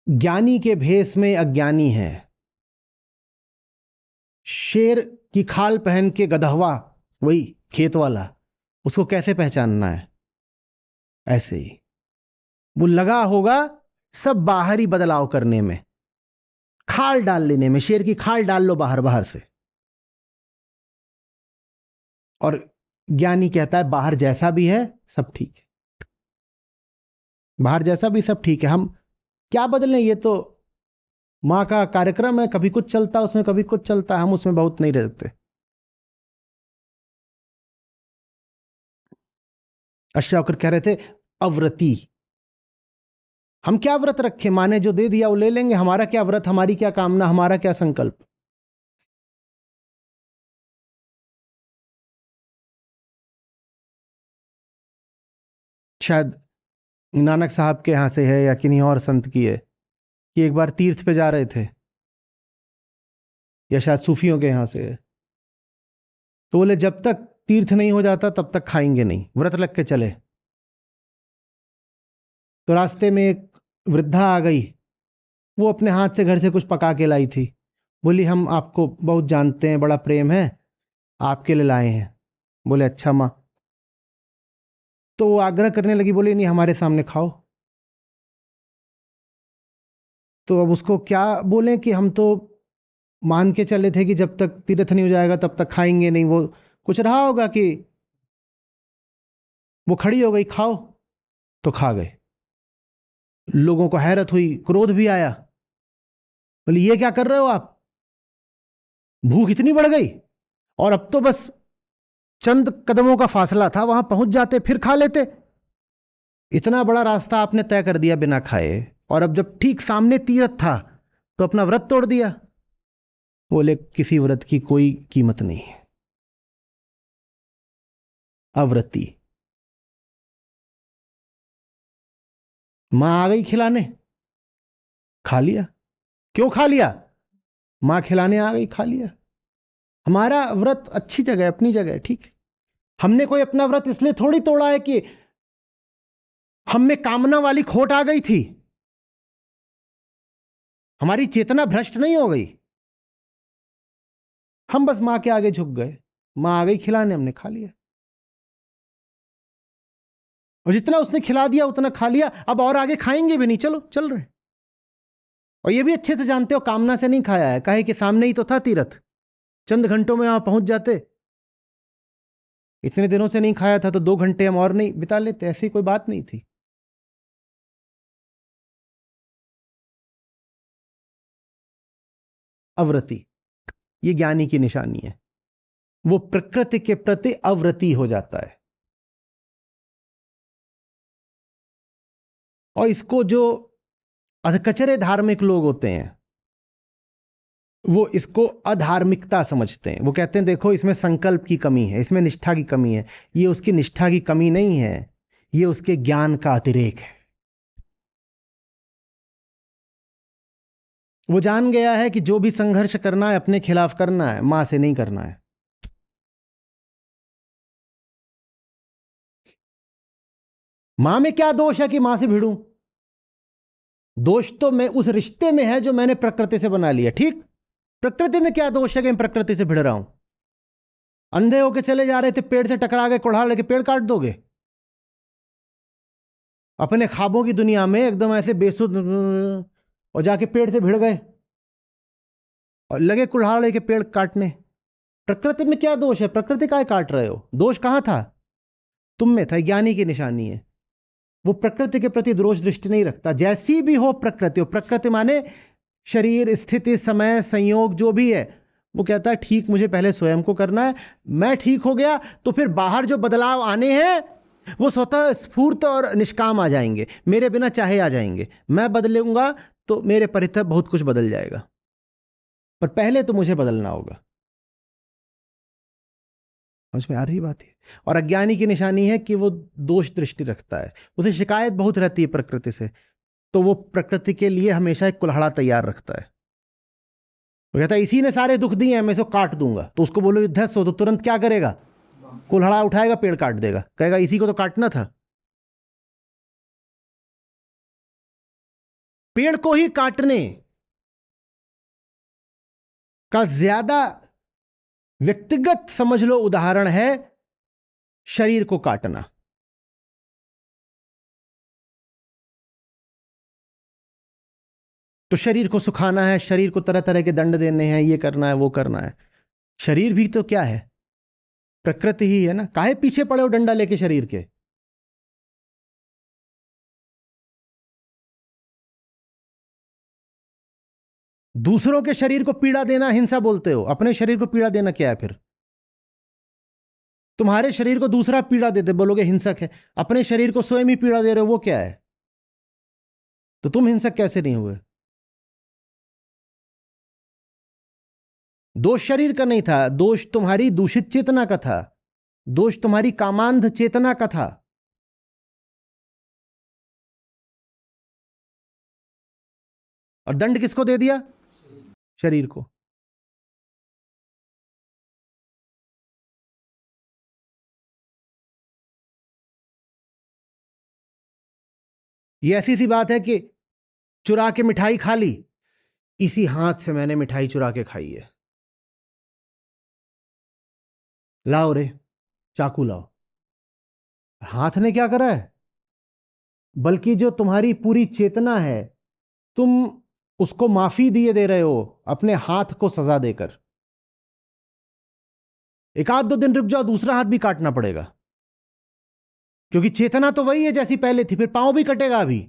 ज्ञानी के भेष में अज्ञानी है, शेर की खाल पहन के गधवा, वही खेत वाला, उसको कैसे पहचानना है? ऐसे ही वो लगा होगा सब बाहरी बदलाव करने में, खाल डाल लेने में। शेर की खाल डाल लो बाहर बाहर से। और ज्ञानी कहता है बाहर जैसा भी है सब ठीक है, बाहर जैसा भी सब ठीक है, हम क्या बदलें? ये तो मां का कार्यक्रम है, कभी कुछ चलता है उसमें, कभी कुछ चलता है, हम उसमें बहुत नहीं रहते। अशावकर कह रहे थे अव्रती। हम क्या व्रत रखें? मां ने जो दे दिया वो ले लेंगे। हमारा क्या व्रत, हमारी क्या कामना, हमारा क्या संकल्प? शायद नानक साहब के यहां से है या किन्हीं और संत की है कि एक बार तीर्थ पे जा रहे थे, या शायद सूफियों के यहां से है। तो बोले जब तक तीर्थ नहीं हो जाता तब तक खाएंगे नहीं, व्रत रख के चले। तो रास्ते में एक वृद्धा आ गई, वो अपने हाथ से घर से कुछ पका के लाई थी। बोली हम आपको बहुत जानते हैं, बड़ा प्रेम है, आपके लिए लाए हैं। बोले अच्छा माँ। तो वो आग्रह करने लगी, बोली नहीं हमारे सामने खाओ। तो अब उसको क्या बोलें कि हम तो मान के चले थे कि जब तक तीर्थ नहीं हो जाएगा तब तक खाएंगे नहीं। वो कुछ रहा होगा कि वो खड़ी हो गई, खाओ। तो खा गए। लोगों को हैरत हुई, क्रोध भी आया। बोले ये क्या कर रहे हो आप? भूख इतनी बढ़ गई? और अब तो बस चंद कदमों का फासला था, वहां पहुंच जाते फिर खा लेते। इतना बड़ा रास्ता आपने तय कर दिया बिना खाए, और अब जब ठीक सामने तीर्थ था तो अपना व्रत तोड़ दिया। बोले किसी व्रत की कोई कीमत नहीं है। अव्रती। मां आ गई खिलाने, खा लिया। क्यों खा लिया? मां खिलाने आ गई, खा लिया। हमारा व्रत अच्छी जगह है, अपनी जगह है, ठीक है। हमने कोई अपना व्रत इसलिए थोड़ी तोड़ा है कि हम में कामना वाली खोट आ गई थी। हमारी चेतना भ्रष्ट नहीं हो गई। हम बस मां के आगे झुक गए, मां आ गई खिलाने, हमने खा लिया। और जितना उसने खिला दिया उतना खा लिया, अब और आगे खाएंगे भी नहीं, चलो चल रहे। और ये भी अच्छे से जानते हो कामना से नहीं खाया है, काहे कि सामने ही तो था तीर्थ, चंद घंटों में वहां पहुंच जाते। इतने दिनों से नहीं खाया था तो 2 घंटे हम और नहीं बिता लेते, ऐसी कोई बात नहीं थी। अव्रति ये ज्ञानी की निशानी है। वो प्रकृति के प्रति अव्रति हो जाता है। और इसको जो अधकचरे धार्मिक लोग होते हैं वो इसको अधार्मिकता समझते हैं। वो कहते हैं देखो इसमें संकल्प की कमी है, इसमें निष्ठा की कमी है। ये उसकी निष्ठा की कमी नहीं है, ये उसके ज्ञान का अतिरेक है। वो जान गया है कि जो भी संघर्ष करना है अपने खिलाफ करना है, मां से नहीं करना है। मां में क्या दोष है कि मां से भिड़ूं? दोष तो मैं उस रिश्ते में है जो मैंने प्रकृति से बना लिया, ठीक। प्रकृति में क्या दोष है कि मैं प्रकृति से भिड़ रहा हूं? अंधे होके चले जा रहे थे, पेड़ से टकरा गए, कुल्हाड़ लेके पेड़ काट दोगे? अपने ख्वाबों की दुनिया में एकदम ऐसे बेसुध और जाके पेड़ से भिड़ गए। और लगे कुल्हाड़े के पेड़ काटने। प्रकृति में क्या दोष है? प्रकृति काय काट रहे हो? दोष कहां था? तुम में था। ज्ञानी की निशानी है, वो प्रकृति के प्रति दोष दृष्टि नहीं रखता। जैसी भी हो प्रकृति, प्रकृति माने शरीर, स्थिति, समय, संयोग जो भी है, वो कहता है ठीक मुझे पहले स्वयं को करना है, मैं ठीक हो गया तो फिर बाहर जो बदलाव आने हैं वो स्वतः स्फूर्त और निष्काम आ जाएंगे, मेरे बिना चाहे आ जाएंगे। मैं बदलूंगा तो मेरे परितः बहुत कुछ बदल जाएगा, पर पहले तो मुझे बदलना होगा। समझ में आ रही बात है? और अज्ञानी की निशानी है कि वो दोष दृष्टि रखता है, उसे शिकायत बहुत रहती है प्रकृति से, तो वो प्रकृति के लिए हमेशा एक कुल्हाड़ा तैयार रखता है। वो कहता है इसी ने सारे दुख दिए हैं, मैं इसको काट दूंगा। तो उसको बोलो युद्धस्थ हो, तो तुरंत क्या करेगा? कुल्हाड़ा उठाएगा, पेड़ काट देगा, कहेगा इसी को तो काटना था। पेड़ को ही काटने का ज्यादा व्यक्तिगत समझ लो उदाहरण है शरीर को काटना। तो शरीर को सुखाना है, शरीर को तरह तरह के दंड देने हैं, ये करना है वो करना है। शरीर भी तो क्या है? प्रकृति ही है ना। काहे पीछे पड़े हो डंडा लेके शरीर के? दूसरों के शरीर को पीड़ा देना हिंसा बोलते हो, अपने शरीर को पीड़ा देना क्या है फिर? तुम्हारे शरीर को दूसरा पीड़ा देते बोलोगे हिंसक है, अपने शरीर को स्वयं ही पीड़ा दे रहे हो, वो क्या है? तो तुम हिंसक कैसे नहीं हुए? दोष शरीर का नहीं था, दोष तुम्हारी दूषित चेतना का था, दोष तुम्हारी कामांध चेतना का था। और दंड किसको दे दिया? शरीर को। ये ऐसी सी बात है कि चुरा के मिठाई खा ली, इसी हाथ से मैंने मिठाई चुरा के खाई है, लाओ रे चाकू लाओ। हाथ ने क्या करा है? बल्कि जो तुम्हारी पूरी चेतना है, तुम उसको माफी दिए दे रहे हो अपने हाथ को सजा देकर। एक आध दो दिन रुक जाओ, दूसरा हाथ भी काटना पड़ेगा, क्योंकि चेतना तो वही है जैसी पहले थी, फिर पांव भी कटेगा अभी।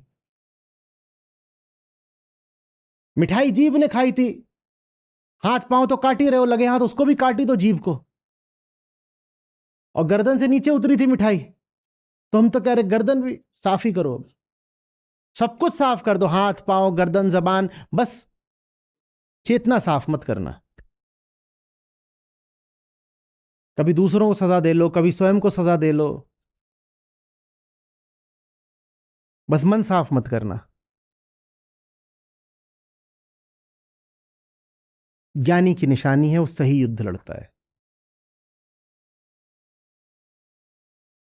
मिठाई जीभ ने खाई थी, हाथ पांव तो काट ही रहे हो, लगे हाथ उसको भी काटी दो जीभ को। और गर्दन से नीचे उतरी थी मिठाई, तो हम तो कह रहे गर्दन भी साफ ही करो, सब कुछ साफ कर दो, हाथ पांव गर्दन जबान, बस चेतना साफ मत करना। कभी दूसरों को सजा दे लो, कभी स्वयं को सजा दे लो, बस मन साफ मत करना। ज्ञानी की निशानी है वो सही युद्ध लड़ता है,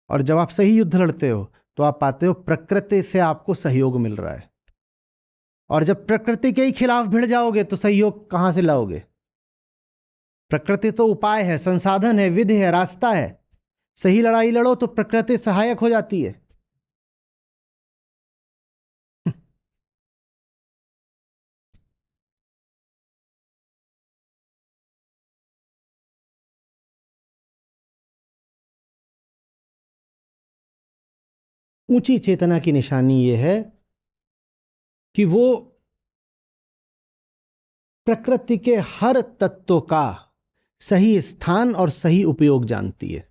और जब आप सही युद्ध लड़ते हो तो आप पाते हो प्रकृति से आपको सहयोग मिल रहा है। और जब प्रकृति के ही खिलाफ भिड़ जाओगे तो सहयोग कहां से लाओगे? प्रकृति तो उपाय है, संसाधन है, विधि है, रास्ता है। सही लड़ाई लड़ो तो प्रकृति सहायक हो जाती है। ऊंची चेतना की निशानी यह है कि वो प्रकृति के हर तत्व का सही स्थान और सही उपयोग जानती है।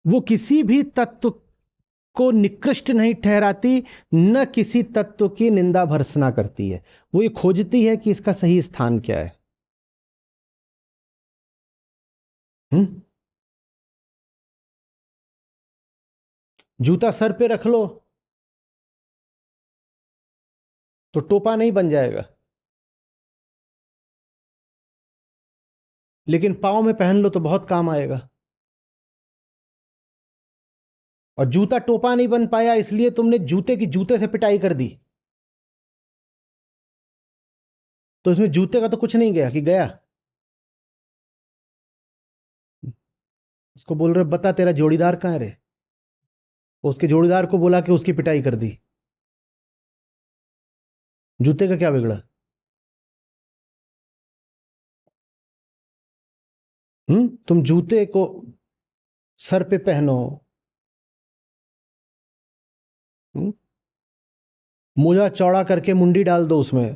वो किसी भी तत्व को निकृष्ट नहीं ठहराती, न किसी तत्व की निंदा भर्त्सना करती है। वो ये खोजती है कि इसका सही स्थान क्या है। जूता सर पे रख लो तो टोपा नहीं बन जाएगा, लेकिन पाँव में पहन लो तो बहुत काम आएगा। और जूता टोपा नहीं बन पाया इसलिए तुमने जूते की जूते से पिटाई कर दी, तो इसमें जूते का तो कुछ नहीं गया कि गया? उसको बोल रहे बता तेरा जोड़ीदार कहाँ है रे, उसके जोड़ीदार को बोला कि उसकी पिटाई कर दी, जूते का क्या बिगड़ा? तुम जूते को सर पे पहनो, मोजा चौड़ा करके मुंडी डाल दो उसमें,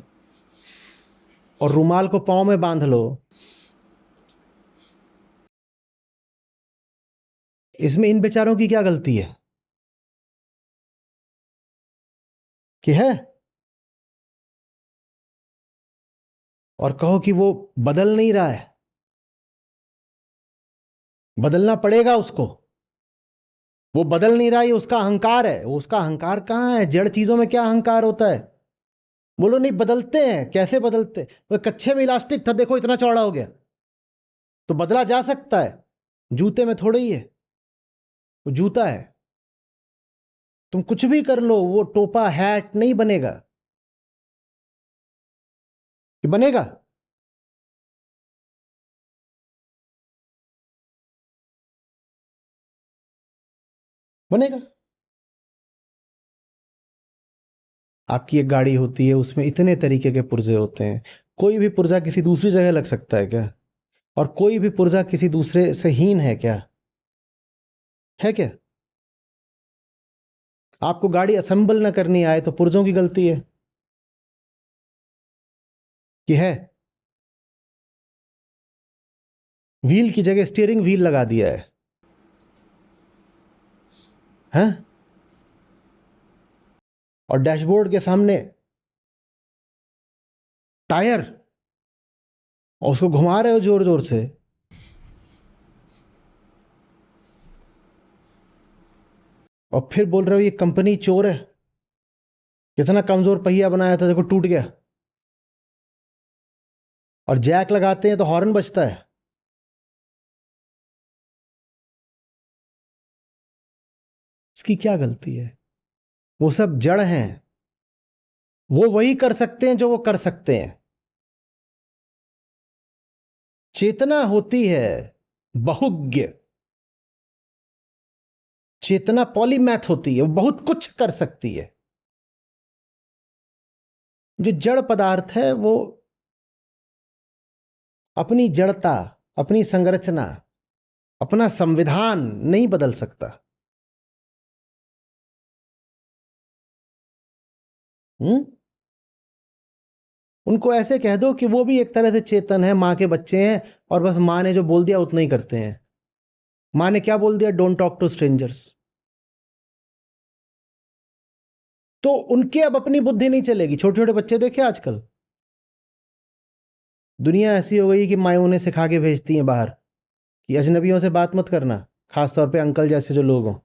और रुमाल को पांव में बांध लो। इसमें इन बेचारों की क्या गलती है कि है? और कहो कि वो बदल नहीं रहा है, बदलना पड़ेगा उसको। वो बदल नहीं रहा, ये उसका अहंकार है। वो उसका अहंकार कहाँ है? जड़ चीजों में क्या अहंकार होता है? बोलो नहीं बदलते हैं, कैसे बदलते? वो कच्छे में इलास्टिक था, देखो इतना चौड़ा हो गया, तो बदला जा सकता है। जूते में थोड़ा ही है, वो जूता है। तुम कुछ भी कर लो, वो टोपा हैट नहीं बनेगा। ये बनेगा? बनेगा? आपकी एक गाड़ी होती है, उसमें इतने तरीके के पुर्जे होते हैं। कोई भी पुर्जा किसी दूसरी जगह लग सकता है क्या? और कोई भी पुर्जा किसी दूसरे से हीन है क्या? है क्या? आपको गाड़ी असेंबल ना करनी आए तो पुर्जों की गलती है कि है? व्हील की जगह स्टीयरिंग व्हील लगा दिया है, हैं? और डैशबोर्ड के सामने टायर, और उसको घुमा रहे हो जोर जोर से। और फिर बोल रहे हो ये कंपनी चोर है। कितना कमजोर पहिया बनाया था, देखो टूट गया। और जैक लगाते हैं तो हॉर्न बजता है। इसकी क्या गलती है? वो सब जड़ हैं। वो वही कर सकते हैं जो वो कर सकते हैं। चेतना होती है बहुज्ञ, चेतना पॉलीमैथ होती है, वो बहुत कुछ कर सकती है। जो जड़ पदार्थ है वो अपनी जड़ता, अपनी संरचना, अपना संविधान नहीं बदल सकता। हम्म उनको ऐसे कह दो कि वो भी एक तरह से चेतन है, माँ के बच्चे हैं, और बस माँ ने जो बोल दिया उतना ही करते हैं। माँ ने क्या बोल दिया? Don't talk to strangers. तो उनके अब अपनी बुद्धि नहीं चलेगी। छोटे छोटे बच्चे देखे आजकल, दुनिया ऐसी हो गई कि माएँ उन्हें सिखा के भेजती हैं बाहर कि अजनबियों से बात मत करना, खासतौर पे अंकल जैसे जो लोग हों,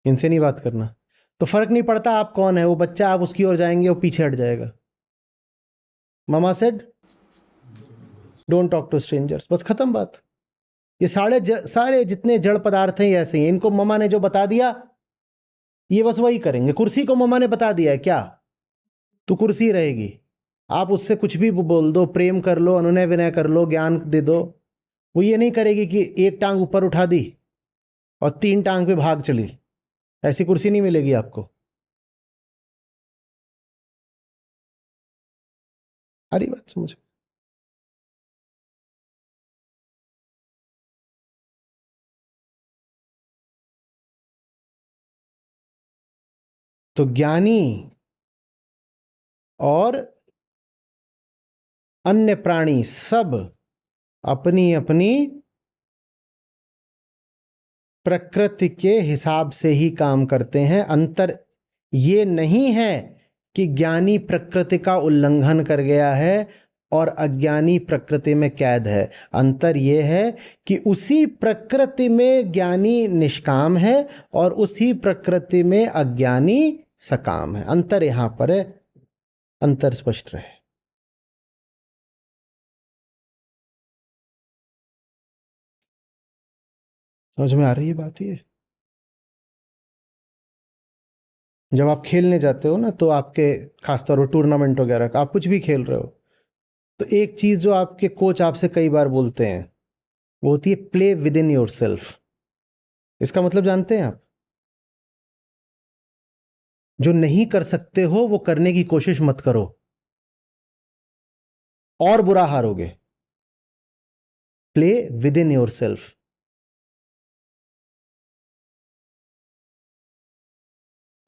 इनसे नहीं बात करना। तो फर्क नहीं पड़ता आप कौन है, वो बच्चा, आप उसकी ओर जाएंगे वो पीछे हट जाएगा। Mama said don't talk to strangers, बस खत्म बात। ये सारे जितने जड़ पदार्थ हैं ये ऐसे ही। इनको ममा ने जो बता दिया ये बस वही करेंगे। कुर्सी को ममा ने बता दिया है क्या, तो कुर्सी रहेगी। आप उससे कुछ भी बोल दो, प्रेम कर लो, अनुनय विनय कर लो, ज्ञान दे दो, वो ये नहीं करेगी कि एक टांग ऊपर उठा दी और तीन टांग पे भाग चली। ऐसी कुर्सी नहीं मिलेगी आपको। आ रही बात समझ? तो ज्ञानी और अन्य प्राणी सब अपनी अपनी प्रकृति के हिसाब से ही काम करते हैं। अंतर ये नहीं है कि ज्ञानी प्रकृति का उल्लंघन कर गया है और अज्ञानी प्रकृति में कैद है। अंतर ये है कि उसी प्रकृति में ज्ञानी निष्काम है और उसी प्रकृति में अज्ञानी सकाम है। अंतर यहां पर है, अंतर स्पष्ट रहे। समझ में आ रही है बात? ये जब आप खेलने जाते हो ना, तो आपके खासतौर पर टूर्नामेंट वगैरह का, आप कुछ भी खेल रहे हो, तो एक चीज जो आपके कोच आपसे कई बार बोलते हैं वो होती है play within your self. इसका मतलब जानते हैं आप? जो नहीं कर सकते हो वो करने की कोशिश मत करो, और बुरा हारोगे। Play within yourself.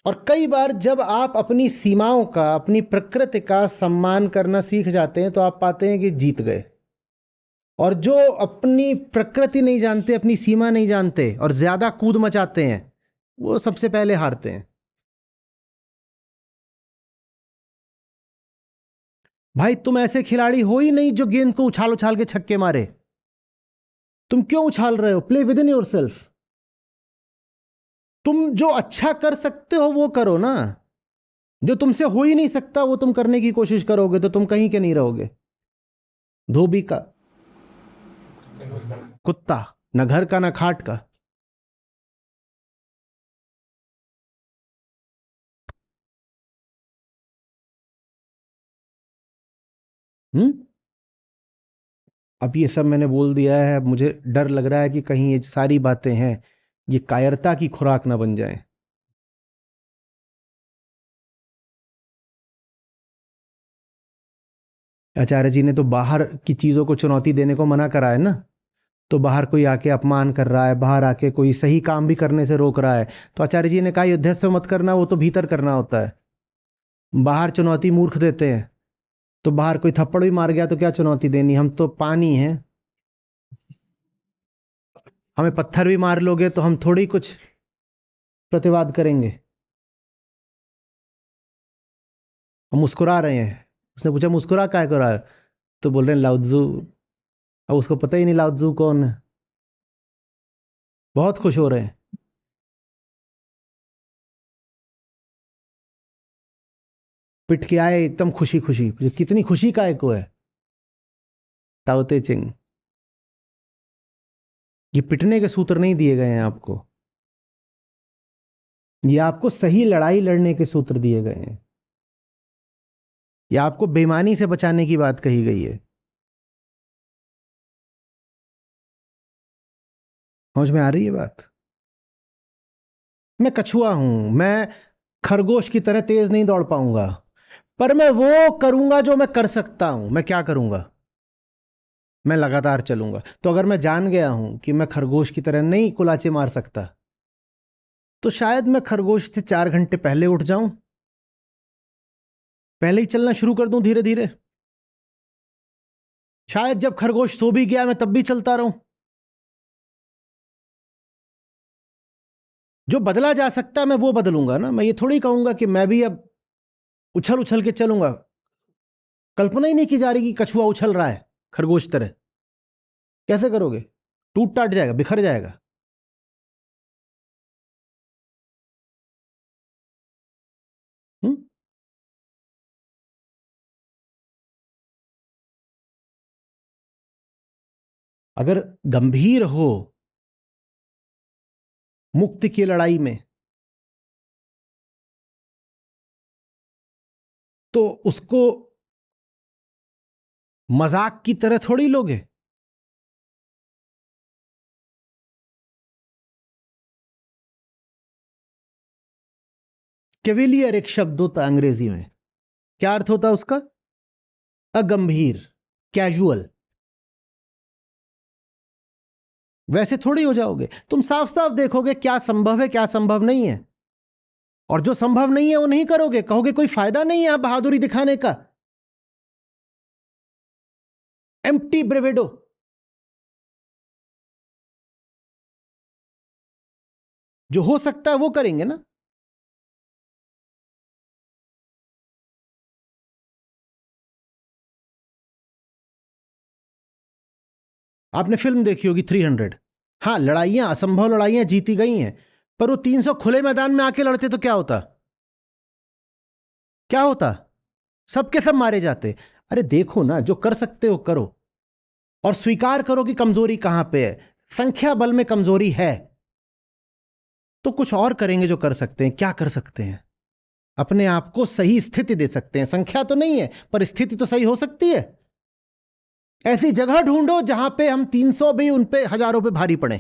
और कई बार जब आप अपनी सीमाओं का, अपनी प्रकृति का सम्मान करना सीख जाते हैं तो आप पाते हैं कि जीत गए। और जो अपनी प्रकृति नहीं जानते, अपनी सीमा नहीं जानते और ज्यादा कूद मचाते हैं, वो सबसे पहले हारते हैं। भाई तुम ऐसे खिलाड़ी हो ही नहीं जो गेंद को उछाल उछाल के छक्के मारे। तुम क्यों उछाल रहे हो? Play within your self. तुम जो अच्छा कर सकते हो वो करो ना। जो तुमसे हो ही नहीं सकता वो तुम करने की कोशिश करोगे तो तुम कहीं के नहीं रहोगे। धोबी का कुत्ता, न घर का न खाट का। अब ये सब मैंने बोल दिया है। अब मुझे डर लग रहा है कि कहीं ये सारी बातें हैं ये कायरता की खुराक ना बन जाए। आचार्य जी ने तो बाहर की चीजों को चुनौती देने को मना करा है ना। तो बाहर कोई आके अपमान कर रहा है, बाहर आके कोई सही काम भी करने से रोक रहा है, तो आचार्य जी ने कहा युद्धस्व मत करना, वो तो भीतर करना होता है। बाहर चुनौती मूर्ख देते हैं। तो बाहर कोई थप्पड़ भी मार गया तो क्या चुनौती देनी? हम तो पानी हैं। हमें पत्थर भी मार लोगे तो हम थोड़ी कुछ प्रतिवाद करेंगे। हम मुस्कुरा रहे हैं। उसने पूछा मुस्कुरा काय कर रहा है? तो बोल रहे हैं लाउत्जू। अब उसको पता ही नहीं लाउत्जू कौन है। बहुत खुश हो रहे हैं। पिट के आए एकदम खुशी खुशी। कितनी खुशी काय को है? ताओते चिंग। ये पिटने के सूत्र नहीं दिए गए हैं आपको। ये आपको सही लड़ाई लड़ने के सूत्र दिए गए हैं। ये आपको बेईमानी से बचाने की बात कही गई है। समझ में आ रही है बात? मैं कछुआ हूं, मैं खरगोश की तरह तेज नहीं दौड़ पाऊंगा, पर मैं वो करूंगा जो मैं कर सकता हूं। मैं क्या करूंगा? मैं लगातार चलूंगा। तो अगर मैं जान गया हूं कि मैं खरगोश की तरह नहीं कुलाचे मार सकता, तो शायद मैं खरगोश से 4 घंटे पहले उठ जाऊं, पहले ही चलना शुरू कर दूं धीरे धीरे। शायद जब खरगोश सो भी गया मैं तब भी चलता रहूं। जो बदला जा सकता है मैं वो बदलूंगा ना। मैं ये थोड़ी कहूंगा कि मैं भी अब उछल उछल के चलूंगा। कल्पना ही नहीं की जा रही कि कछुआ उछल रहा है खरगोश तरह। कैसे करोगे? टूट टाट जाएगा, बिखर जाएगा। हुँ? अगर गंभीर हो मुक्ति की लड़ाई में, तो उसको मजाक की तरह थोड़ी लोगे। केविलियर एक शब्द होता है अंग्रेजी में। क्या अर्थ होता है उसका? अगंभीर, कैजुअल। वैसे थोड़ी हो जाओगे। तुम साफ साफ देखोगे क्या संभव है क्या संभव नहीं है, और जो संभव नहीं है वो नहीं करोगे। कहोगे कोई फायदा नहीं है बहादुरी दिखाने का। एम्प्टी ब्रेवेडो। जो हो सकता है वो करेंगे ना। आपने फिल्म देखी होगी 300। हाँ, लड़ाइयां, असंभव लड़ाइयां जीती गई हैं, पर वो 300 खुले मैदान में आके लड़ते तो क्या होता? क्या होता? सबके सब मारे जाते। अरे देखो ना, जो कर सकते हो करो, और स्वीकार करो कि कमजोरी कहां पे है। संख्या बल में कमजोरी है तो कुछ और करेंगे जो कर सकते हैं। क्या कर सकते हैं? अपने आप को सही स्थिति दे सकते हैं। संख्या तो नहीं है पर स्थिति तो सही हो सकती है। ऐसी जगह ढूंढो जहां पे हम 300 भी उन पे हजारों पे भारी पड़े।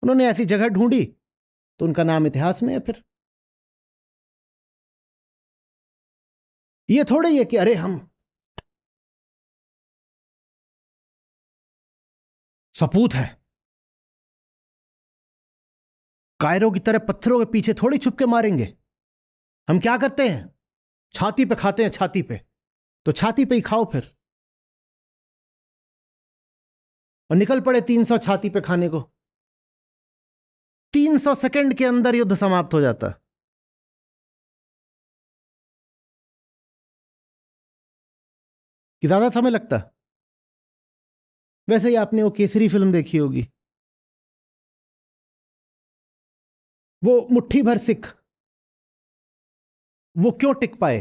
उन्होंने ऐसी जगह ढूंढी तो उनका नाम इतिहास में है। फिर ये थोड़ी है कि अरे हम सपूत है। कायरों की तरह पत्थरों के पीछे थोड़ी छुप के मारेंगे। हम क्या करते हैं? छाती पे खाते हैं, छाती पे। तो छाती पे ही खाओ फिर, और निकल पड़े 300 छाती पे खाने को। 300 सेकंड के अंदर युद्ध समाप्त हो जाता। कि ज्यादा समय लगता? वैसे ही आपने वो केसरी फिल्म देखी होगी, वो मुट्ठी भर सिख, वो क्यों टिक पाए?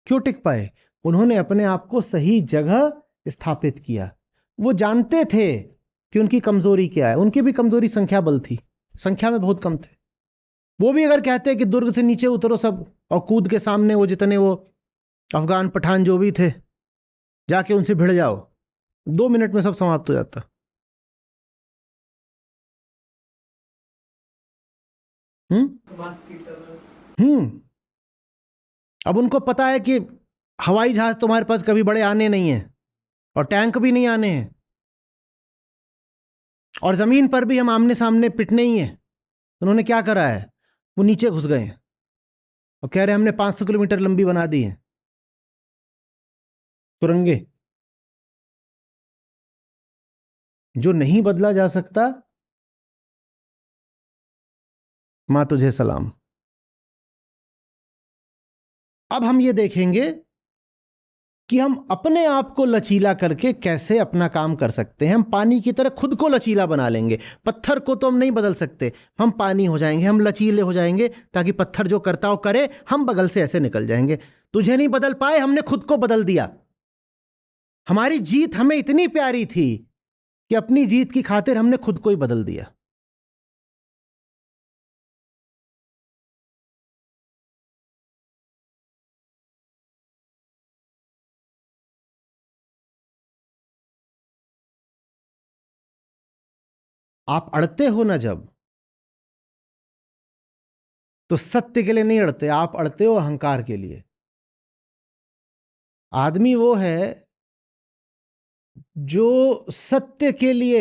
क्यों टिक पाए? उन्होंने अपने आप को सही जगह स्थापित किया। वो जानते थे कि उनकी कमजोरी क्या है। उनकी भी कमजोरी संख्या बल थी, संख्या में बहुत कम थे। वो भी अगर कहते कि दुर्ग से नीचे उतरो सब और कूद के सामने वो जितने वो अफगान पठान जो भी थे, जाके उनसे भिड़ जाओ, 2 मिनट में सब समाप्त हो जाता। अब उनको पता है कि हवाई जहाज तुम्हारे पास कभी बड़े आने नहीं है, और टैंक भी नहीं आने हैं, और जमीन पर भी हम आमने सामने पिटने ही है। उन्होंने क्या करा है? वो नीचे घुस गए हैं और कह रहे हमने 500 किलोमीटर लंबी बना दी है सुरंगे। जो नहीं बदला जा सकता, मां तुझे सलाम। अब हम ये देखेंगे कि हम अपने आप को लचीला करके कैसे अपना काम कर सकते हैं। हम पानी की तरह खुद को लचीला बना लेंगे। पत्थर को तो हम नहीं बदल सकते, हम पानी हो जाएंगे, हम लचीले हो जाएंगे, ताकि पत्थर जो करता हो करे, हम बगल से ऐसे निकल जाएंगे। तुझे नहीं बदल पाए, हमने खुद को बदल दिया। हमारी जीत हमें इतनी प्यारी थी कि अपनी जीत की खातिर हमने खुद को ही बदल दिया। आप अड़ते हो ना जब, तो सत्य के लिए नहीं अड़ते, आप अड़ते हो अहंकार के लिए। आदमी वो है जो सत्य के लिए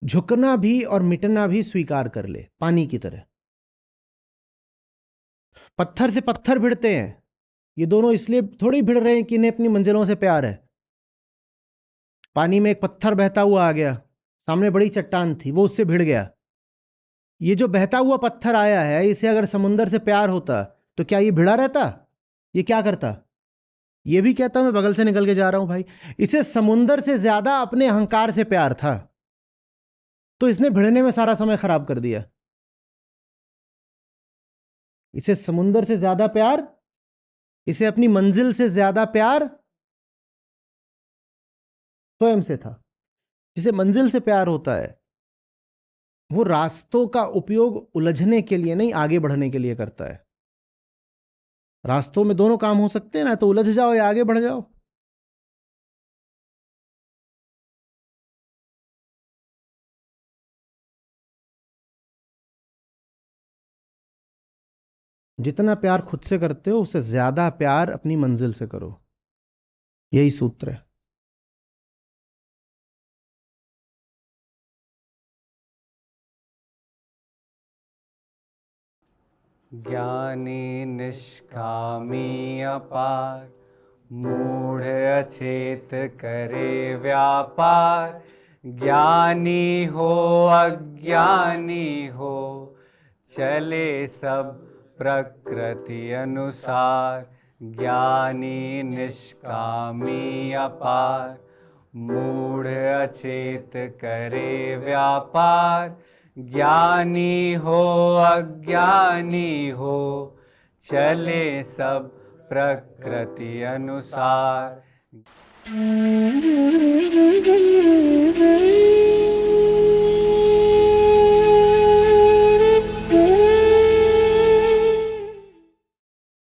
झुकना भी और मिटना भी स्वीकार कर ले, पानी की तरह। पत्थर से पत्थर भिड़ते हैं, ये दोनों इसलिए थोड़ी भिड़ रहे हैं कि इन्हें अपनी मंजिलों से प्यार है। पानी में एक पत्थर बहता हुआ आ गया, सामने बड़ी चट्टान थी, वो उससे भिड़ गया। ये जो बहता हुआ पत्थर आया है, इसे अगर समुंदर से प्यार होता तो क्या ये भिड़ा रहता? ये क्या करता? ये भी कहता मैं बगल से निकल के जा रहा हूं भाई। इसे समुंदर से ज्यादा अपने अहंकार से प्यार था, तो इसने भिड़ने में सारा समय खराब कर दिया। इसे समुंदर से ज्यादा प्यार, इसे अपनी मंजिल से ज्यादा प्यार स्वयं से था। जिसे मंजिल से प्यार होता है, वो रास्तों का उपयोग उलझने के लिए नहीं, आगे बढ़ने के लिए करता है। रास्तों में दोनों काम हो सकते हैं ना, तो उलझ जाओ या आगे बढ़ जाओ। जितना प्यार खुद से करते हो, उससे ज्यादा प्यार अपनी मंजिल से करो। यही सूत्र है। ज्ञानी निष्कामी अपार, मूढ़ अचेत करे व्यापार। ज्ञानी हो अज्ञानी हो, चले सब प्रकृति अनुसार। ज्ञानी निष्कामी अपार, मूढ़ अचेत करे व्यापार। ज्ञानी हो अज्ञानी हो, चले सब प्रकृति अनुसार।